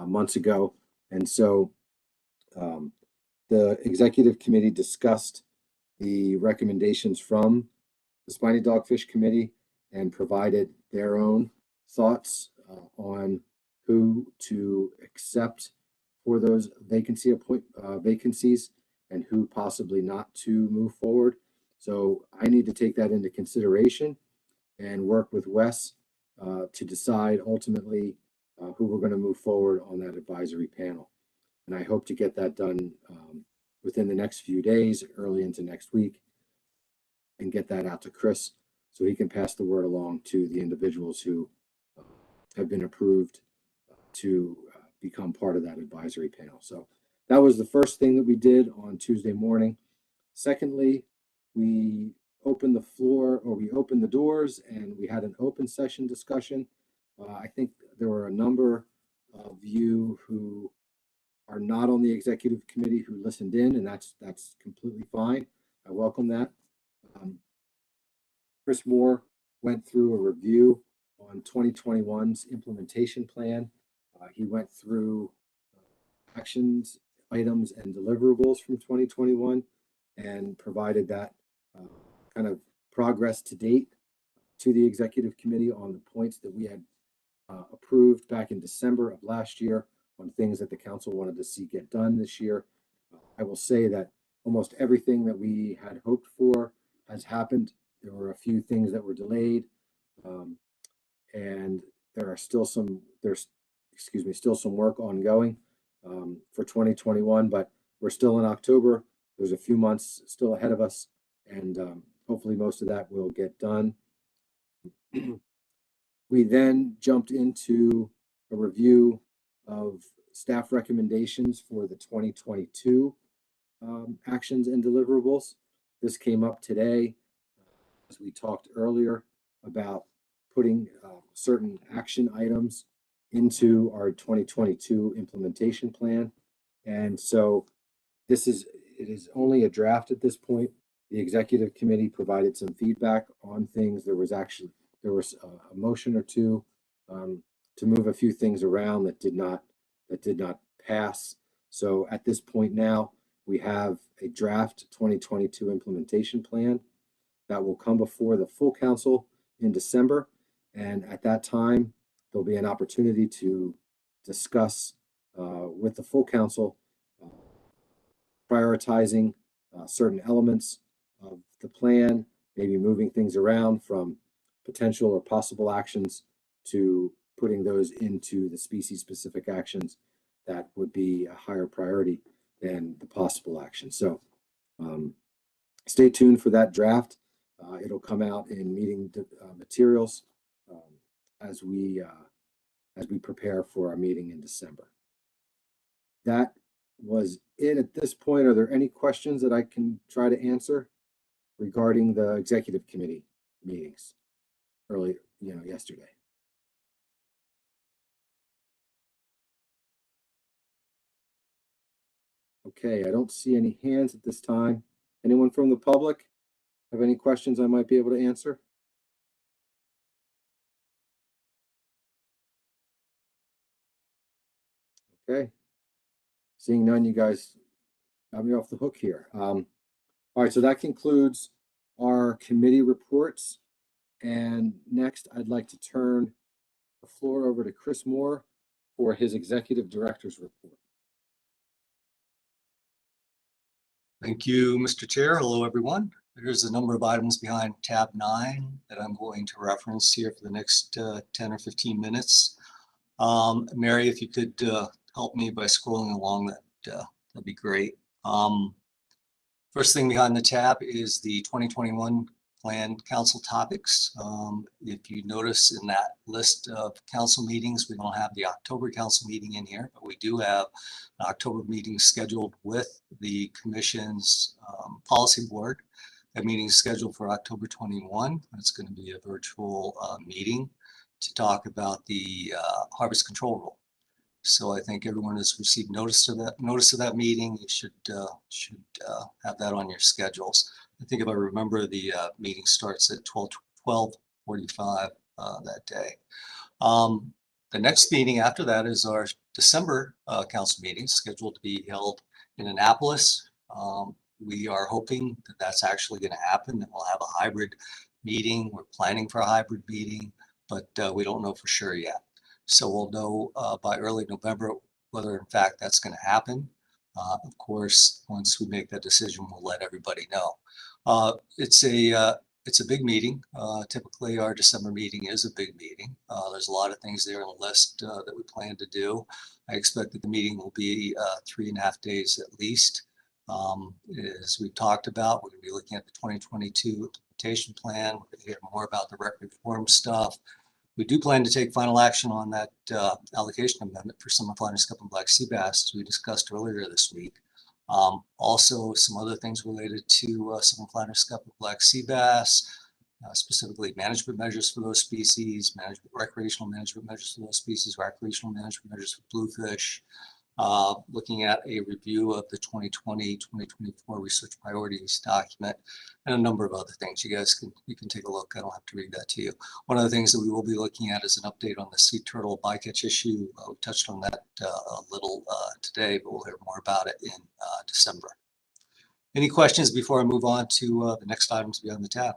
months ago. And so the executive committee discussed the recommendations from the Spiny Dogfish Committee and provided their own thoughts on who to accept for those vacancies and who possibly not to move forward. So I need to take that into consideration and work with Wes to decide ultimately who we're going to move forward on that advisory panel. And I hope to get that done within the next few days, early into next week, and get that out to Chris so he can pass the word along to the individuals who have been approved to become part of that advisory panel. So that was the first thing that we did on Tuesday morning. Secondly, we opened the floor, or we opened the doors, and we had an open session discussion. I think there were a number of you who are not on the executive committee who listened in, and that's completely fine. I welcome that. Chris Moore went through a review on 2021's implementation plan. He went through actions, items, and deliverables from 2021 and provided that kind of progress to date to the executive committee on the points that we had approved back in December of last year on things that the council wanted to see get done this year. I will say that almost everything that we had hoped for has happened. There were a few things that were delayed, and still some work ongoing for 2021, but we're still in October. There's a few months still ahead of us, and hopefully most of that will get done. We then jumped into a review of staff recommendations for the 2022 actions and deliverables. This came up today as we talked earlier about putting certain action items into our 2022 implementation plan. And so it is only a draft at this point. The executive committee provided some feedback on things. There was a motion or two to move a few things around that did not pass. So at this point now, we have a draft 2022 implementation plan that will come before the full council in December. And at that time, there'll be an opportunity to discuss with the full council prioritizing certain elements of the plan, maybe moving things around from potential or possible actions to putting those into the species-specific actions that would be a higher priority than the possible action. So stay tuned for that draft. It'll come out in meeting materials as we prepare for our meeting in December. That was it at this point. Are there any questions that I can try to answer regarding the executive committee meetings earlier, yesterday? Okay, I don't see any hands at this time. Anyone from the public have any questions I might be able to answer? Okay. Seeing none, you guys have me off the hook here. All right, so that concludes our committee reports. And next, I'd like to turn the floor over to Chris Moore for his executive director's report. Thank you, Mr. Chair. Hello, everyone. There's a number of items behind tab 9 that I'm going to reference here for the next 10 or 15 minutes. Mary, if you could help me by scrolling along, that'd be great. First thing behind the tab is the 2021 planned council topics. If you notice in that list of council meetings, we don't have the October council meeting in here, but we do have an October meeting scheduled with the commission's policy board. That meeting is scheduled for October 21. It's going to be a virtual meeting to talk about the harvest control rule. So I think everyone has received notice of that meeting. You should have that on your schedules. I think if I remember, the meeting starts at 12:45 that day. The next meeting after that is our December council meeting, scheduled to be held in Annapolis. We are hoping that that's actually going to happen, that we'll have a hybrid meeting. We're planning for a hybrid meeting, but we don't know for sure yet. So we'll know by early November whether in fact that's going to happen. Of course, once we make that decision, we'll let everybody know. It's a big meeting. Typically our December meeting is a big meeting. There's a lot of things there on the list that we plan to do. I expect that the meeting will be 3.5 days at least. As we've talked about, we're going to be looking at the 2022 implementation plan. We're going to hear more about the rec reform stuff. We do plan to take final action on that allocation amendment for summer flounder scup and black sea bass, as we discussed earlier this week. Also, some other things related to summer flounder scup and black sea bass, specifically management measures for those species, recreational management measures for those species, recreational management measures for bluefish. Looking at a review of the 2020-2024 research priorities document, and a number of other things. You can take a look. I don't have to read that to you. One of the things that we will be looking at is an update on the sea turtle bycatch issue. We touched on that a little today, but we'll hear more about it in December. Any questions before I move on to the next items beyond the tab?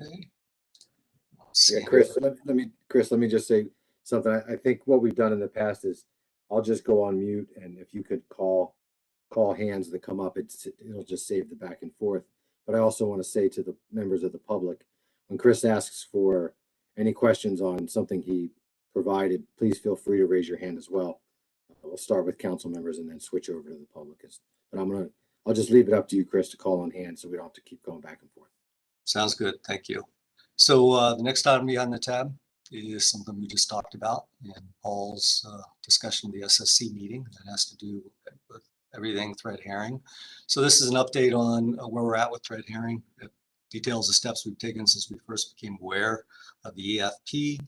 Okay. Yeah, Chris, let me just say something. I think what we've done in the past is I'll just go on mute, and if you could call hands that come up, it'll just save the back and forth. But I also want to say to the members of the public, when Chris asks for any questions on something he provided, please feel free to raise your hand as well. We'll start with council members and then switch over to the public. But I'll just leave it up to you, Chris, to call on hand so we don't have to keep going back and forth. Sounds good. Thank you. So the next item behind the tab is something we just talked about in Paul's discussion of the SSC meeting. That has to do with everything thread herring. So this is an update on where we're at with thread herring. It details the steps we've taken since we first became aware of the EFP.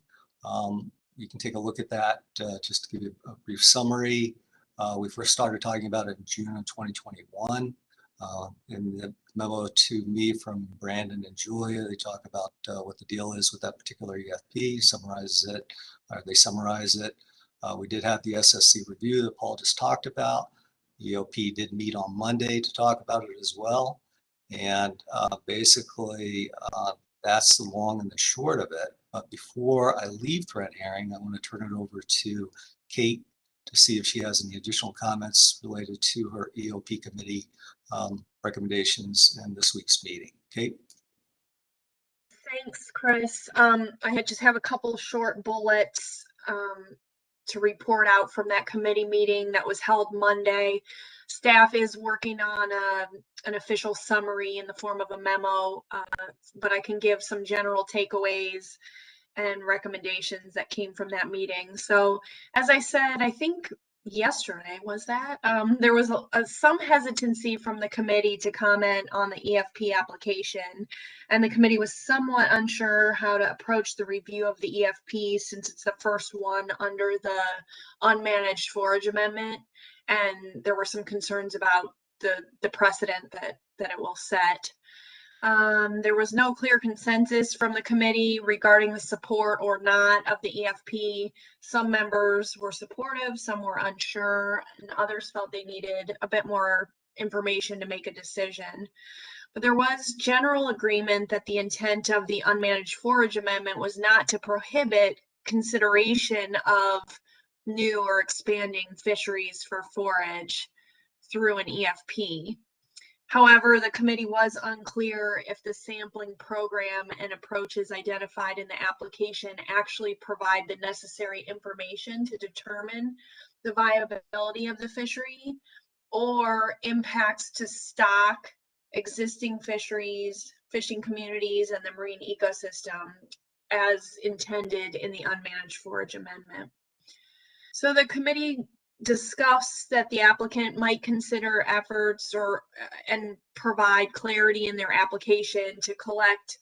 You can take a look at that just to give you a brief summary. We first started talking about it in June of 2021. In the memo to me from Brandon and Julia, they talk about what the deal is with that particular EFP, summarizes it, or they summarize it. We did have the SSC review that Paul just talked about. The EOP did meet on Monday to talk about it as well. And basically, that's the long and the short of it. But before I leave thread herring, I want to turn it over to Kate to see if she has any additional comments related to her EOP committee recommendations in this week's meeting. Kate? Thanks, Chris. I just have a couple short bullets to report out from that committee meeting that was held Monday. Staff is working on an official summary in the form of a memo, but I can give some general takeaways and recommendations that came from that meeting. So as I said, I think yesterday was that there was some hesitancy from the committee to comment on the EFP application, and the committee was somewhat unsure how to approach the review of the EFP since it's the first one under the unmanaged forage amendment, and there were some concerns about the precedent that it will set. There was no clear consensus from the committee regarding the support or not of the EFP. Some members were supportive, some were unsure, and others felt they needed a bit more information to make a decision. But there was general agreement that the intent of the unmanaged forage amendment was not to prohibit consideration of new or expanding fisheries for forage through an EFP. However, the committee was unclear if the sampling program and approaches identified in the application actually provide the necessary information to determine the viability of the fishery, or impacts to stock, existing fisheries, fishing communities, and the marine ecosystem as intended in the unmanaged forage amendment. So the committee discussed that the applicant might consider efforts and provide clarity in their application to collect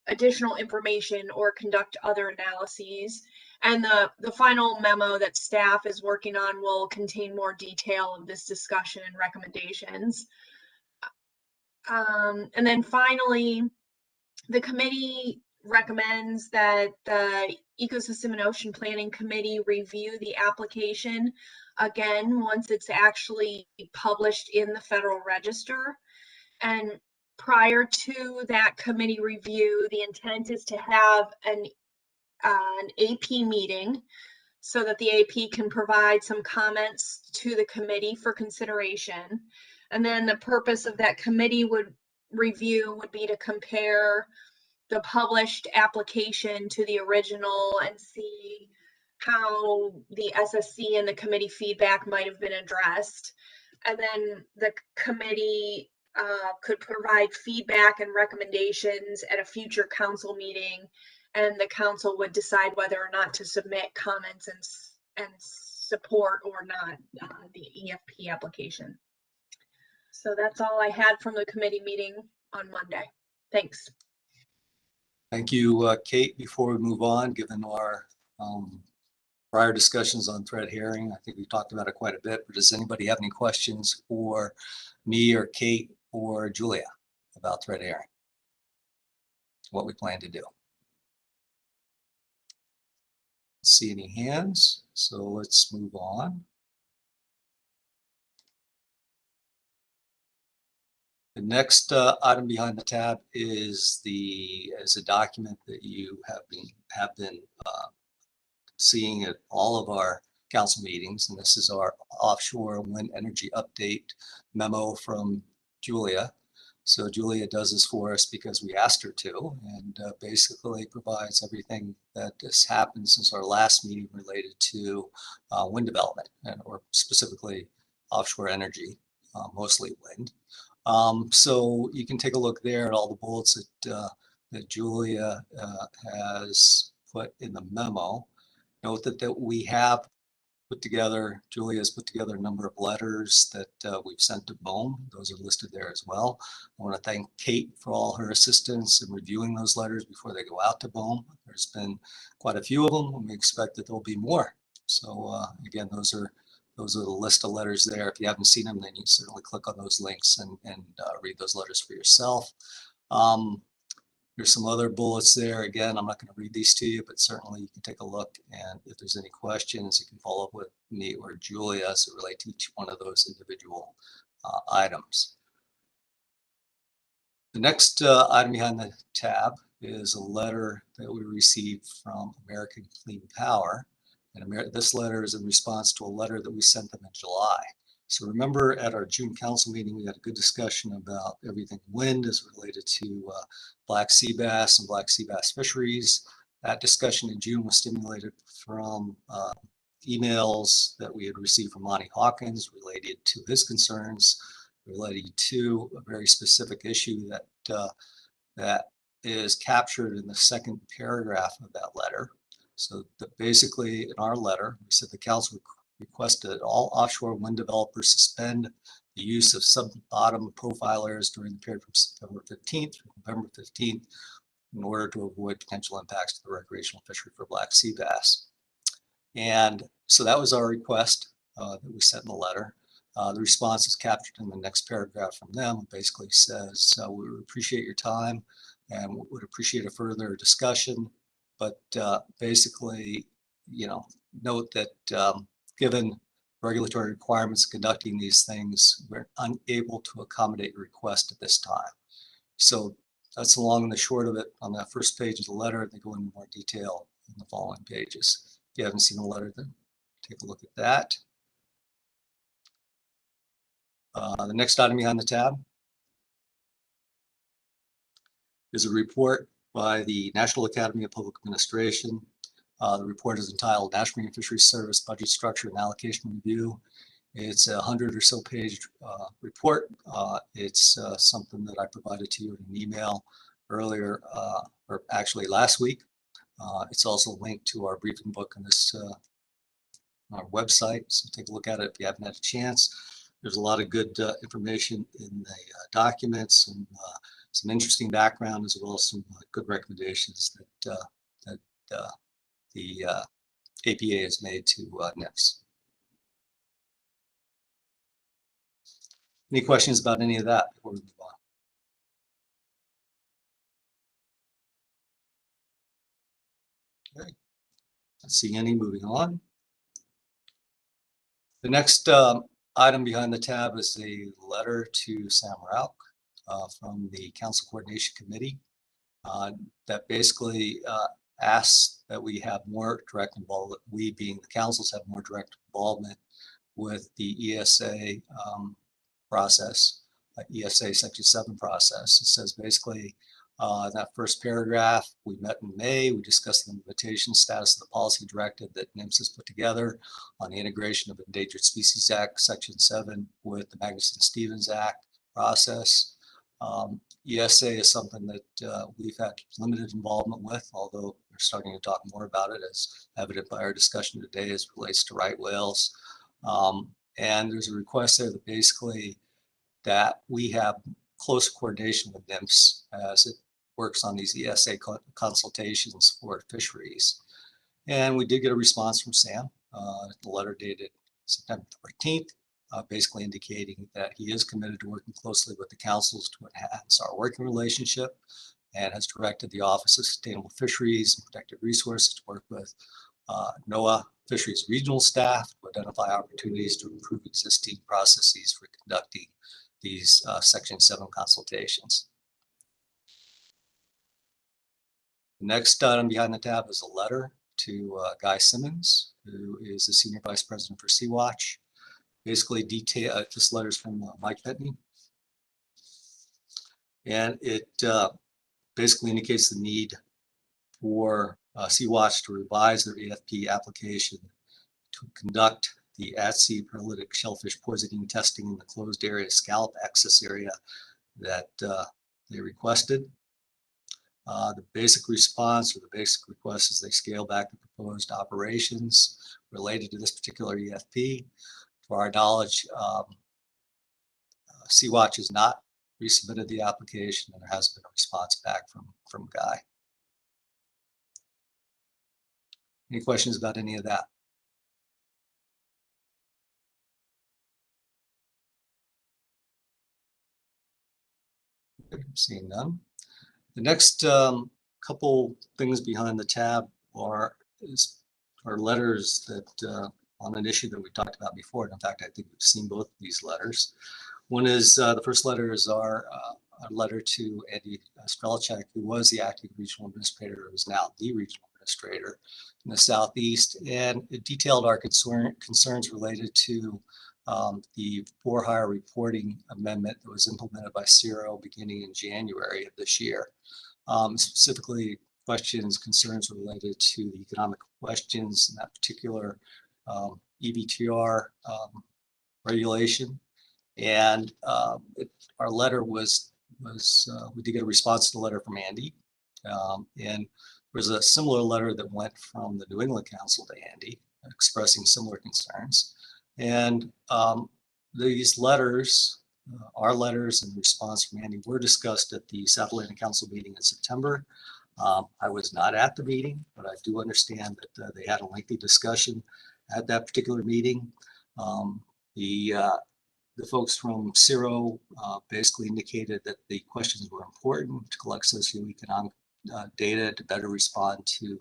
additional information or conduct other analyses. And the final memo that staff is working on will contain more detail of this discussion and recommendations. And then finally, the committee recommends that the Ecosystem and Ocean Planning Committee review the application again once it's actually published in the Federal Register. And prior to that committee review, the intent is to have an AP meeting so that the AP can provide some comments to the committee for consideration. And then the purpose of that committee review would be to compare the published application to the original and see how the SSC and the committee feedback might have been addressed. And then the committee could provide feedback and recommendations at a future council meeting, and the council would decide whether or not to submit comments and support or not the EFP application. So that's all I had from the committee meeting on Monday. Thanks. Thank you, Kate. Before we move on, given our prior discussions on thread herring, I think we've talked about it quite a bit, but does anybody have any questions for me or Kate or Julia about thread herring? What we plan to do? See any hands, so let's move on. The next item behind the tab is a document that you have been seeing at all of our council meetings, and this is our offshore wind energy update memo from Julia. So Julia does this for us because we asked her to, and basically provides everything that has happened since our last meeting related to wind development, or specifically offshore energy, mostly wind. So you can take a look there at all the bullets that Julia has put in the memo. Note that we have put together, Julia has put together a number of letters that we've sent to BOEM. Those are listed there as well. I want to thank Kate for all her assistance in reviewing those letters before they go out to BOEM. There's been quite a few of them, and we expect that there'll be more. So again, those are the list of letters there. If you haven't seen them, then you certainly click on those links and read those letters for yourself. There's some other bullets there. Again, I'm not going to read these to you, but certainly you can take a look. And if there's any questions, you can follow up with me or Julia as it relates to each one of those individual items. The next item behind the tab is a letter that we received from American Clean Power. And this letter is in response to a letter that we sent them in July. So remember at our June council meeting, we had a good discussion about everything wind as related to black sea bass and black sea bass fisheries. That discussion in June was stimulated from emails that we had received from Lonnie Hawkins related to his concerns related to a very specific issue that is captured in the second paragraph of that letter. So that basically in our letter, we said the council requested all offshore wind developers suspend the use of sub-bottom profilers during the period from September 15th through November 15th in order to avoid potential impacts to the recreational fishery for black sea bass. And so that was our request that we sent in the letter. The response is captured in the next paragraph from them. It basically says, we would appreciate your time and would appreciate a further discussion. But basically, note that given regulatory requirements conducting these things, we're unable to accommodate your request at this time. So that's the long and the short of it. On that first page of the letter, they go into more detail in the following pages. If you haven't seen the letter, then take a look at that. The next item behind the tab is a report by the National Academy of Public Administration. The report is entitled National Marine Fisheries Service Budget Structure and Allocation Review. It's 100 or so page report. It's something that I provided to you in an email earlier, or actually last week. It's also linked to our briefing book on this our website, so take a look at it if you haven't had a chance. There's a lot of good information in the documents and some interesting background, as well as some good recommendations that the APA has made to NIFS. Any questions about any of that before we move on? Okay, not seeing any. Moving on. The next item behind the tab is a letter to Sam Rauch from the Council Coordination Committee that basically asks that we have more direct involvement, we being the councils have more direct involvement with the ESA process, ESA Section 7 process. It says basically that first paragraph, we met in May, we discussed the implementation status of the policy directive that NIMS has put together on the integration of Endangered Species Act Section 7 with the Magnuson-Stevens Act process. ESA is something that we've had limited involvement with, although we're starting to talk more about it, as evident by our discussion today as it relates to right whales. And there's a request there that basically that we have close coordination with NIMS as it works on these ESA consultations for fisheries. And we did get a response from Sam, the letter dated September 14th, basically indicating that he is committed to working closely with the councils to enhance our working relationship, and has directed the Office of Sustainable Fisheries and Protected Resources to work with NOAA Fisheries regional staff to identify opportunities to improve existing processes for conducting these Section 7 consultations. The next item behind the tab is a letter to Guy Simmons, who is the Senior Vice President for Sea-Watch. Basically, this letter is from Mike Petney, and it basically indicates the need for Sea-Watch to revise their AFP application to conduct the at-sea paralytic shellfish poisoning testing in the closed area scallop access area that they requested. The basic response or the basic request is they scale back the proposed operations related to this particular EFP. To our knowledge, Sea-Watch has not resubmitted the application, and there hasn't been a response back from Guy. Any questions about any of that? Seeing none. The next couple things behind the tab are letters that on an issue that we talked about before. And in fact, I think we've seen both of these letters. One is the first letter is our letter to Andy Strelchak, who was the acting regional administrator, who is now the regional administrator in the Southeast, and it detailed our concerns related to the for-hire reporting amendment that was implemented by CIRO beginning in January of this year. Specifically, concerns related to the economic questions in that particular EBTR regulation. And our letter was we did get a response to the letter from Andy. And there was a similar letter that went from the New England Council to Andy expressing similar concerns. And these letters, our letters and the response from Andy, were discussed at the South Atlantic Council meeting in September. I was not at the meeting, but I do understand that they had a lengthy discussion at that particular meeting. The the folks from CIRO basically indicated that the questions were important to collect socioeconomic data to better respond to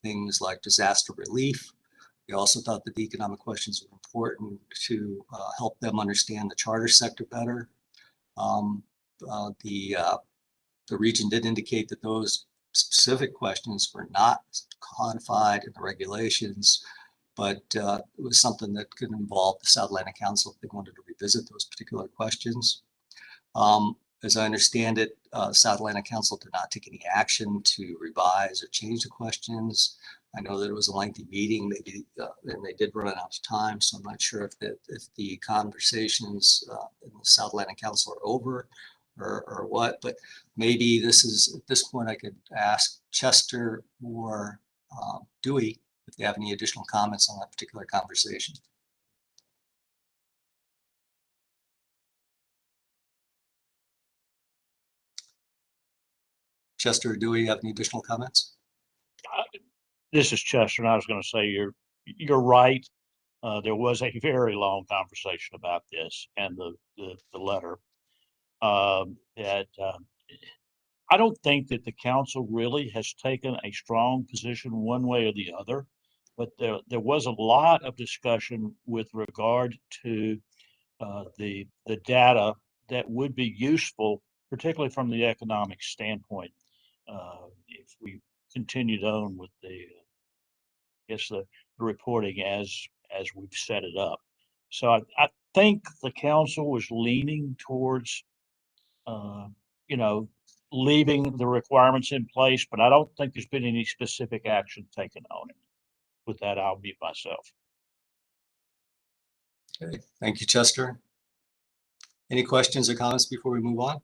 things like disaster relief. We also thought that the economic questions were important to help them understand the charter sector better. The region did indicate that those specific questions were not codified in the regulations, but it was something that could involve the South Atlantic Council if they wanted to revisit those particular questions. As I understand it, South Atlantic Council did not take any action to revise or change the questions. I know that it was a lengthy meeting, maybe, and they did run out of time, so I'm not sure if the conversations in the South Atlantic Council are over or what, but maybe this is, at this point, I could ask Chester or Dewey if they have any additional comments on that particular conversation. Chester or Dewey, you have any additional comments? This is Chester, and I was going to say you're right. There was a very long conversation about this and the letter. I don't think that the council really has taken a strong position one way or the other, but there was a lot of discussion with regard to the data that would be useful, particularly from the economic standpoint, if we continued on with the reporting as we've set it up. So I think the council was leaning towards, leaving the requirements in place, but I don't think there's been any specific action taken on it. With that, I'll mute myself. Okay, thank you, Chester. Any questions or comments before we move on?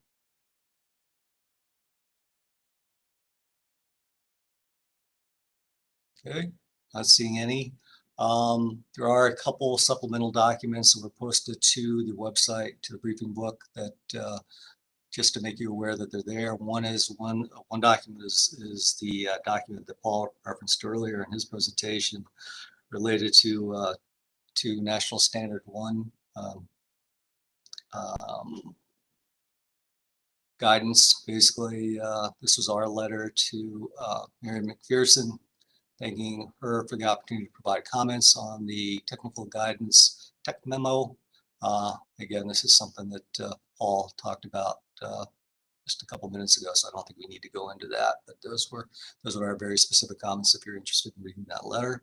Okay, not seeing any. There are a couple supplemental documents that were posted to the website, to the briefing book, that just to make you aware that they're there. One document is the document that Paul referenced earlier in his presentation related to National Standard 1 guidance. Basically, this was our letter to Mary McPherson, thanking her for the opportunity to provide comments on the technical guidance tech memo. Again, this is something that Paul talked about just a couple minutes ago, so I don't think we need to go into that, but those were our very specific comments if you're interested in reading that letter.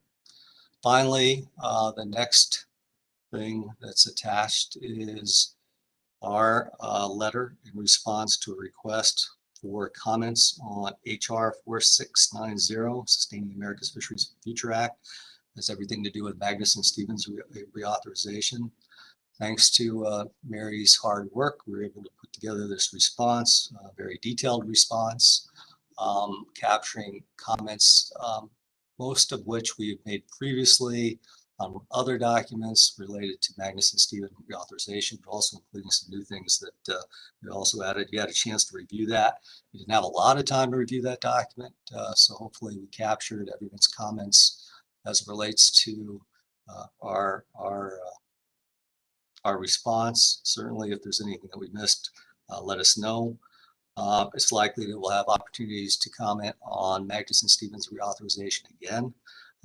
Finally, the next thing that's attached is our letter in response to a request for comments on HR 4690, Sustaining America's Fisheries Future Act. Has everything to do with Magnuson-Stevens reauthorization. Thanks to Mary's hard work, we were able to put together this response, a very detailed response, capturing comments, most of which we've made previously on other documents related to Magnuson-Stevens reauthorization, but also including some new things that we also added. You had a chance to review that. We didn't have a lot of time to review that document, so hopefully we captured everyone's comments as it relates to our response. Certainly, if there's anything that we missed, let us know. It's likely that we'll have opportunities to comment on Magnuson-Stevens reauthorization again.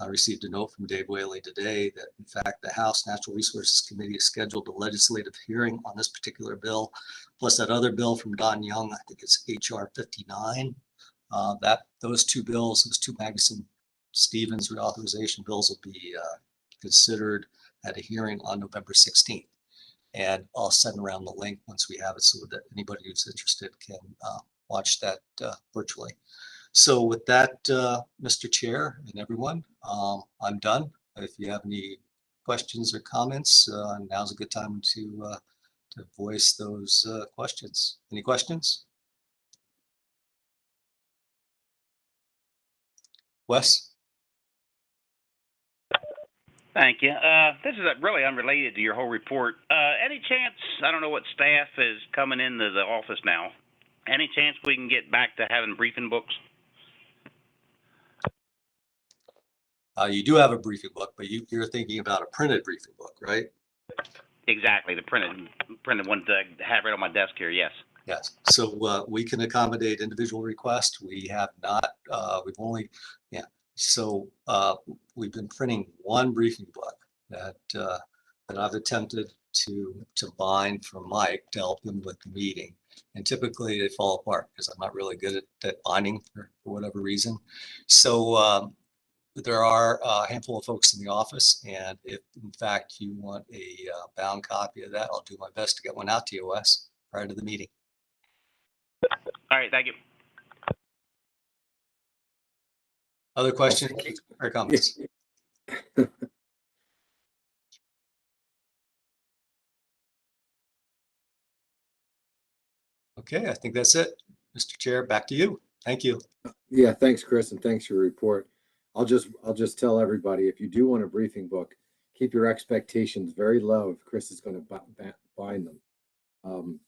I received a note from Dave Whaley today that, in fact, the House Natural Resources Committee has scheduled a legislative hearing on this particular bill, plus that other bill from Don Young. I think it's HR 59. Those two bills, those two Magnuson-Stevens reauthorization bills, will be considered at a hearing on November 16th. And I'll send around the link once we have it so that anybody who's interested can watch that virtually. So with that, Mr. Chair and everyone, I'm done. If you have any questions or comments, now's a good time to voice those questions. Any questions? Wes? Thank you. This is really unrelated to your whole report. Any chance, I don't know what staff is coming into the office now, any chance we can get back to having briefing books? You do have a briefing book, but you're thinking about a printed briefing book, right? Exactly, the printed one that I have right on my desk here, yes. Yes, so we can accommodate individual requests. We have not, we've only, yeah. So we've been printing one briefing book that I've attempted to bind for Mike to help him with the meeting. And typically they fall apart because I'm not really good at binding for whatever reason. So there are a handful of folks in the office, and if in fact you want a bound copy of that, I'll do my best to get one out to you, Wes, prior to the meeting. All right, thank you. Other questions or comments? Okay, I think that's it. Mr. Chair, back to you. Thank you. Yeah, thanks, Chris, and thanks for your report. I'll just tell everybody, if you do want a briefing book, keep your expectations very low if Chris is going to bind them.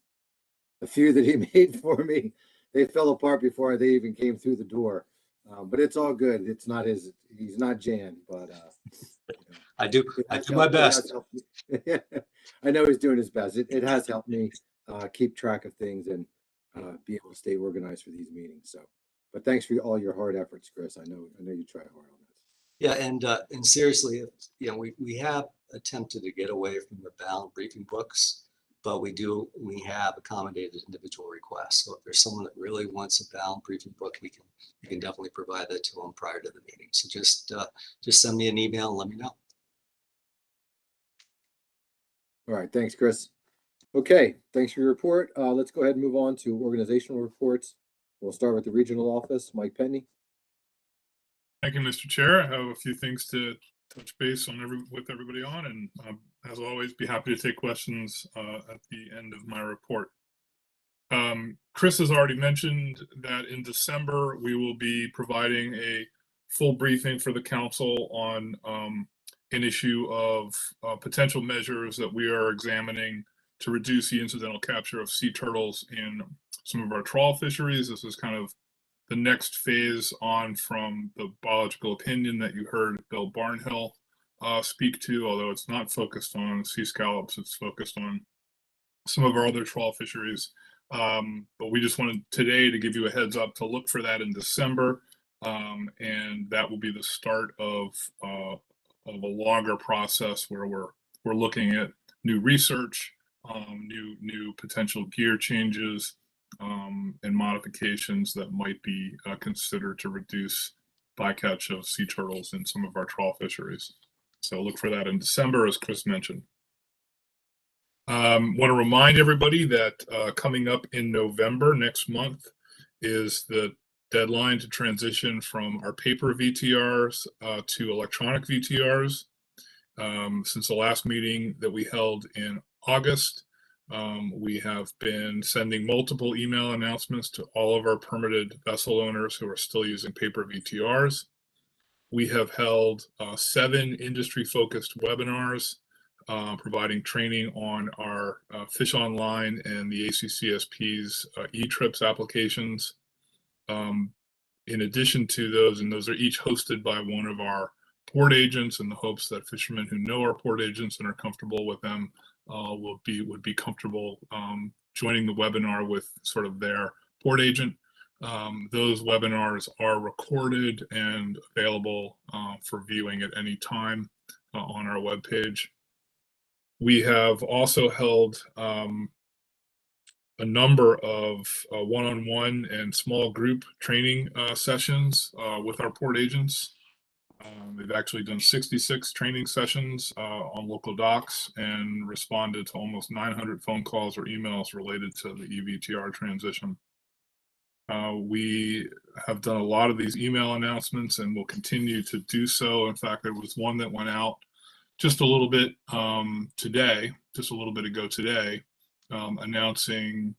The few that he made for me, they fell apart before they even came through the door. But it's all good. It's not his. He's not Jan, but I do my best. I know he's doing his best. It has helped me keep track of things and be able to stay organized for these meetings. So, but thanks for all your hard efforts, Chris. I know you try hard on this. Yeah, and seriously, you know, we have attempted to get away from the bound briefing books, but we have accommodated individual requests. So if there's someone that really wants a bound briefing book, we can definitely provide that to them prior to the meeting. So just send me an email and let me know. All right, thanks, Chris. Okay, thanks for your report. Let's go ahead and move on to organizational reports. We'll start with the regional office, Mike Penny. Thank you, Mr. Chair. I have a few things to touch base on with everybody on, and as always, be happy to take questions at the end of my report. Chris has already mentioned that in December, we will be providing a full briefing for the council on an issue of potential measures that we are examining to reduce the incidental capture of sea turtles in some of our trawl fisheries. This is kind of the next phase on from the biological opinion that you heard Bill Barnhill speak to, although it's not focused on sea scallops, it's focused on some of our other trawl fisheries. But we just wanted today to give you a heads up to look for that in December, and that will be the start of a longer process where we're looking at new research, new potential gear changes, and modifications that might be considered to reduce bycatch of sea turtles in some of our trawl fisheries. So look for that in December, as Chris mentioned. Want to remind everybody that coming up in November next month is the deadline to transition from our paper VTRs to electronic VTRs. Since the last meeting that we held in August, we have been sending multiple email announcements to all of our permitted vessel owners who are still using paper VTRs. We have held 7 industry-focused webinars providing training on our Fish Online and the ACCSP's eTrips applications. In addition to those, and those are each hosted by one of our port agents, in the hopes that fishermen who know our port agents and are comfortable with them would be comfortable joining the webinar with sort of their port agent. Those webinars are recorded and available for viewing at any time on our webpage. We have also held a number of one-on-one and small group training sessions with our port agents. They've actually done 66 training sessions on local docks and responded to almost 900 phone calls or emails related to the EVTR transition. We have done a lot of these email announcements and will continue to do so. In fact, there was one that went out just a little bit today, just a little bit ago today, announcing,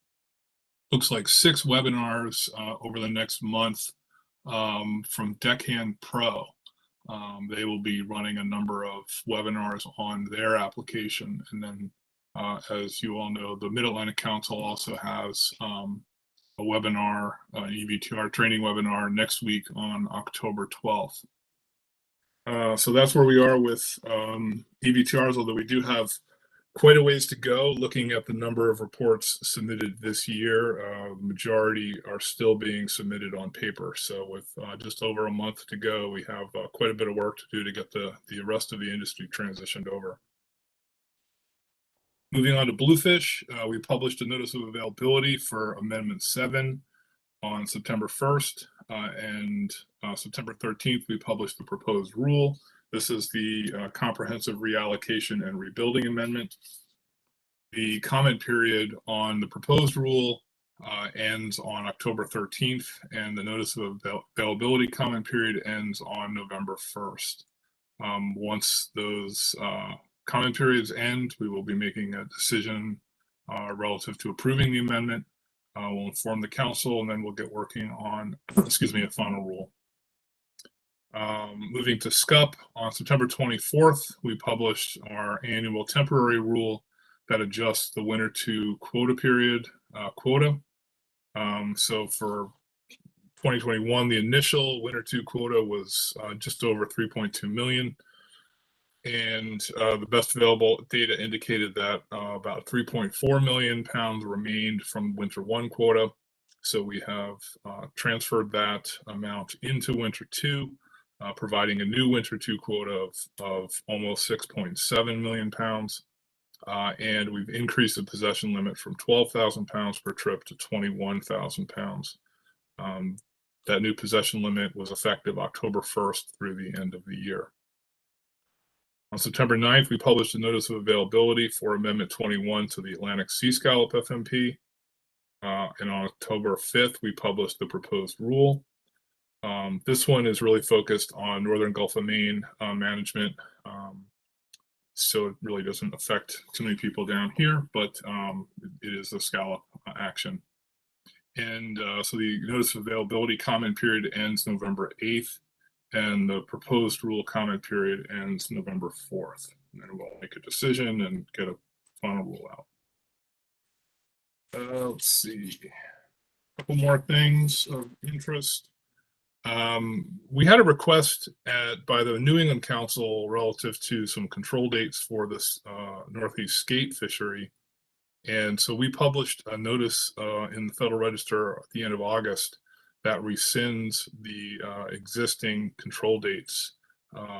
looks like 6 webinars over the next month from Deckhand Pro. They will be running a number of webinars on their application. And then, as you all know, the Mid-Atlantic Council also has a webinar, an EVTR training webinar next week on October 12th. So that's where we are with EVTRs, although we do have quite a ways to go. Looking at the number of reports submitted this year, the majority are still being submitted on paper. So with just over a month to go, we have quite a bit of work to do to get the rest of the industry transitioned over. Moving on to Bluefish, we published a notice of availability for Amendment 7 on September 1st, and September 13th, we published the proposed rule. This is the Comprehensive Reallocation and Rebuilding Amendment. The comment period on the proposed rule ends on October 13th, and the notice of availability comment period ends on November 1st. Once those comment periods end, we will be making a decision relative to approving the amendment. We'll inform the council, and then we'll get working on, a final rule. Moving to SCUP, on September 24th, we published our annual temporary rule that adjusts the winter to quota period quota. So for 2021, the initial winter 2 quota was just over 3.2 million. And the best available data indicated that about 3.4 million pounds remained from winter 1 quota. So we have transferred that amount into winter 2, providing a new winter 2 quota of almost 6.7 million pounds. And we've increased the possession limit from 12,000 pounds per trip to 21,000 pounds. That new possession limit was effective October 1st through the end of the year. On September 9th, we published a notice of availability for Amendment 21 to the Atlantic Sea Scallop FMP. And on October 5th, we published the proposed rule. This one is really focused on Northern Gulf of Maine management. So it really doesn't affect too many people down here, but it is a scallop action. And so the notice of availability comment period ends November 8th. And the proposed rule comment period ends November 4th. And then we'll make a decision and get a final rule out. Let's see, a couple more things of interest. We had a request by the New England Council relative to some control dates for this Northeast skate fishery. And so we published a notice in the Federal Register at the end of August that rescinds the existing control dates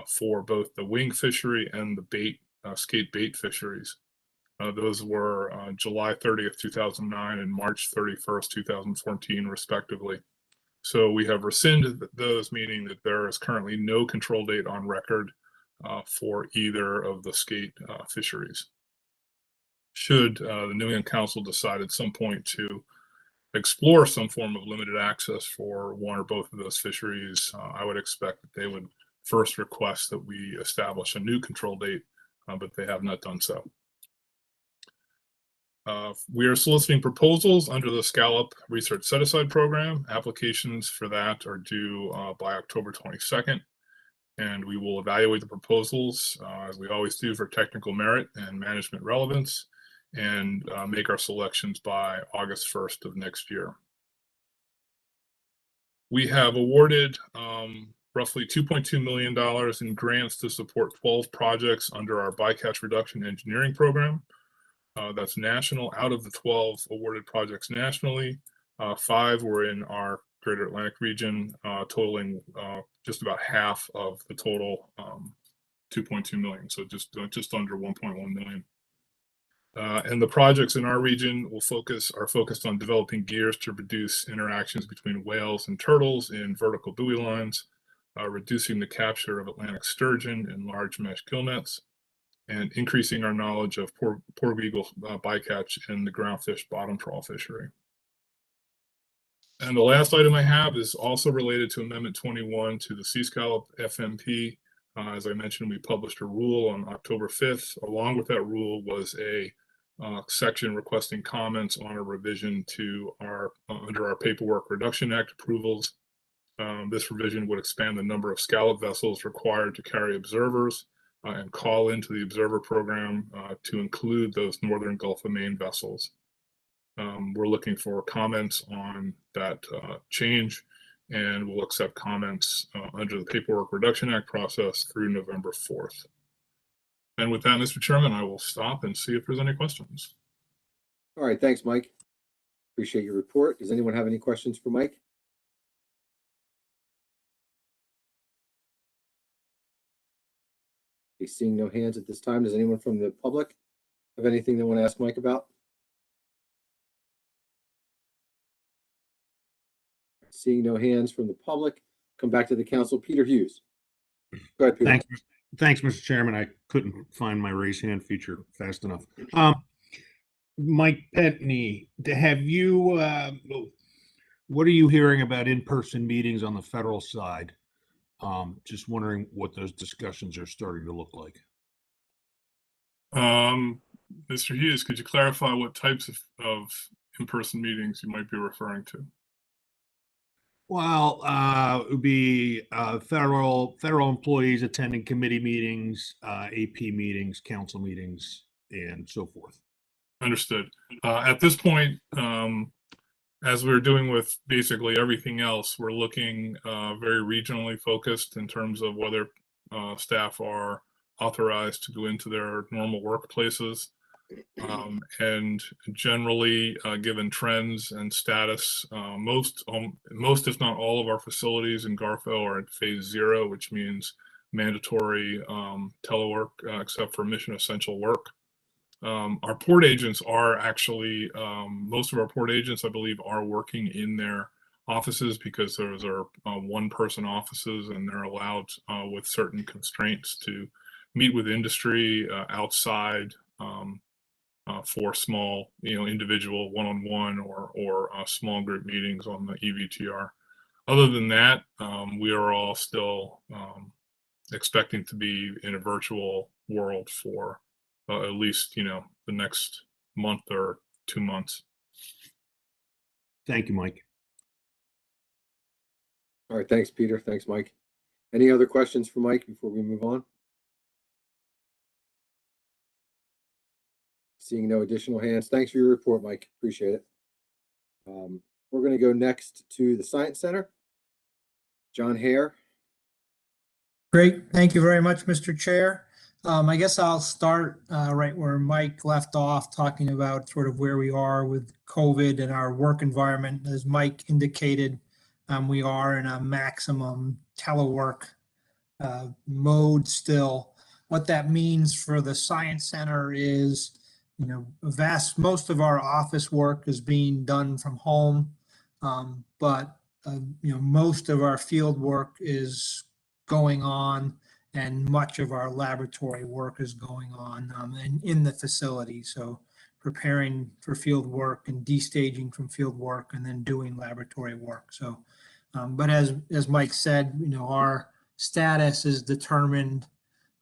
for both the wing fishery and the skate bait fisheries. Those were July 30th, 2009 and March 31st, 2014, respectively. So we have rescinded those, meaning that there is currently no control date on record for either of the skate fisheries. Should the New England Council decide at some point to explore some form of limited access for one or both of those fisheries, I would expect that they would first request that we establish a new control date, but they have not done so. We are soliciting proposals under the Scallop Research Set-Aside Program. Applications for that are due by October 22nd, and we will evaluate the proposals as we always do for technical merit and management relevance, and make our selections by August 1st of next year. We have awarded roughly $2.2 million in grants to support 12 projects under our bycatch reduction engineering program. That's national. Out of the 12 awarded projects nationally, 5 were in our Greater Atlantic region, totaling just about half of the total 2.2 million, so just under 1.1 million. And the projects in our region are focused on developing gears to reduce interactions between whales and turtles in vertical buoy lines, reducing the capture of Atlantic sturgeon in large mesh gill nets, and increasing our knowledge of pork-eagle bycatch in the groundfish bottom trawl fishery. And the last item I have is also related to Amendment 21 to the Sea Scallop FMP. As I mentioned, we published a rule on October 5th. Along with that rule was a section requesting comments on a revision to under our Paperwork Reduction Act approvals. This revision would expand the number of scallop vessels required to carry observers and call into the observer program to include those Northern Gulf of Maine vessels. We're looking for comments on that change, and we'll accept comments under the Paperwork Reduction Act process through November 4th. And with that, Mr. Chairman, I will stop and see if there's any questions. All right, thanks, Mike. Appreciate your report. Does anyone have any questions for Mike? Okay, seeing no hands at this time, does anyone from the public have anything they want to ask Mike about? Seeing no hands from the public, come back to the council. Peter Hughes. Go ahead, Peter. Thanks, Mr. Chairman. I couldn't find my raise hand feature fast enough. Mike Petney, have you, what are you hearing about in-person meetings on the federal side? Just wondering what those discussions are starting to look like. Mr. Hughes, could you clarify what types of in-person meetings you might be referring to? Well, it would be federal employees attending committee meetings, AP meetings, council meetings, and so forth. Understood. At this point, as we're doing with basically everything else, we're looking very regionally focused in terms of whether staff are authorized to go into their normal workplaces. And generally, given trends and status, most, if not all of our facilities in Garfield are at phase 0, which means mandatory telework, except for mission essential work. Our port agents are actually, most of our port agents, I believe, are working in their offices because those are one-person offices, and they're allowed with certain constraints to meet with industry outside for small, individual one-on-one or small group meetings on the EVTR. Other than that, we are all still expecting to be in a virtual world for at least, the next month or 2 months. Thank you, Mike. All right, thanks, Peter. Thanks, Mike. Any other questions for Mike before we move on? Seeing no additional hands. Thanks for your report, Mike. Appreciate it. We're going to go next to the Science Center. John Hare. Great. Thank you very much, Mr. Chair. I guess I'll start right where Mike left off, talking about sort of where we are with COVID and our work environment. As Mike indicated, we are in a maximum telework mode still. What that means for the Science Center is, most of our office work is being done from home, but most of our field work is going on, and much of our laboratory work is going on in the facility. So preparing for field work and destaging from field work and then doing laboratory work. So, but as Mike said, our status is determined.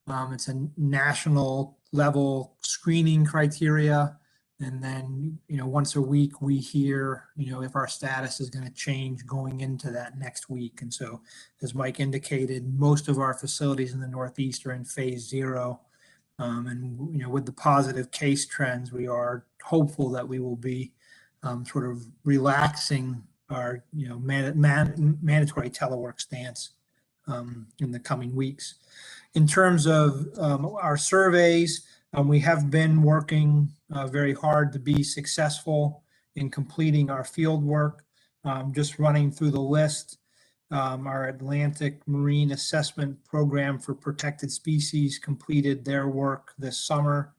It's a national level screening criteria. And then, once a week we hear, if our status is going to change going into that next week. And so, as Mike indicated, most of our facilities in the Northeast are in phase 0. And, with the positive case trends, we are hopeful that we will be sort of relaxing our, mandatory telework stance in the coming weeks. In terms of our surveys, we have been working very hard to be successful in completing our field work. Just running through the list, our Atlantic Marine Assessment Program for Protected Species completed their work this summer.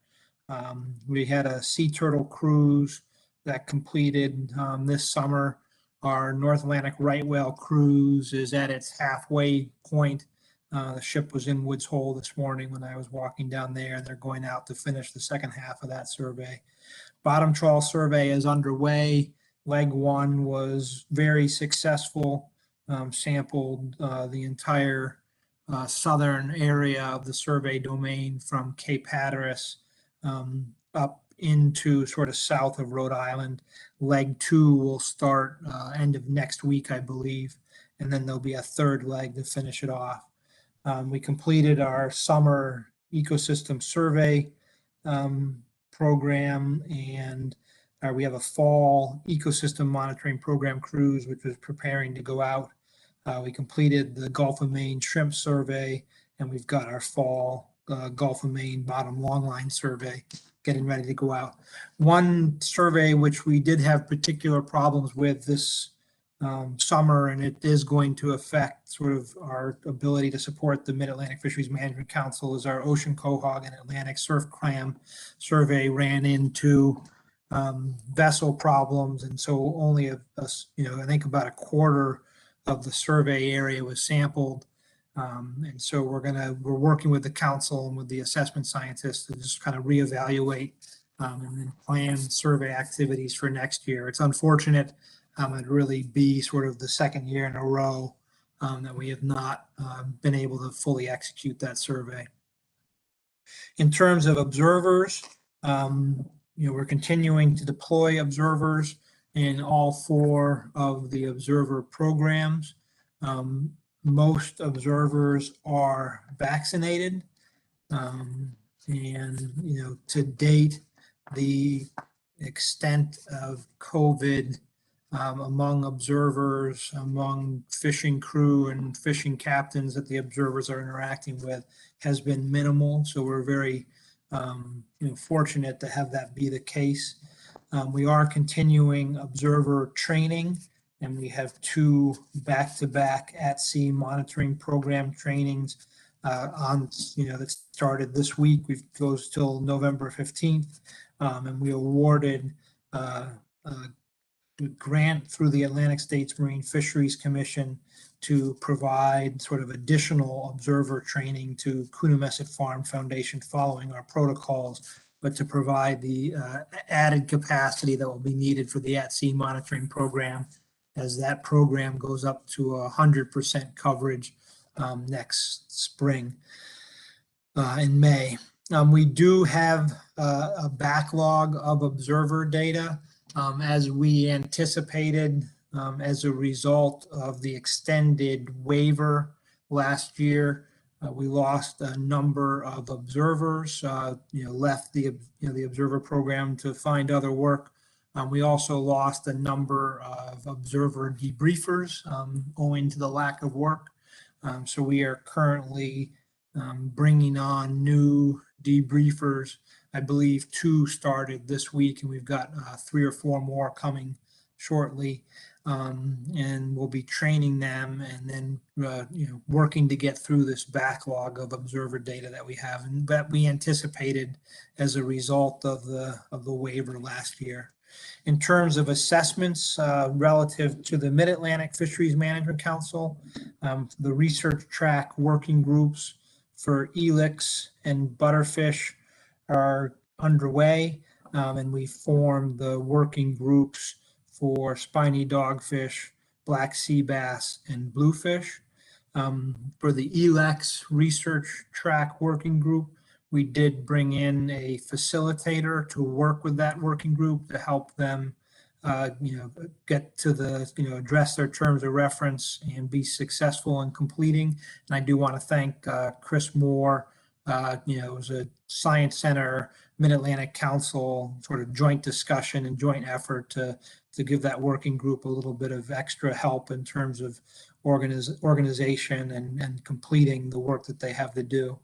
We had a sea turtle cruise that completed this summer. Our North Atlantic right whale cruise is at its halfway point. The ship was in Woods Hole this morning when I was walking down there, and they're going out to finish the second half of that survey. Bottom trawl survey is underway. Leg 1 was very successful, sampled the entire southern area of the survey domain from Cape Hatteras up into sort of south of Rhode Island. Leg 2 will start end of next week, I believe, and then there'll be a third leg to finish it off. We completed our summer ecosystem survey program, and we have a fall ecosystem monitoring program cruise, which was preparing to go out. We completed the Gulf of Maine shrimp survey, and we've got our fall Gulf of Maine bottom longline survey getting ready to go out. One survey which we did have particular problems with this summer, and it is going to affect sort of our ability to support the Mid-Atlantic Fisheries Management Council, is our Ocean Quahog and Atlantic Surf Clam survey ran into vessel problems, and so only I think about a quarter of the survey area was sampled. And so we're working with the council and with the assessment scientists to just kind of reevaluate and then plan survey activities for next year. It's unfortunate. It'd really be sort of the second year in a row that we have not been able to fully execute that survey. In terms of observers, we're continuing to deploy observers in all 4 of the observer programs. Most observers are vaccinated, and to date, the extent of COVID among observers, among fishing crew and fishing captains that the observers are interacting with has been minimal. So we're very fortunate to have that be the case. We are continuing observer training, and we have 2 back-to-back at-sea monitoring program trainings that started this week. We've goes till November 15th, and we awarded grant through the Atlantic States Marine Fisheries Commission to provide sort of additional observer training to Coonamessett Farm Foundation following our protocols, but to provide the added capacity that will be needed for the at-sea monitoring program as that program goes up to 100% coverage next spring in May. We do have a backlog of observer data. As we anticipated, as a result of the extended waiver last year, we lost a number of observers, left the observer program to find other work. We also lost a number of observer debriefers owing to the lack of work. So we are currently bringing on new debriefers. I believe 2 started this week, and we've got 3 or 4 more coming shortly. And we'll be training them and then working to get through this backlog of observer data that we have and that we anticipated as a result of the waiver last year. In terms of assessments relative to the Mid-Atlantic Fisheries Management Council, the research track working groups for elix and butterfish are underway, and we formed the working groups for spiny dogfish, black sea bass, and bluefish. For the elex research track working group, we did bring in a facilitator to work with that working group to help them get to address their terms of reference and be successful in completing. And I do want to thank Chris Moore. It was a Science Center, Mid-Atlantic Council sort of joint discussion and joint effort to give that working group a little bit of extra help in terms of organization and completing the work that they have to do.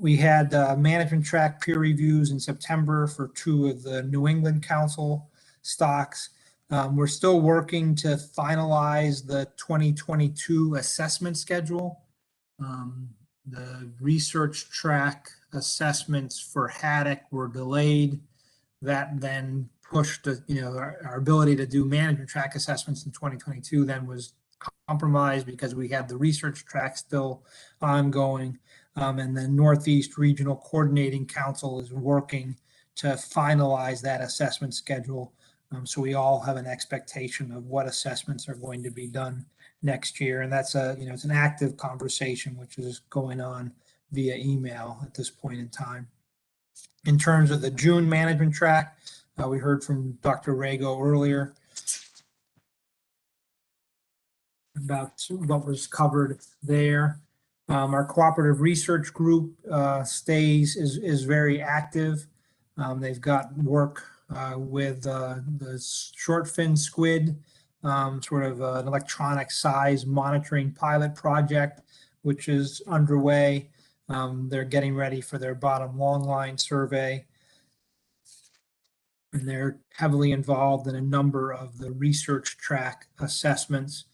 We had management track peer reviews in September for 2 of the New England Council stocks. We're still working to finalize the 2022 assessment schedule. The research track assessments for haddock were delayed. That then pushed our ability to do management track assessments in 2022 then was compromised because we had the research track still ongoing. And the Northeast Regional Coordinating Council is working to finalize that assessment schedule. So we all have an expectation of what assessments are going to be done next year. And that's it's an active conversation, which is going on via email at this point in time. In terms of the June management track, we heard from Dr. Rago earlier about what was covered there. Our cooperative research group is very active. They've got work with the short fin squid, sort of an electronic size monitoring pilot project, which is underway. They're getting ready for their bottom long line survey. And they're heavily involved in a number of the research track assessments.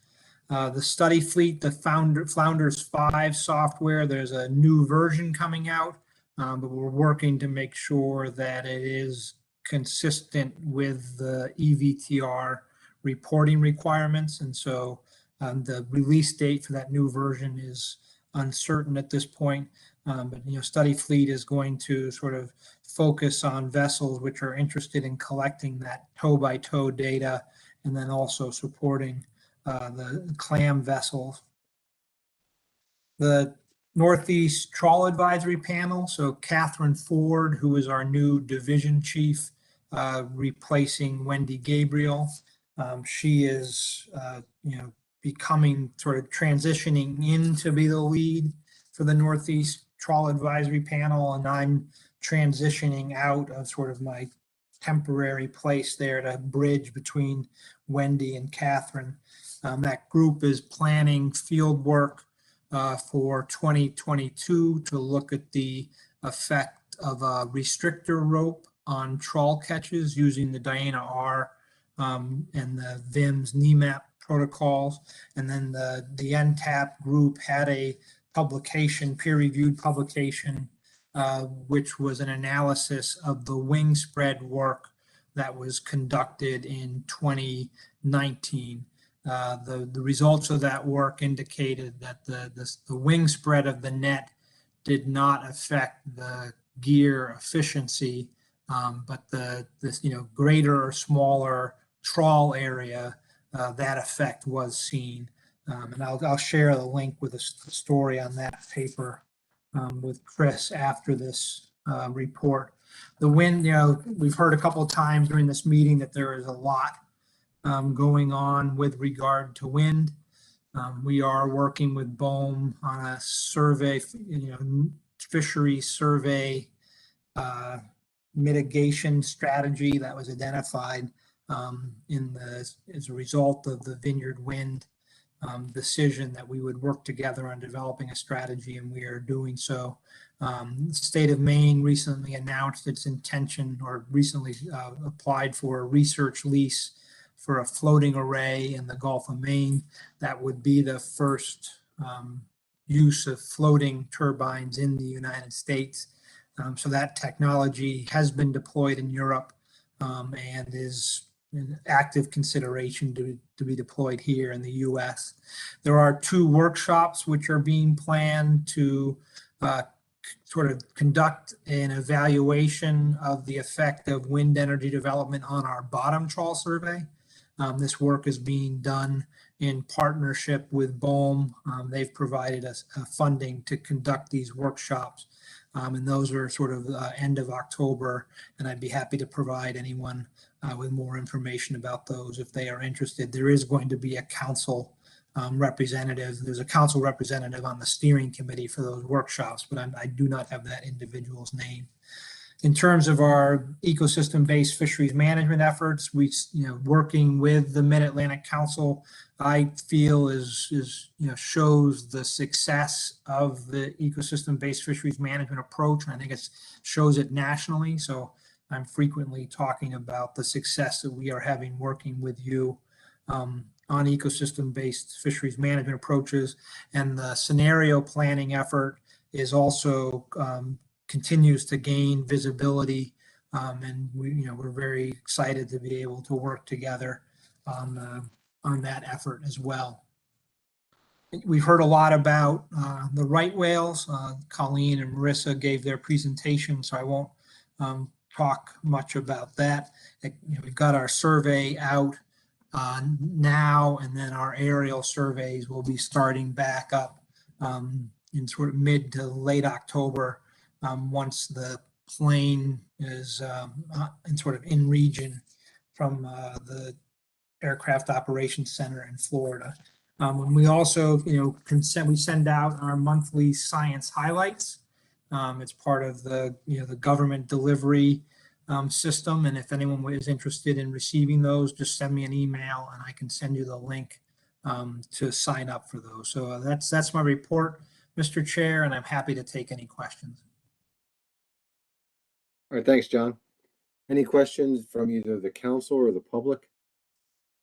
The study fleet, the Flounders 5 software, there's a new version coming out, but we're working to make sure that it is consistent with the EVTR reporting requirements. And so the release date for that new version is uncertain at this point. But study fleet is going to sort of focus on vessels which are interested in collecting that tow by tow data, and then also supporting the clam vessels. The Northeast Trawl Advisory Panel, so Catherine Ford, who is our new division chief, replacing Wendy Gabriel. She is, becoming sort of transitioning in to be the lead for the Northeast Trawl Advisory Panel, and I'm transitioning out of sort of my temporary place there to bridge between Wendy and Catherine. That group is planning field work for 2022 to look at the effect of a restrictor rope on trawl catches using the Diana R and the VIMS NEMAP protocols. And then the NTAP group had a publication, peer-reviewed publication, which was an analysis of the wing spread work that was conducted in 2019. The results of that work indicated that the wing spread of the net did not affect the gear efficiency, but this greater or smaller trawl area, that effect was seen. And I'll share the link with a story on that paper with Chris after this report. The wind, we've heard a couple of times during this meeting that there is a lot going on with regard to wind. We are working with BOEM on a survey, fishery survey mitigation strategy that was identified as a result of the Vineyard Wind decision that we would work together on developing a strategy, and we are doing so. The state of Maine recently announced its intention, or recently applied for a research lease for a floating array in the Gulf of Maine. That would be the first use of floating turbines in the United States. So that technology has been deployed in Europe and is in active consideration to be deployed here in the US. There are 2 workshops which are being planned to sort of conduct an evaluation of the effect of wind energy development on our bottom trawl survey. This work is being done in partnership with BOEM. They've provided us funding to conduct these workshops. And those are sort of end of October, and I'd be happy to provide anyone with more information about those if they are interested. There is going to be a council representative. There's a council representative on the steering committee for those workshops, but I do not have that individual's name. In terms of our ecosystem-based fisheries management efforts, working with the Mid-Atlantic Council, I feel shows the success of the ecosystem-based fisheries management approach. And I think it shows it nationally. So I'm frequently talking about the success that we are having working with you on ecosystem-based fisheries management approaches. And the scenario planning effort is also continues to gain visibility, and we're very excited to be able to work together on that effort as well. We've heard a lot about the right whales. Colleen and Marissa gave their presentation, so I won't talk much about that. We've got our survey out now, and then our aerial surveys will be starting back up in sort of mid to late October. Once the plane is in region from the Aircraft Operations Center in Florida. And we also, we send out our monthly science highlights. It's part of the, the government delivery system. And if anyone is interested in receiving those, just send me an email and I can send you the link to sign up for those. So that's my report. Mr. Chair, and I'm happy to take any questions. All right, thanks, John. Any questions from either the council or the public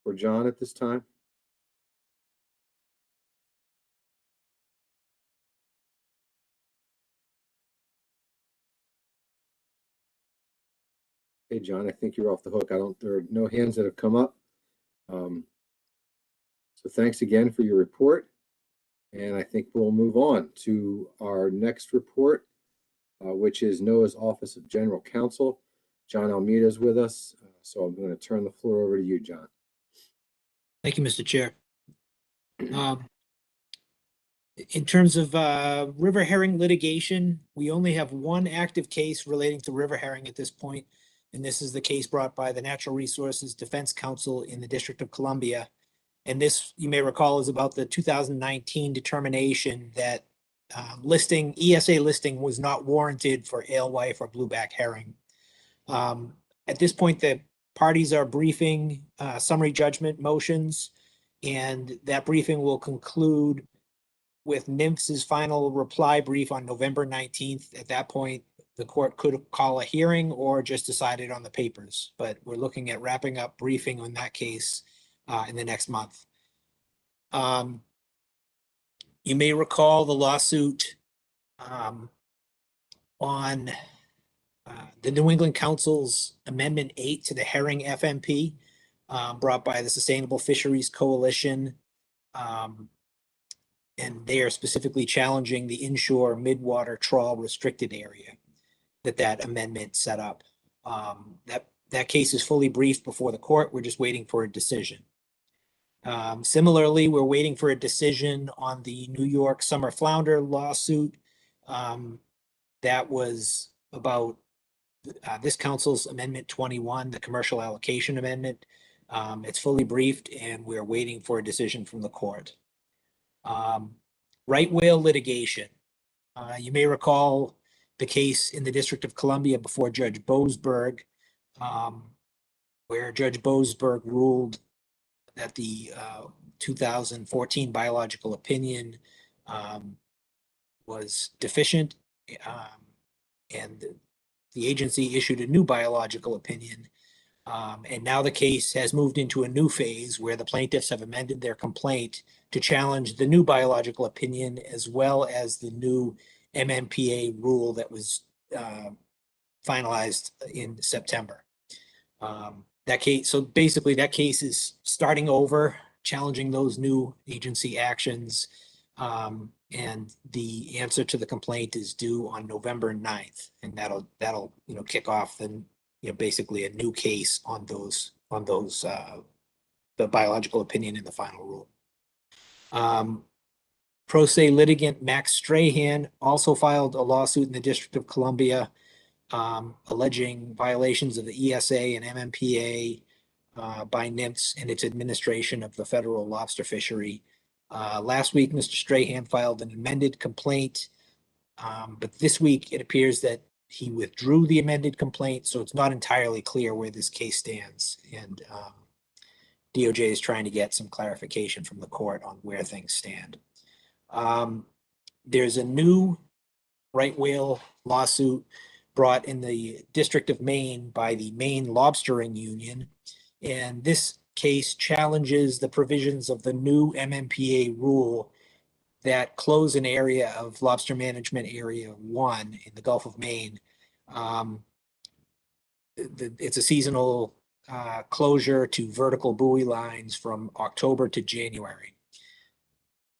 for John at this time? Hey, John, I think you're off the hook. There are no hands that have come up. So thanks again for your report. And I think we'll move on to our next report, which is NOAA's Office of General Counsel. John Almeida is with us. So I'm going to turn the floor over to you, John. Thank you, Mr. Chair. In terms of river herring litigation, we only have one active case relating to river herring at this point, and this is the case brought by the Natural Resources Defense Council in the District of Columbia. And this, you may recall, is about the 2019 determination that ESA listing was not warranted for alewife or blueback herring. At this point, the parties are briefing summary judgment motions, and that briefing will conclude with NMFS's final reply brief on November 19th. At that point, the court could call a hearing or just decide it on the papers, but we're looking at wrapping up briefing on that case in the next month. You may recall the lawsuit on the New England Council's Amendment 8 to the Herring FMP brought by the Sustainable Fisheries Coalition. And they are specifically challenging the inshore midwater trawl restricted area that amendment set up. That case is fully briefed before the court. We're just waiting for a decision. Similarly, we're waiting for a decision on the New York summer flounder lawsuit. That was about this council's Amendment 21, the commercial allocation amendment. It's fully briefed and we're waiting for a decision from the court. Right whale litigation. You may recall the case in the District of Columbia before Judge Boasberg, where Judge Boasberg ruled that the 2014 biological opinion was deficient, and the agency issued a new biological opinion. And now the case has moved into a new phase where the plaintiffs have amended their complaint to challenge the new biological opinion as well as the new MMPA rule that was finalized in September. So basically that case is starting over, challenging those new agency actions. And the answer to the complaint is due on November 9th. And that'll kick off then basically a new case on those the biological opinion in the final rule. Pro se litigant Max Strahan also filed a lawsuit in the District of Columbia alleging violations of the ESA and MMPA by NMFS and its administration of the federal lobster fishery. Last week, Mr. Strahan filed an amended complaint, but this week it appears that he withdrew the amended complaint, so it's not entirely clear where this case stands. And DOJ is trying to get some clarification from the court on where things stand. There's a new right whale lawsuit brought in the District of Maine by the Maine Lobstering Union. And this case challenges the provisions of the new MMPA rule that close an area of Lobster Management Area 1 in the Gulf of Maine. It's a seasonal closure to vertical buoy lines from October to January.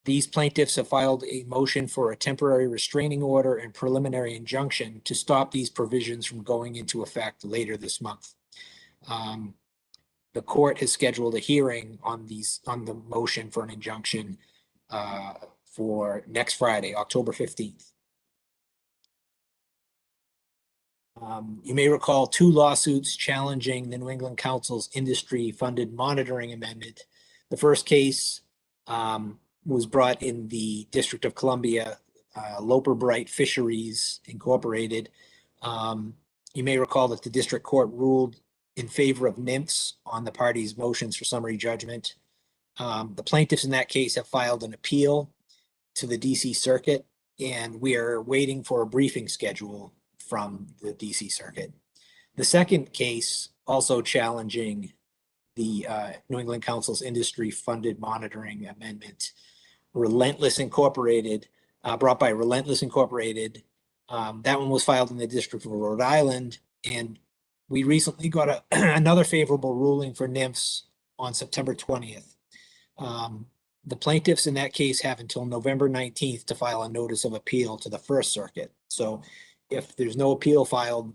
These plaintiffs have filed a motion for a temporary restraining order and preliminary injunction to stop these provisions from going into effect later this month. The court has scheduled a hearing on the motion for an injunction for next Friday, October 15th. You may recall two lawsuits challenging the New England Council's industry-funded monitoring amendment. The first case was brought in the District of Columbia, Loper Bright Fisheries Incorporated. You may recall that the district court ruled in favor of NMFS on the parties' motions for summary judgment. The plaintiffs in that case have filed an appeal to the DC Circuit. and we are waiting for a briefing schedule from the DC Circuit. The second case, also challenging the New England Council's industry funded monitoring amendment, Relentless Incorporated, brought by Relentless Incorporated. That one was filed in the District of Rhode Island, and we recently got another favorable ruling for NIMS on September 20th. The plaintiffs in that case have until November 19th to file a notice of appeal to the First Circuit. So if there's no appeal filed,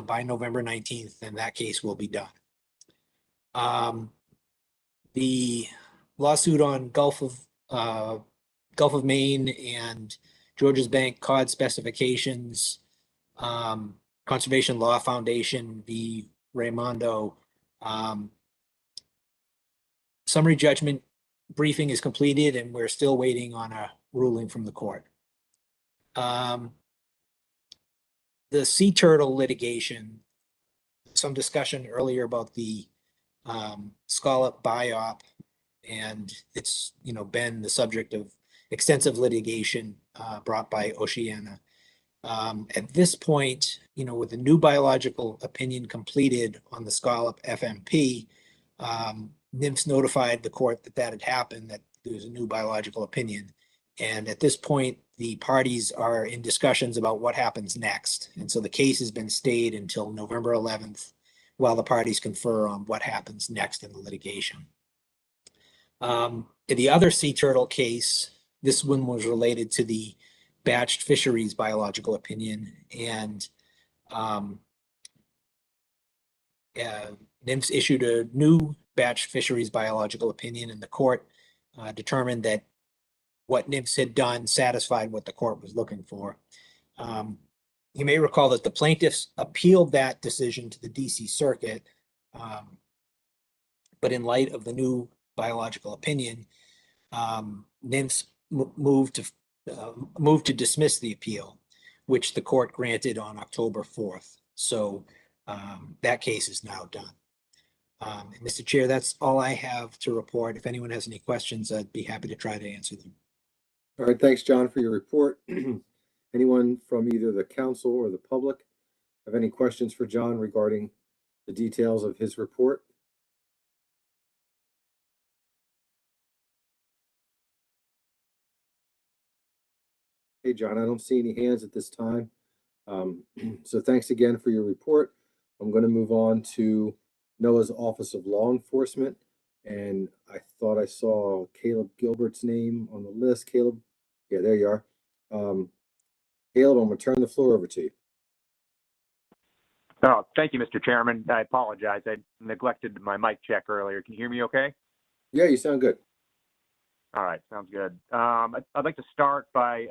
by November 19th, then that case will be done. The lawsuit on Gulf of Maine and Georges Bank cod specifications, Conservation Law Foundation v. Raimondo. Summary judgment briefing is completed and we're still waiting on a ruling from the court. The sea turtle litigation, some discussion earlier about the scallop biop, and it's been the subject of extensive litigation brought by Oceana. At this point, with the new biological opinion completed on the scallop FMP, NIMS notified the court that had happened, that there was a new biological opinion. And at this point, the parties are in discussions about what happens next. And so the case has been stayed until November 11th while the parties confer on what happens next in the litigation. The other sea turtle case, this one was related to the batched fisheries biological opinion, and NIMS issued a new batched fisheries biological opinion, and the court determined that what NIMS had done satisfied what the court was looking for. You may recall that the plaintiffs appealed that decision to the DC Circuit, but in light of the new biological opinion, NIMS moved to dismiss the appeal, which the court granted on October 4th. So that case is now done. Mr. Chair, that's all I have to report. If anyone has any questions, I'd be happy to try to answer them. All right, thanks, John, for your report. Anyone from either the council or the public have any questions for John regarding the details of his report? Hey, John, I don't see any hands at this time. So thanks again for your report. I'm going to move on to NOAA's Office of Law Enforcement. And I thought I saw Caleb Gilbert's name on the list. Caleb, yeah, there you are. Caleb, I'm going to turn the floor over to you. Oh, thank you, Mr. Chairman. I apologize. I neglected my mic check earlier. Can you hear me okay? Yeah, you sound good. All right, sounds good. I'd like to start by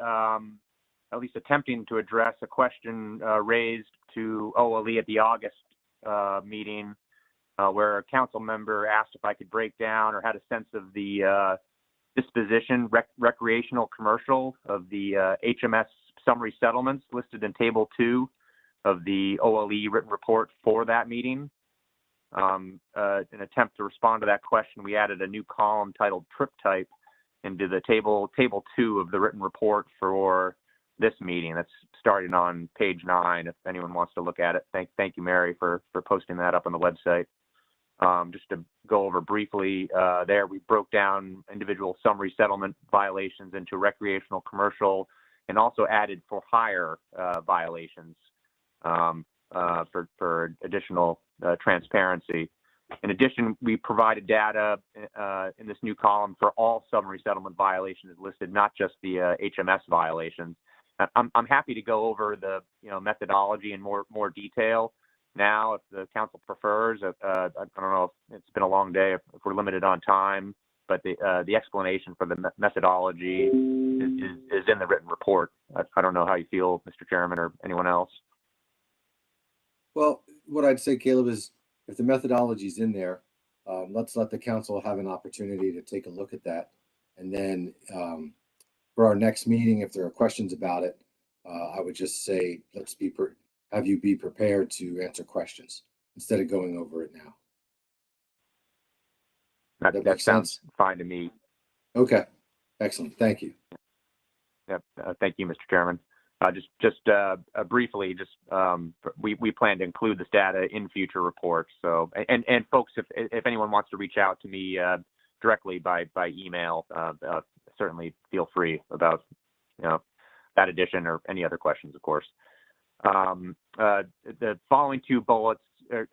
at least attempting to address a question raised to OLE at the August meeting, where a council member asked if I could break down or had a sense of the disposition, recreational commercial of the HMS summary settlements listed in Table 2 of the OLE written report for that meeting. In an attempt to respond to that question, we added a new column titled Trip Type into the table 2 of the written report for this meeting. That's starting on page 9 if anyone wants to look at it. Thank you, Mary, for posting that up on the website. Just to go over briefly, there we broke down individual summary settlement violations into recreational, commercial, and also added for hire violations for additional transparency. In addition, we provided data in this new column for all summary settlement violations listed, not just the HMS violations. I'm happy to go over the methodology in more detail now if the council prefers. I don't know if it's been a long day, if we're limited on time, but the explanation for the methodology is in the written report. I don't know how you feel, Mr. Chairman, or anyone else. Well, what I'd say, Caleb, is if the methodology is in there, let's let the council have an opportunity to take a look at that. And then for our next meeting, if there are questions about it, I would just say, let's have you be prepared to answer questions instead of going over it now. That sounds fine to me. Okay, excellent. Thank you. Yep. Thank you, Mr. Chairman. Briefly, we plan to include this data in future reports. So, and folks, if anyone wants to reach out to me directly by email, certainly feel free about that addition or any other questions, of course. The following two bullets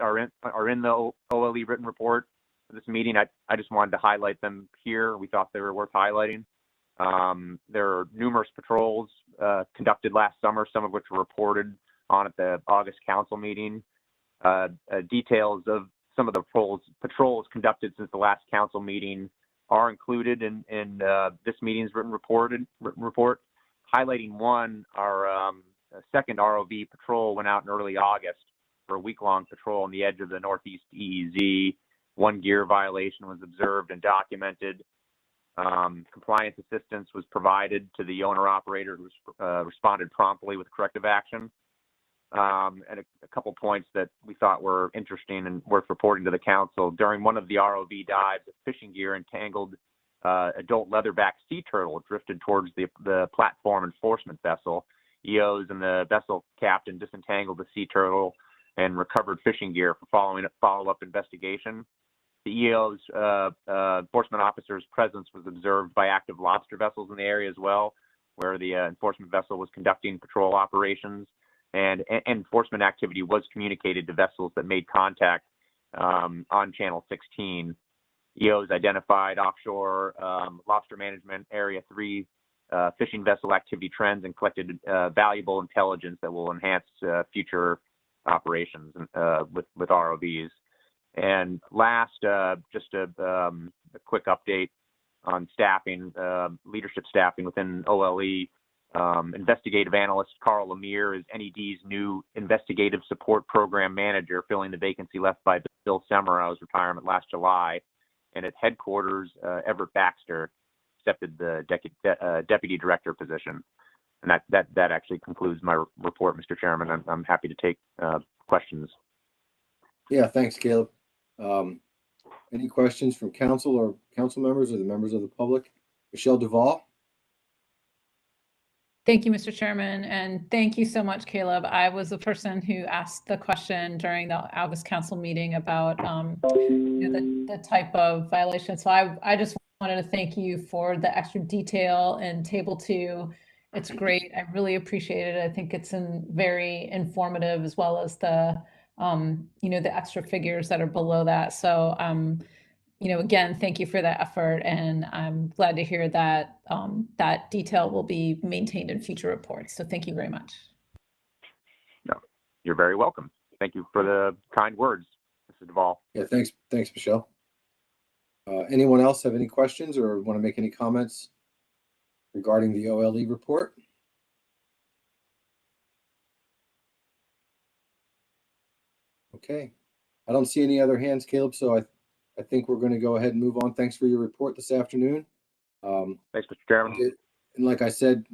are in the OLE written report for this meeting. I just wanted to highlight them here. We thought they were worth highlighting. There are numerous patrols conducted last summer, some of which were reported on at the August council meeting. Details of some of the patrols conducted since the last council meeting are included in this meeting's written report. Highlighting one, our second ROV patrol went out in early August for a week-long patrol on the edge of the Northeast EEZ. One gear violation was observed and documented. Compliance assistance was provided to the owner-operator who responded promptly with corrective action. And a couple points that we thought were interesting and worth reporting to the council. During one of the ROV dives, a fishing gear entangled adult leatherback sea turtle drifted towards the platform enforcement vessel. EOs and the vessel captain disentangled the sea turtle and recovered fishing gear for follow-up investigation. The EO's enforcement officer's presence was observed by active lobster vessels in the area as well, where the enforcement vessel was conducting patrol operations, and enforcement activity was communicated to vessels that made contact on Channel 16. EOs identified offshore lobster management area 3 fishing vessel activity trends and collected valuable intelligence that will enhance future operations with ROVs. And last, just a quick update on staffing, leadership staffing within OLE. Investigative analyst Carl Lemire is NED's new investigative support program manager, filling the vacancy left by Bill Semerau's retirement last July. And at headquarters, Everett Baxter accepted the deputy director position. And that actually concludes my report, Mr. Chairman. I'm happy to take questions. Yeah, thanks, Caleb. Any questions from council or council members or the members of the public? Michelle Duvall. Thank you, Mr. Chairman, and thank you so much, Caleb. I was the person who asked the question during the August council meeting about the type of violation. So I just wanted to thank you for the extra detail in Table 2. It's great. I really appreciate it. I think it's very informative, as well as the the extra figures that are below that. So again, thank you for that effort, and I'm glad to hear that that detail will be maintained in future reports. So thank you very much. No, you're very welcome. Thank you for the kind words, Mrs. Duvall. Yeah, thanks, Michelle. Anyone else have any questions or want to make any comments regarding the OLE report? Okay, I don't see any other hands, Caleb, so I think we're going to go ahead and move on. Thanks for your report this afternoon. Thanks, Mr. Chairman. And like I said,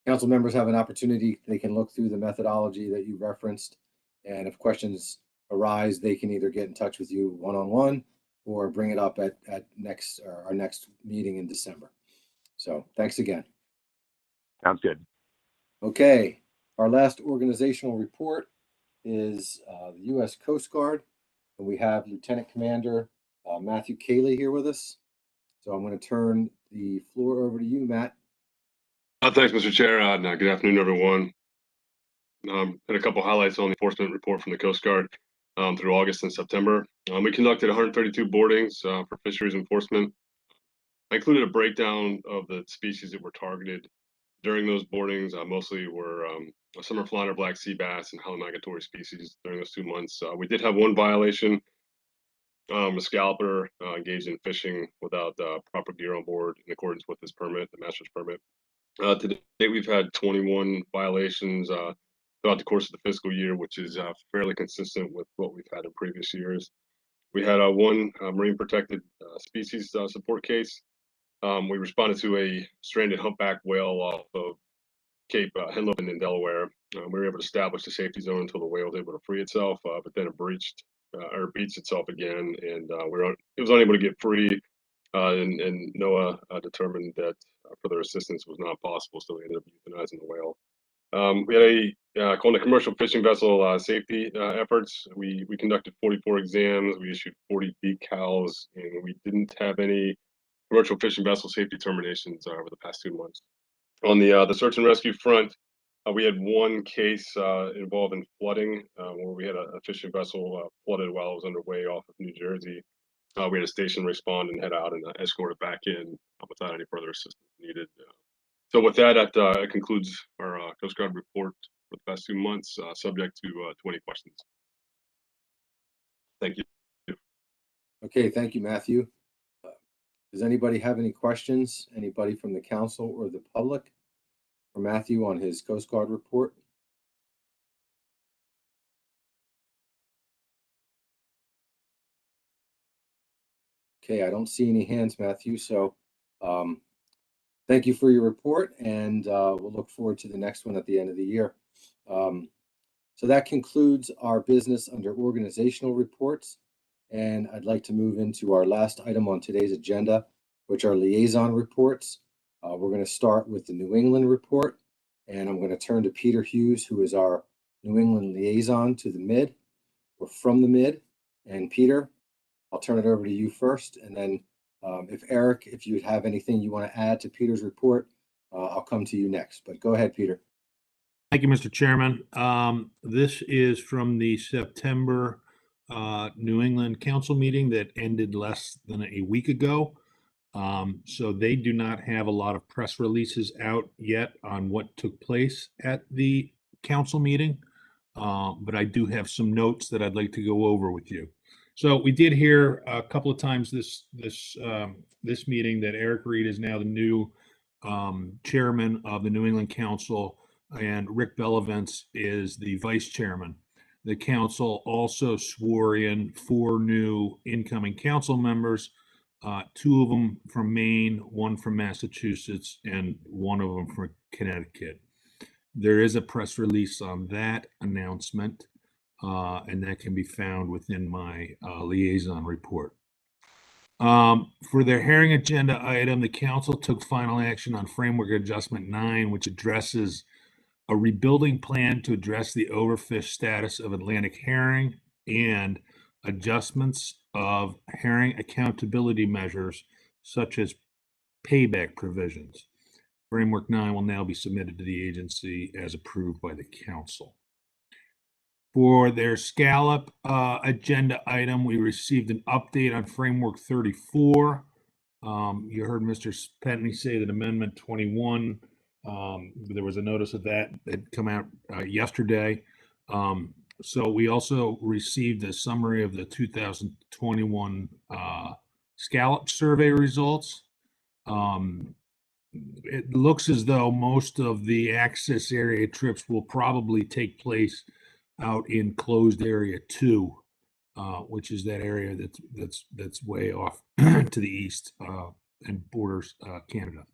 council members have an opportunity. They can look through the methodology that you referenced, and if questions arise, they can either get in touch with you one-on-one or bring it up at our next meeting in December. So thanks again. Sounds good. Okay, our last organizational report is the U.S. Coast Guard. And we have Lieutenant Commander Matthew Cayley here with us. So I'm going to turn the floor over to you, Matt. Thanks, Mr. Chair. Good afternoon, everyone. And a couple highlights on the enforcement report from the Coast Guard through August and September. We conducted 132 boardings for fisheries enforcement. I included a breakdown of the species that were targeted during those boardings. Mostly were summer flounder, black sea bass, and howler migratory species during those 2 months. We did have one violation. A scalper engaged in fishing without proper gear on board in accordance with his permit, the master's permit. To date, we've had 21 violations throughout the course of the fiscal year, which is fairly consistent with what we've had in previous years. We had one marine protected species support case. We responded to a stranded humpback whale off of Cape Henlopen in Delaware. We were able to establish the safety zone until the whale was able to free itself, but then it beached itself again, and it was unable to get free. And NOAA determined that further assistance was not possible, so we ended up euthanizing the whale. We had called a commercial fishing vessel safety efforts. We conducted 44 exams. We issued 40 decals, and we didn't have any commercial fishing vessel safety terminations over the past 2 months. On the search and rescue front, we had one case involving flooding, where we had a fishing vessel flooded while it was underway off of New Jersey. We had a station respond and head out and escort it back in without any further assistance needed. So with that, that concludes our Coast Guard report for the past 2 months, subject to 20 questions. Thank you. Okay, thank you, Matthew. Does anybody have any questions? Anybody from the council or the public for Matthew on his Coast Guard report? Okay, I don't see any hands, Matthew. So thank you for your report, and we'll look forward to the next one at the end of the year. So that concludes our business under organizational reports. And I'd like to move into our last item on today's agenda, which are liaison reports. We're going to start with the New England report, and I'm going to turn to Peter Hughes, who is our New England liaison to the Mid, or from the Mid. And Peter, I'll turn it over to you first, and then if Eric, if you have anything you want to add to Peter's report, I'll come to you next. But go ahead, Peter. Thank you, Mr. Chairman. This is from the September New England Council meeting that ended less than a week ago. So they do not have a lot of press releases out yet on what took place at the council meeting. But I do have some notes that I'd like to go over with you. So we did hear a couple of times this meeting that Eric Reed is now the new chairman of the New England Council, and Rick Bellavance is the vice chairman. The council also swore in 4 new incoming council members, 2 of them from Maine, 1 from Massachusetts, and 1 of them from Connecticut. There is a press release on that announcement, and that can be found within my liaison report. For their herring agenda item, the council took final action on Framework Adjustment 9, which addresses a rebuilding plan to address the overfish status of Atlantic herring and adjustments of herring accountability measures, such as payback provisions. Framework 9 will now be submitted to the agency as approved by the council. For their scallop agenda item, we received an update on Framework 34. You heard Mr. Pentney say that Amendment 21, there was a notice of that had come out yesterday. So we also received a summary of the 2021 scallop survey results. It looks as though most of the access area trips will probably take place out in closed area 2, which is that area that's way off to the east and borders Canada.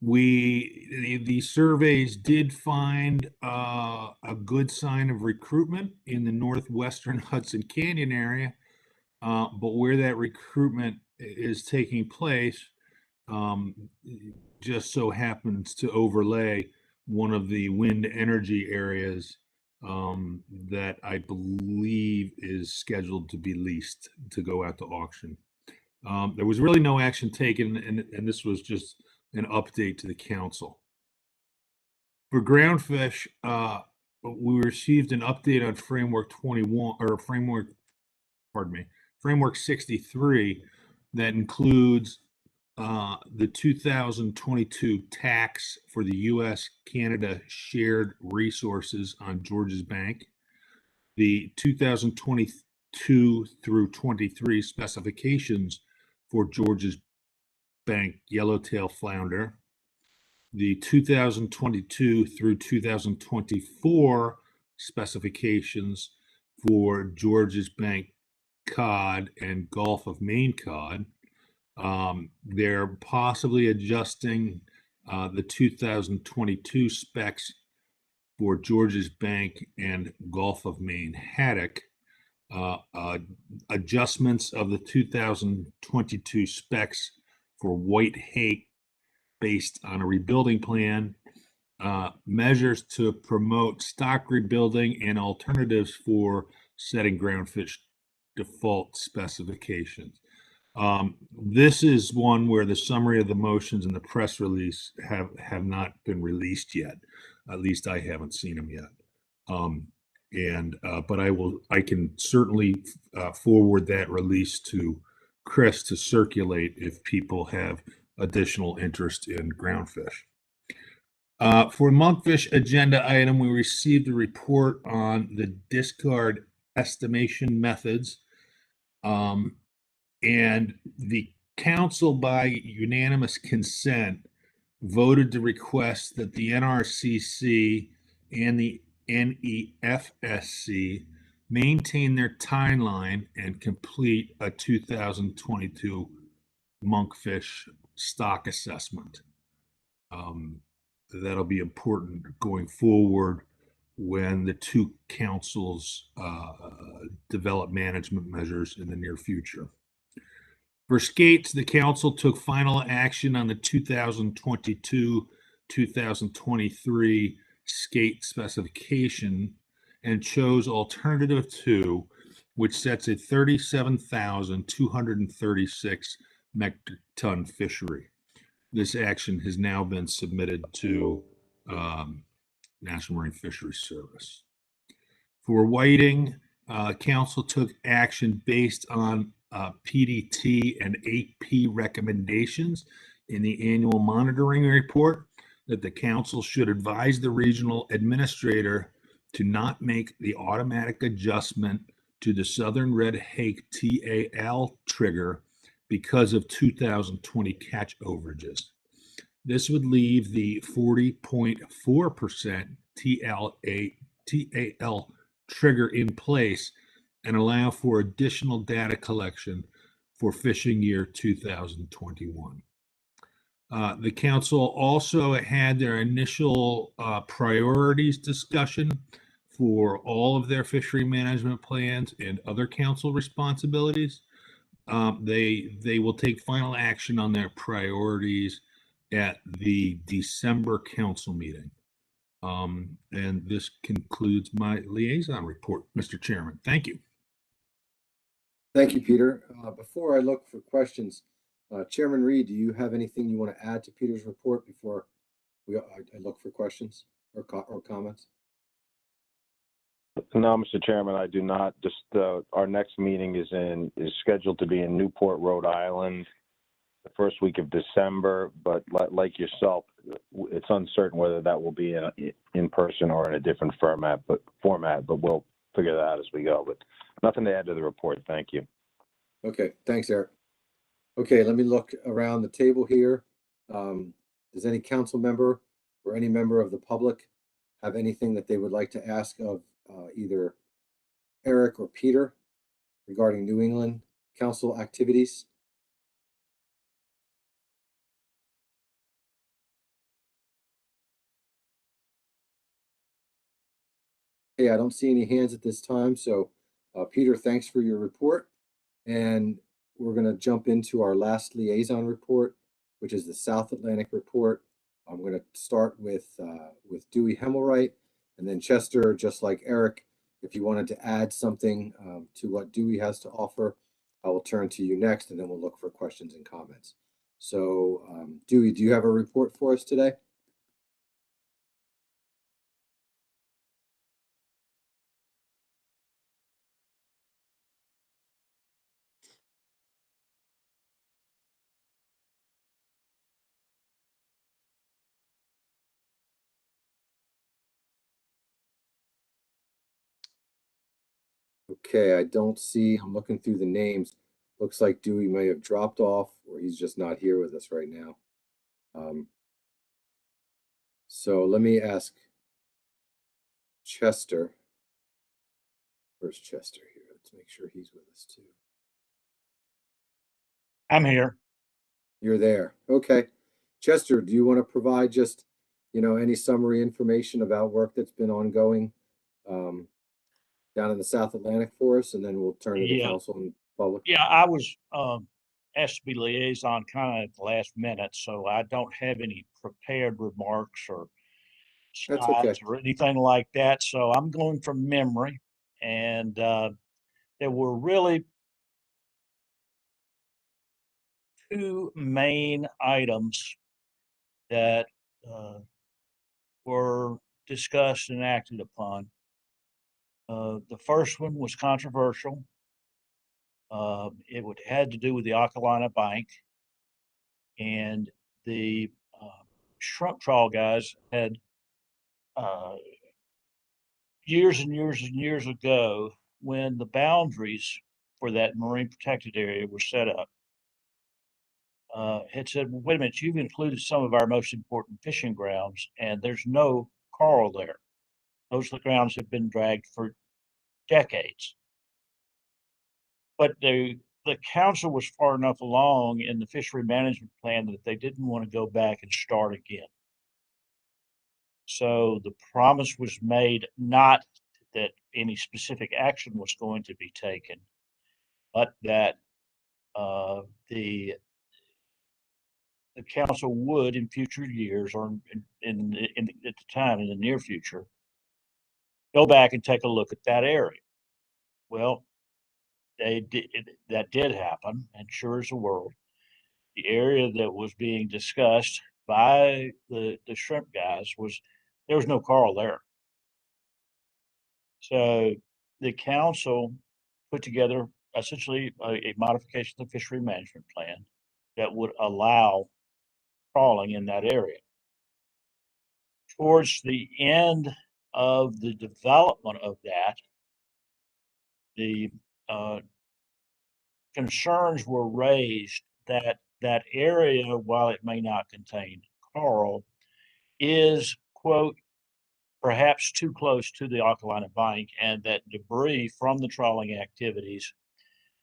The surveys did find a good sign of recruitment in the northwestern Hudson Canyon area, but where that recruitment is taking place just so happens to overlay one of the wind energy areas that I believe is scheduled to be leased to go out to auction. There was really no action taken, and this was just an update to the council. For groundfish, we received an update on Framework 21 or Framework 63 that includes the 2022 tax for the U.S.-Canada shared resources on Georges Bank, the 2022 through 23 specifications for Georges Bank yellowtail flounder, the 2022 through 2024 specifications for Georges Bank cod and Gulf of Maine cod. They're possibly adjusting the 2022 specs for Georges Bank and Gulf of Maine haddock. Adjustments of the 2022 specs for white hake based on a rebuilding plan, measures to promote stock rebuilding and alternatives for setting groundfish default specifications. This is one where the summary of the motions and the press release have not been released yet. At least I haven't seen them yet. But I can certainly forward that release to Chris to circulate if people have additional interest in groundfish. For monkfish agenda item, we received a report on the discard estimation methods. And the council, by unanimous consent, voted to request that the NRCC and the NEFSC maintain their timeline and complete a 2022 monkfish stock assessment. That'll be important going forward when the two councils develop management measures in the near future. For skates, the council took final action on the 2022-2023 skate specification and chose alternative 2, which sets a 37,236 metric ton fishery. This action has now been submitted to National Marine Fisheries Service. For whiting, council took action based on PDT and AP recommendations in the annual monitoring report that the council should advise the regional administrator to not make the automatic adjustment to the Southern Red Hake TAL trigger because of 2020 catch overages. This would leave the 40.4% TAL trigger in place and allow for additional data collection for fishing year 2021. The council also had their initial priorities discussion for all of their fishery management plans and other council responsibilities. They will take final action on their priorities at the December council meeting. And this concludes my liaison report, Mr. Chairman. Thank you. Thank you, Peter. Before I look for questions, Chairman Reed, do you have anything you want to add to Peter's report before I look for questions or comments? No, Mr. Chairman, I do not. Just our next meeting is scheduled to be in Newport, Rhode Island, the first week of December. But like yourself, it's uncertain whether that will be in person or in a different format. But we'll figure that out as we go. But nothing to add to the report. Thank you. Okay, thanks, Eric. Okay, let me look around the table here. Does any council member or any member of the public have anything that they would like to ask of either Eric or Peter regarding New England Council activities? Hey, I don't see any hands at this time. So Peter, thanks for your report. And we're going to jump into our last liaison report, which is the South Atlantic report. I'm going to start with Dewey Hemmelwright, and then Chester, just like Eric, if you wanted to add something to what Dewey has to offer, I will turn to you next, and then we'll look for questions and comments. So Dewey, do you have a report for us today? Okay, I don't see, I'm looking through the names. Looks like Dewey may have dropped off or he's just not here with us right now. So let me ask Chester. Where's Chester here? Let's make sure he's with us too. I'm here. You're there. Okay. Chester, do you want to provide just, any summary information about work that's been ongoing down in the South Atlantic for us, and then we'll turn to the council and public? Yeah, I was asked to be liaison kind of at the last minute, so I don't have any prepared remarks or That's okay. slides or anything like that. So I'm going from memory. And there were really two main items that were discussed and acted upon. The first one was controversial. It had to do with the Ocalina Bank, and the shrimp trawl guys had years and years and years ago, when the boundaries for that marine protected area were set up, had said, well, wait a minute, you've included some of our most important fishing grounds, and there's no coral there. Those grounds have been dragged for decades. But the council was far enough along in the fishery management plan that they didn't want to go back and start again. So the promise was made, not that any specific action was going to be taken, but that the council would, in future years, or at the time in the near future, go back and take a look at that area. Well, that did happen, and sure as the world, the area that was being discussed by the shrimp guys there was no coral there. So the council put together essentially a modification of the fishery management plan that would allow trawling in that area. Towards the end of the development of that, the concerns were raised that that area, while it may not contain coral, is, quote, perhaps too close to the Ocalina Bank, and that debris from the trawling activities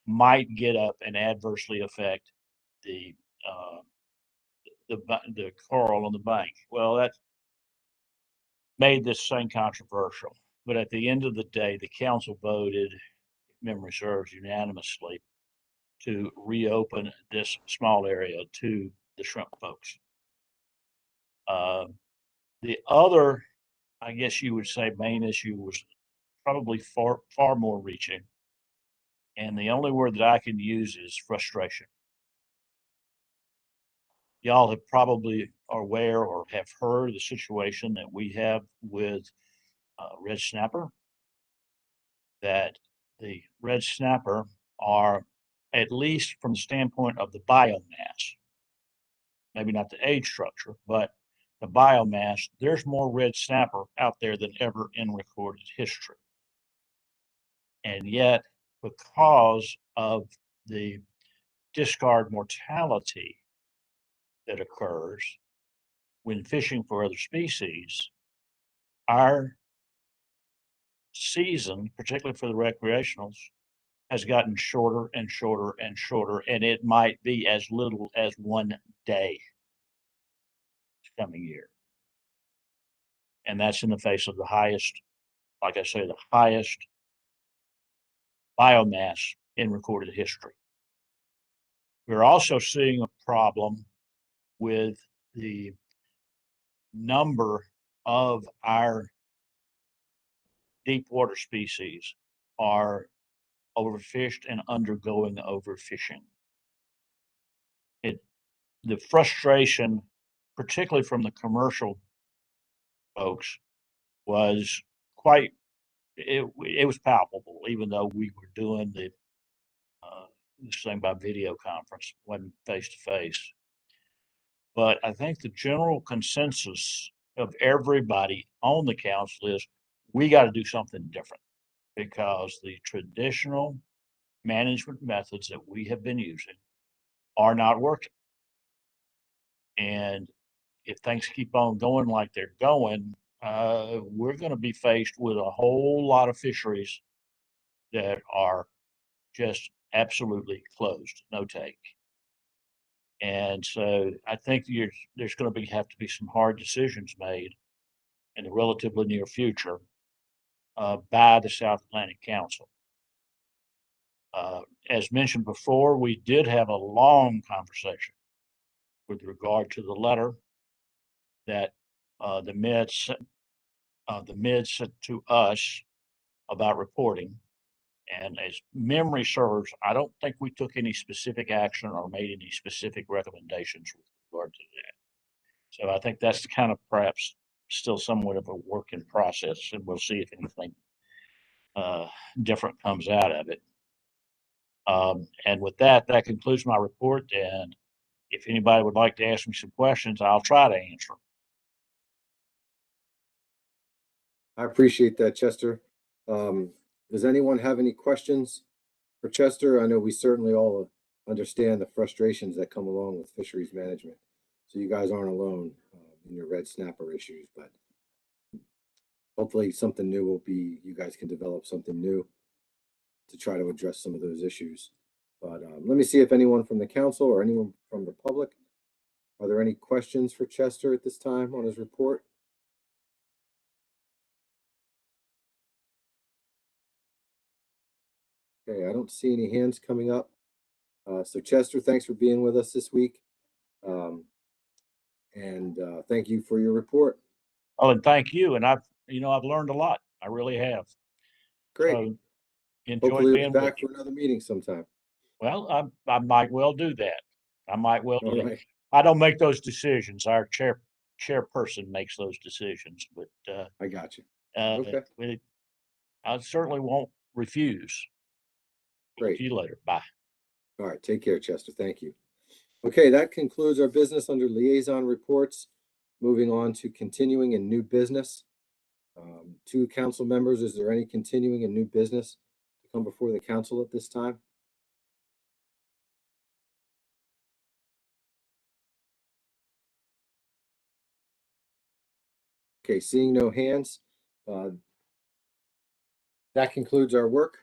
might get up and adversely affect the coral on the bank. Well, that made this thing controversial. But at the end of the day, the council voted, if memory serves, unanimously to reopen this small area to the shrimp folks. The other, I guess you would say, main issue was probably far more reaching. And the only word that I can use is frustration. Y'all have probably are aware or have heard the situation that we have with red snapper, that the red snapper are, at least from the standpoint of the biomass, maybe not the age structure, but the biomass, there's more red snapper out there than ever in recorded history. And yet, because of the discard mortality that occurs when fishing for other species, our season, particularly for the recreationals, has gotten shorter and shorter and shorter, and it might be as little as 1 day this coming year. And that's in the face of the highest, like I say, the highest biomass in recorded history. We're also seeing a problem with the number of our deep water species are overfished and undergoing overfishing. The frustration, particularly from the commercial folks, was quite, it was palpable, even though we were doing this thing by video conference, wasn't face to face. But I think the general consensus of everybody on the council is we got to do something different, because the traditional management methods that we have been using are not working. And if things keep on going like they're going, we're going to be faced with a whole lot of fisheries that are just absolutely closed, no take. And so I think there's going to have to be some hard decisions made in the relatively near future by the South Atlantic Council. As mentioned before, we did have a long conversation with regard to the letter that the Med sent to us about reporting. And as memory serves, I don't think we took any specific action or made any specific recommendations with regard to that. So I think that's kind of perhaps still somewhat of a work in process, and we'll see if anything different comes out of it. And with that, that concludes my report. And if anybody would like to ask me some questions, I'll try to answer them. I appreciate that, Chester. Does anyone have any questions for Chester? I know we certainly all understand the frustrations that come along with fisheries management. So you guys aren't alone in your red snapper issues, but hopefully something new will be, you guys can develop something new to try to address some of those issues. But let me see if anyone from the council or anyone from the public, are there any questions for Chester at this time on his report? Okay, I don't see any hands coming up. So Chester, thanks for being with us this week. Thank you for your report. Oh, and thank you. And I've learned a lot. I really have. Great. So enjoyed Hopefully being we'll be back with you. for another meeting sometime. Well, I might well do that. I might well do All that. right. I don't make those decisions. Our chairperson makes those decisions, but I got you. Okay. I certainly won't refuse. Great. See you later. Bye. All right. Take care, Chester. Thank you. Okay, that concludes our business under liaison reports. Moving on to continuing and new business. Two council members, is there any continuing and new business to come before the council at this time? Okay, seeing no hands, that concludes our work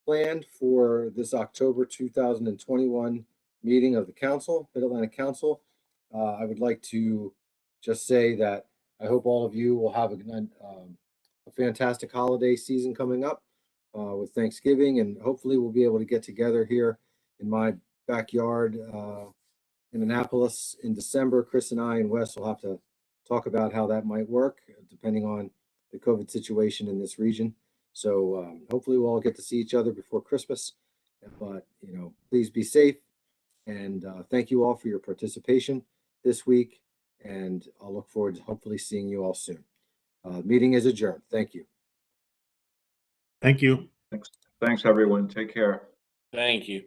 planned for this October 2021 meeting of the council, Mid-Atlantic Council. I would like to just say that I hope all of you will have a fantastic holiday season coming up with Thanksgiving, and hopefully we'll be able to get together here in my backyard in Annapolis in December. Chris and I and Wes will have to talk about how that might work depending on the COVID situation in this region. So hopefully we'll all get to see each other before Christmas, but please be safe, and thank you all for your participation this week, and I'll look forward to hopefully seeing you all soon. Meeting is adjourned. Thank you. Thank you. Thanks, everyone. Take care. Thank you.